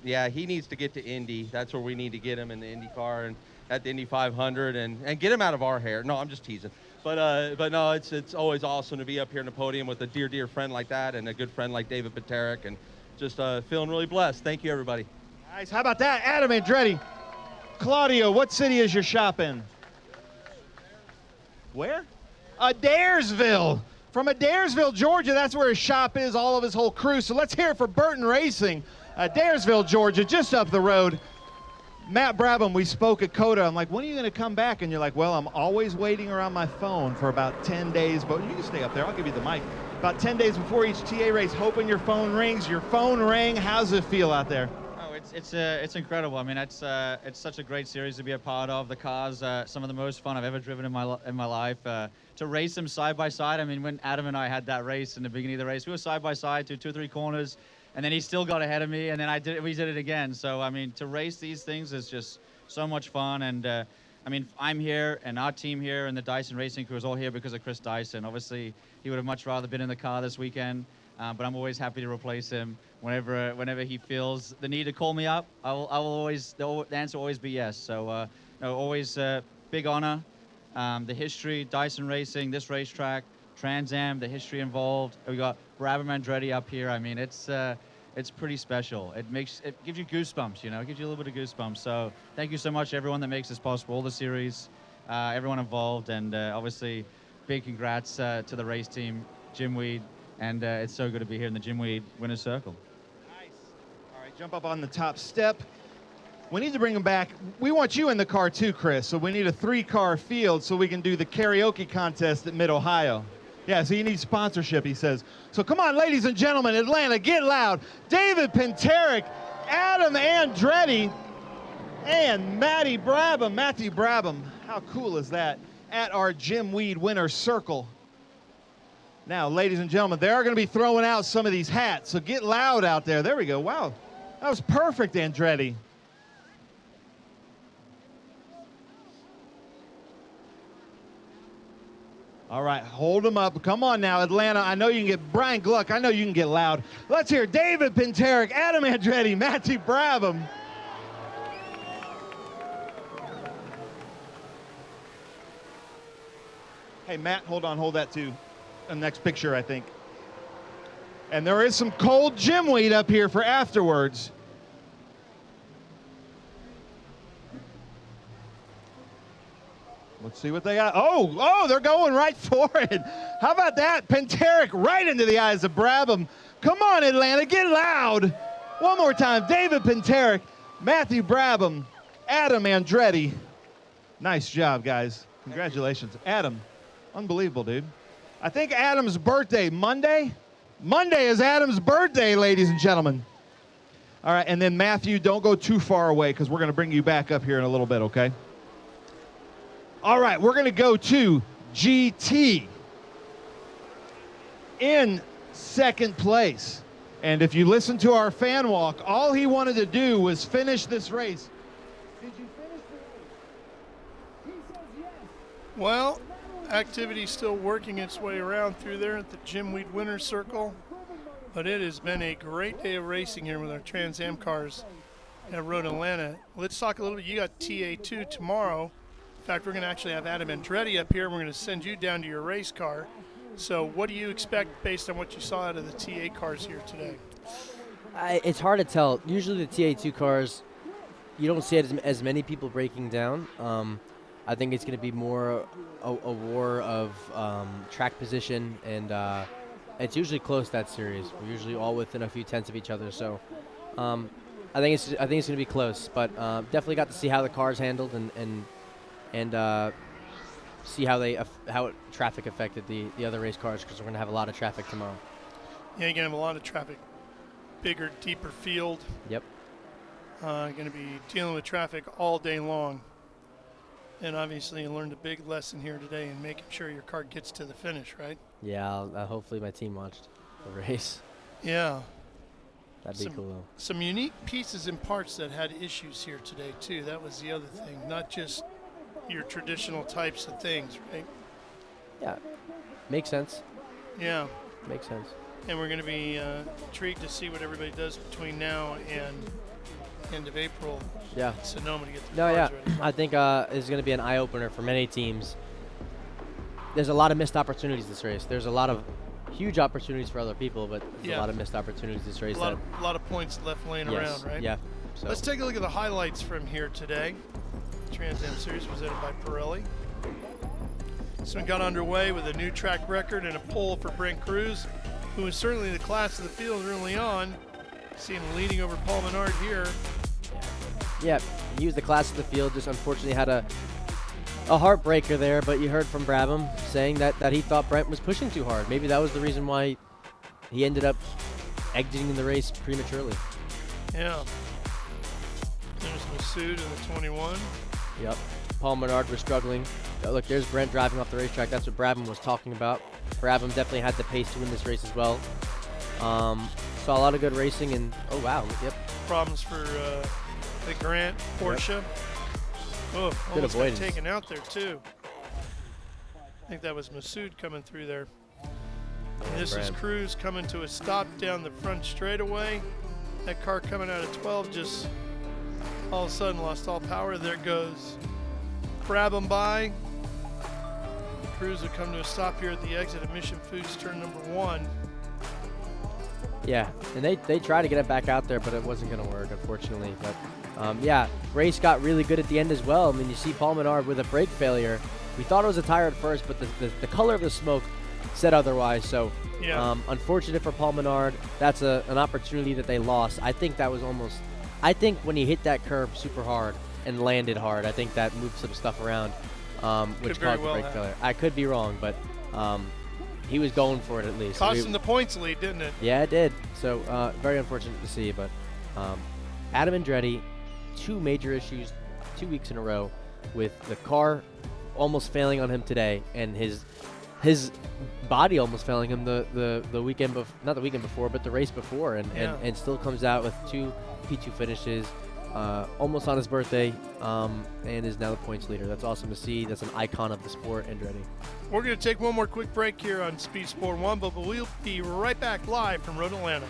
yeah, he needs to get to Indy. That's where we need to get him, in the Indy car and at the Indy 500, and get him out of our hair. No, I'm just teasing. But no, it's always awesome to be up here in the podium with a dear friend like that, and a good friend like David Pinterick, and just feeling really blessed. Thank you, everybody. Nice. How about that? Adam Andretti. Claudio, what city is your shop in? Where? Adairsville. From Adairsville, Georgia, that's where his shop is, all of his whole crew. So let's hear it for Burton Racing. Adairsville, Georgia, just up the road. Matt Brabham, we spoke at COTA. I'm like, when are you going to come back? And you're like, well, I'm always waiting around my phone for about 10 days. But you can stay up there. I'll give you the mic. About 10 days before each TA race, hoping your phone rings. Your phone rang. How's it feel out there? Oh, it's incredible. I mean, it's such a great series to be a part of. The cars, some of the most fun I've ever driven in my life. To race them side by side. I mean, when Adam and I had that race in the beginning of the race, we were side by side to 2 or 3 corners, and then he still got ahead of me, and then we did it again. So I mean, to race these things is just so much fun. And I mean, I'm here, and our team here, and the Dyson Racing crew is all here because of Chris Dyson. Obviously, he would have much rather been in the car this weekend. But I'm always happy to replace him whenever he feels the need to call me up. I will always, the answer will always be yes. So no, always big honor. The history, Dyson Racing, this racetrack, Trans Am, the history involved. We got Brabham Andretti up here. I mean, it's pretty special. It gives you goosebumps, you know. It gives you a little bit of goosebumps. So thank you so much, everyone that makes this possible, all the series, everyone involved, and obviously big congrats to the race team, Jim Weed. And it's so good to be here in the Jim Weed Winner's Circle. Nice. All right, jump up on the top step. We need to bring them back. We want you in the car too, Chris. So we need a 3-car field so we can do the karaoke contest at Mid-Ohio. Yeah, so you need sponsorship, he says. So come on, ladies and gentlemen, Atlanta, get loud. David Pinteric, Adam Andretti, and Matthew Brabham. How cool is that? At our Jim Weed winner circle. Now, ladies and gentlemen, they are going to be throwing out some of these hats, so get loud out there. There we go. Wow, that was perfect, Andretti. All right, hold them up. Come on now, Atlanta. I know you can get Brian Gluck. I know you can get loud. Let's hear David Pinteric, Adam Andretti, Matthew Brabham. Hey, Matt, hold on. Hold that too. The next picture, I think. And there is some cold gym weed up here for afterwards. Let's see what they got. Oh, they're going right for it. How about that? Pinteric right into the eyes of Brabham. Come on, Atlanta, get loud. One more time. David Pinteric, Matthew Brabham, Adam Andretti. Nice job, guys. Congratulations. Adam, unbelievable, dude. I think Adam's birthday, Monday? Monday is Adam's birthday, ladies and gentlemen. All right, and then Matthew, don't go too far away because we're going to bring you back up here in a little bit, okay? All right, we're going to go to GT in second place. And if you listen to our fan walk, all he wanted to do was finish this race. Did you finish the race? He says yes. Well, activity's still working its way around through there at the Jim Weed Winner's Circle. But it has been a great day of racing here with our Trans Am cars at Road Atlanta. Let's talk a little bit. You got TA2 tomorrow. In fact, we're going to actually have Adam Andretti up here. We're going to send you down to your race car. So what do you expect based on what you saw out of the TA cars here today? It's hard to tell. Usually the TA2 cars, you don't see as many people breaking down. I think it's going to be more a war of track position, and it's usually close, that series. We're usually all within a few tenths of each other. So I think it's going to be close, but definitely got to see how the cars handled and see how traffic affected the other race cars, because we're going to have a lot of traffic tomorrow. Yeah, you're going to have a lot of traffic. Bigger, deeper field. Yep. Going to be dealing with traffic all day long. And obviously you learned a big lesson here today in making sure your car gets to the finish, right? Yeah, hopefully my team watched the race. Yeah. That'd be cool, though. Some unique pieces and parts that had issues here today, too. That was the other thing. Not just your traditional types of things, right? Yeah. Makes sense. Yeah. Makes sense. And we're going to be intrigued to see what everybody does between now and end of April. Yeah. In Sonoma to get the cars ready. I think it's going to be an eye-opener for many teams. There's a lot of missed opportunities this race. There's a lot of huge opportunities for other people, but there's a lot of missed opportunities this race. A lot of points left laying around, right? Yeah. So. Let's take a look at the highlights from here today. Trans Am Series presented by Pirelli. This one got underway with a new track record and a pole for Brent Cruz, who was certainly the class of the field early on. See him leading over Paul Menard here. Yeah, he was the class of the field, just unfortunately had a heartbreaker there, but you heard from Brabham saying that he thought Brent was pushing too hard. Maybe that was the reason why he ended up exiting the race prematurely. Yeah. There's Masood in the 21. Yep. Paul Menard was struggling. Look, there's Brent driving off the racetrack. That's what Brabham was talking about. Brabham definitely had the pace to win this race as well. Saw a lot of good racing, and oh wow, yep. Problems for the Grant Porsche. Yep. Oh, almost got taken out there too. I think that was Masood coming through there. And this is Cruz coming to a stop down the front straightaway. That car coming out of 12 just all of a sudden lost all power. There goes Brabham by. Cruz will come to a stop here at the exit of Mission Foods turn number 1. Yeah, and they tried to get it back out there, but it wasn't going to work, unfortunately. But yeah, race got really good at the end as well. I mean, you see Paul Menard with a brake failure. We thought it was a tire at first, but the color of the smoke said otherwise. So unfortunate for Paul Menard. That's an opportunity that they lost. I think that was almost I think when he hit that curb super hard and landed hard, I think that moved some stuff around, which caused the brake failure. I could be wrong, but he was going for it at least. Cost him the points lead, didn't it? Yeah, it did. So very unfortunate to see, but Adam Andretti, 2 major issues 2 weeks in a row with the car almost failing on him today and his body almost failing him the weekend not the weekend before, but the race before, and still comes out with 2 P2 finishes, almost on his birthday, and is now the points leader. That's awesome to see. That's an icon of the sport, Andretti. We're going to take one more quick break here on Speed Sport 1, but we'll be right back live from Road Atlanta.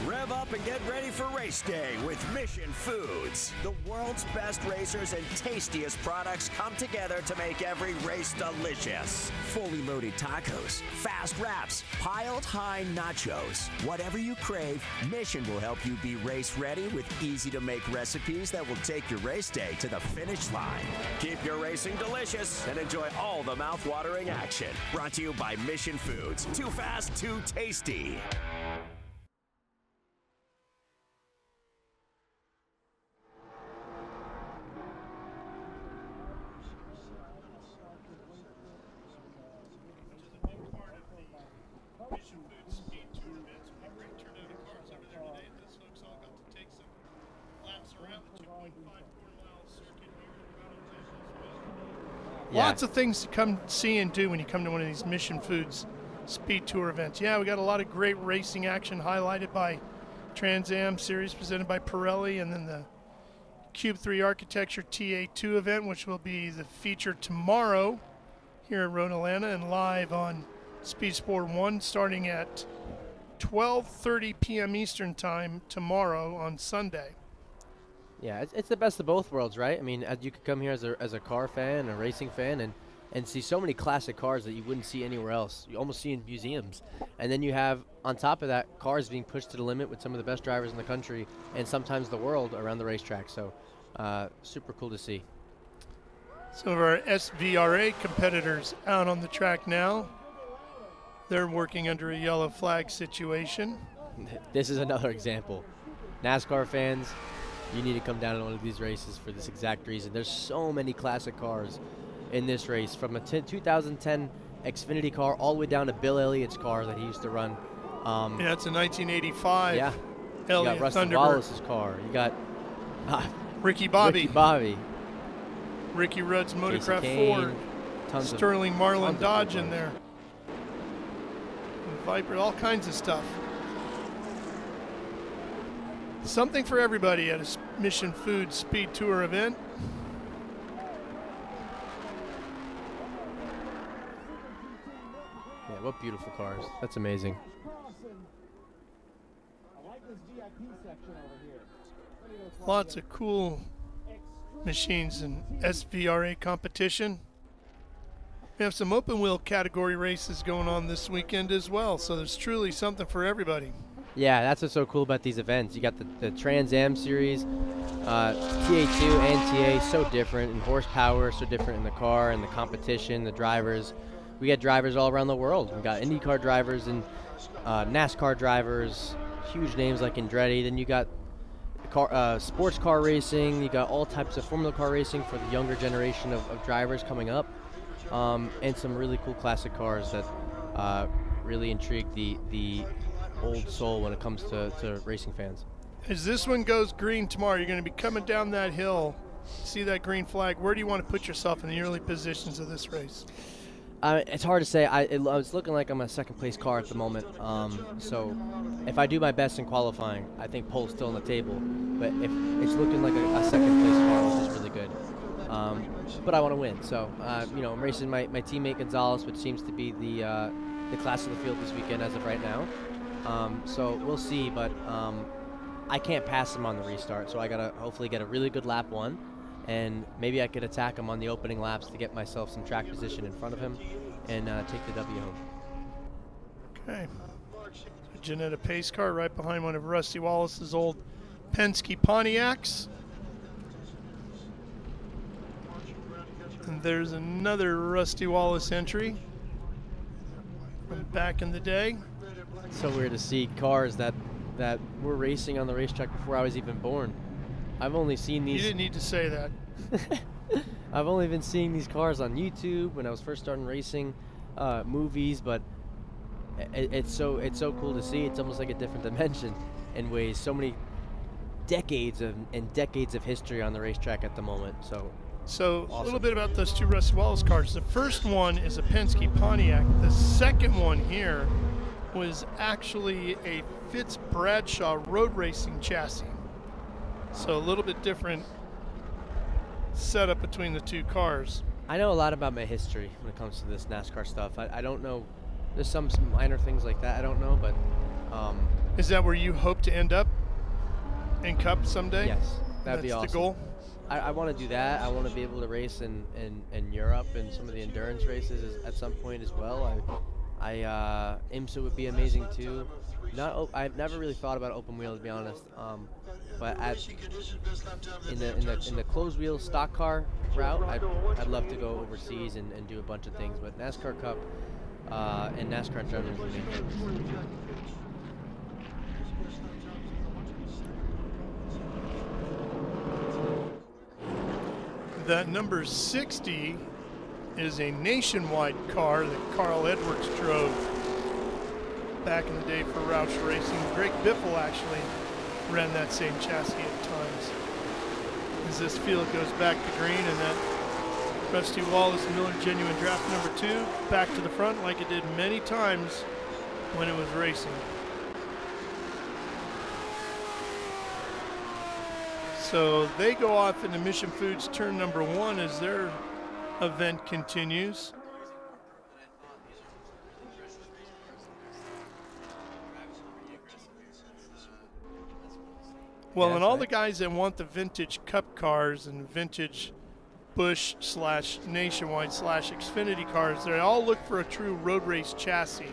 Rev up and get ready for race day with Mission Foods. The world's best racers and tastiest products come together to make every race delicious. Fully loaded tacos, fast wraps, piled high nachos. Whatever you crave, Mission will help you be race ready with easy to make recipes that will take your race day to the finish line. Keep your racing delicious and enjoy all the mouth-watering action. Brought to you by Mission Foods. Too fast, too tasty. Lots of things to come see and do when you come to one of these Mission Foods Speed Tour events. Yeah, we got a lot of great racing action highlighted by Trans Am Series presented by Pirelli, and then the Cube 3 Architecture TA2 event, which will be the feature tomorrow here at Road Atlanta and live on Speed Sport 1 starting at 12:30 p.m. Eastern Time tomorrow on Sunday. Yeah, it's the best of both worlds, right? I mean, you could come here as a car fan, a racing fan, and see so many classic cars that you wouldn't see anywhere else. You almost see in museums. And then you have, on top of that, cars being pushed to the limit with some of the best drivers in the country and sometimes the world around the racetrack. So super cool to see. Some of our SVRA competitors out on the track now. They're working under a yellow flag situation. This is another example. NASCAR fans, you need to come down to one of these races for this exact reason. There's so many classic cars in this race, from a 2010 Xfinity car all the way down to Bill Elliott's car that he used to run. Yeah, it's a 1985 yeah. Elliott You got Rusty Thunderbird. Wallace's car. You got Ricky Bobby. Ricky Rudd's Jason Motorcraft Kane, Ford. Sterling Marlin Dodge in there. Viper, all kinds of stuff. Something for everybody at a Mission Foods Speed Tour event. Yeah, what beautiful cars. That's amazing. Lots of cool machines in SVRA competition. We have some open wheel category races going on this weekend as well, so there's truly something for everybody. Yeah, that's what's so cool about these events. You got the Trans Am series, TA2 and TA, so different in horsepower, so different in the car and the competition, the drivers. We got drivers all around the world. We got IndyCar drivers and NASCAR drivers, huge names like Andretti. Then you got sports car racing. You got all types of Formula car racing for the younger generation of drivers coming up, and some really cool classic cars that really intrigue the old soul when it comes to racing fans. As this one goes green tomorrow, you're going to be coming down that hill, see that green flag. Where do you want to put yourself in the early positions of this race? It's hard to say. It's looking like I'm a second place car at the moment. So if I do my best in qualifying, I think pole's still on the table. But if it's looking like a second place car, which is really good. But I want to win. So I'm racing my teammate Gonzalez, which seems to be the class of the field this weekend as of right now. So we'll see, but I can't pass him on the restart, so I gotta hopefully get a really good lap one, and maybe I could attack him on the opening laps to get myself some track position in front of him and take the W home. Okay. So Janetta pace car right behind one of Rusty Wallace's old Penske Pontiacs. And there's another Rusty Wallace entry from back in the day. So weird to see cars that were racing on the racetrack before I was even born. I've only seen these. You didn't need to say that. I've only been seeing these cars on YouTube when I was first starting racing, movies, but it's so cool to see. It's almost like a different dimension in ways. So many decades of history on the racetrack at the moment. So awesome. Awesome. A little bit about those two Rusty Wallace cars. The first one is a Penske Pontiac. The second one here was actually a Fitz Bradshaw road racing chassis. So a little bit different setup between the two cars. I know a lot about my history when it comes to this NASCAR stuff. I don't know. There's some minor things like that I don't know, but is that where you hope to end up in Cup someday? Yes, that'd be awesome. That's the goal. I want to do that. I want to be able to race in Europe and some of the endurance races at some point as well. IMSA would be amazing too. I've never really thought about open wheel, to be honest. But in the closed wheel stock car route, I'd love to go overseas and do a bunch of things. But NASCAR Cup and NASCAR in general is the main focus. That number 60 is a nationwide car that Carl Edwards drove back in the day for Roush Racing. Greg Biffle actually ran that same chassis at times. As this field goes back to green, and that Rusty Wallace Miller Genuine Draft number 2 back to the front like it did many times when it was racing. So they go off into Mission Foods turn number 1 as their event continues. Well, and all the guys that want the vintage Cup cars and vintage Busch / Nationwide / Xfinity cars, they all look for a true road race chassis.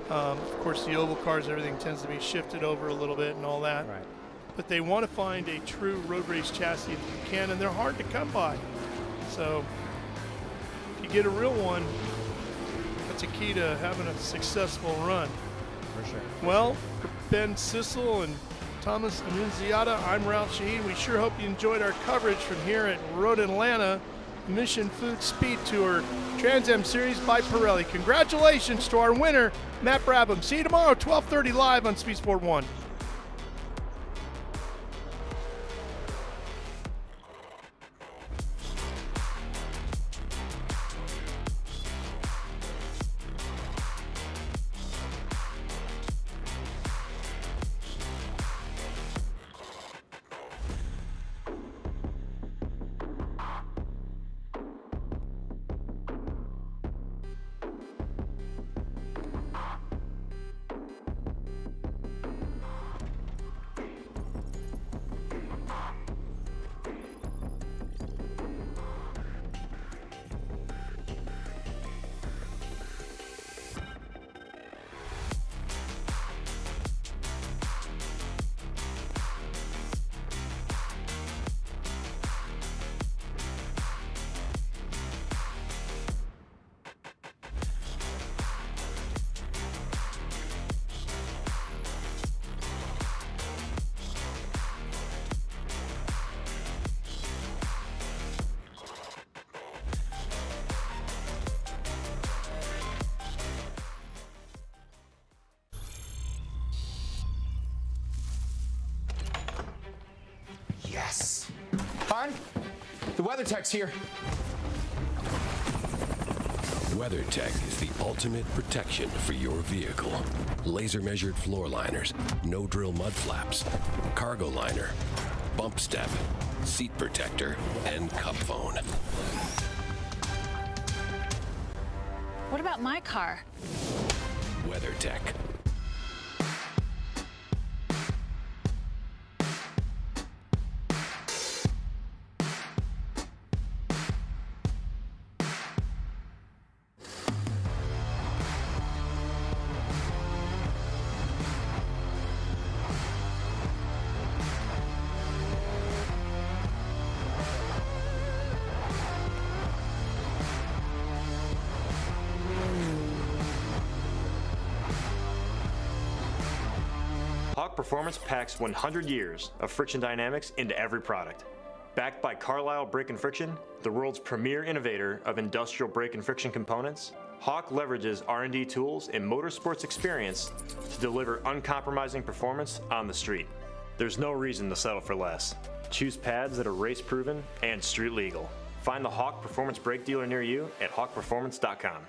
Of course, the oval cars, everything tends to be shifted over a little bit and all that. Right. But they want to find a true road race chassis if you can, and they're hard to come by. So if you get a real one, that's a key to having a successful run. For sure. Well, for Ben Sissel and Thomas Annunziata, I'm Ralph Sheheen. We sure hope you enjoyed our coverage from here at Road Atlanta Mission Food Speed Tour Trans Am Series by Pirelli. Congratulations to our winner, Matt Brabham. See you tomorrow, 12:30 live on Speed Sport 1. on. The WeatherTech's here. WeatherTech is the ultimate protection for your vehicle. Laser measured floor liners, no drill mud flaps, cargo liner, bump step, seat protector, and cup phone. What about my car? WeatherTech. Hawk Performance packs 100 years of friction dynamics into every product. Backed by Carlisle Brake and Friction, the world's premier innovator of industrial brake and friction components, Hawk leverages R&D tools and motorsports experience to deliver uncompromising performance on the street. There's no reason to settle for less. Choose pads that are race-proven and street legal. Find the Hawk Performance brake dealer near you at hawkperformance.com.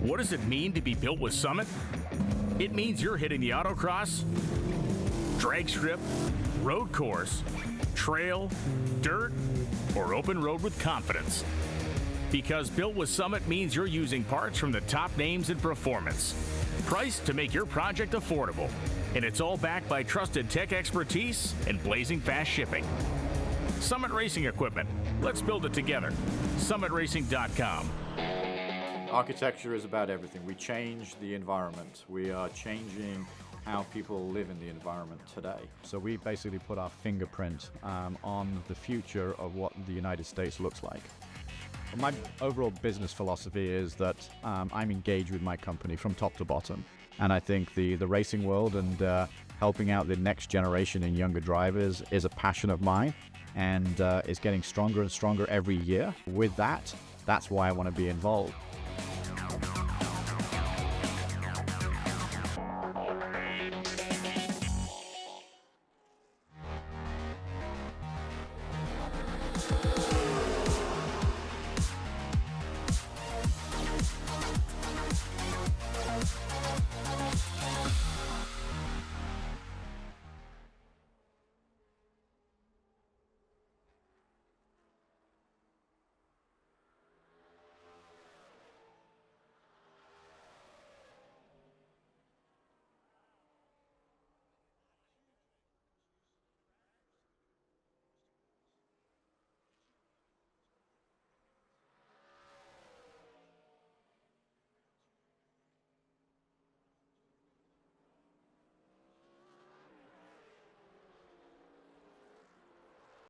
What does it mean to be built with Summit? It means you're hitting the autocross, drag strip, road course, trail, dirt, or open road with confidence. Because built with Summit means you're using parts from the top names in performance, priced to make your project affordable. And it's all backed by trusted tech expertise and blazing fast shipping. Summit Racing Equipment. Let's build it together. SummitRacing.com. Architecture is about everything. We change the environment. We are changing how people live in the environment today. So we basically put our fingerprint on the future of what the United States looks like. My overall business philosophy is that I'm engaged with my company from top to bottom. And I think the racing world and helping out the next generation and younger drivers is a passion of mine, and it's getting stronger and stronger every year. With that, that's why I want to be involved.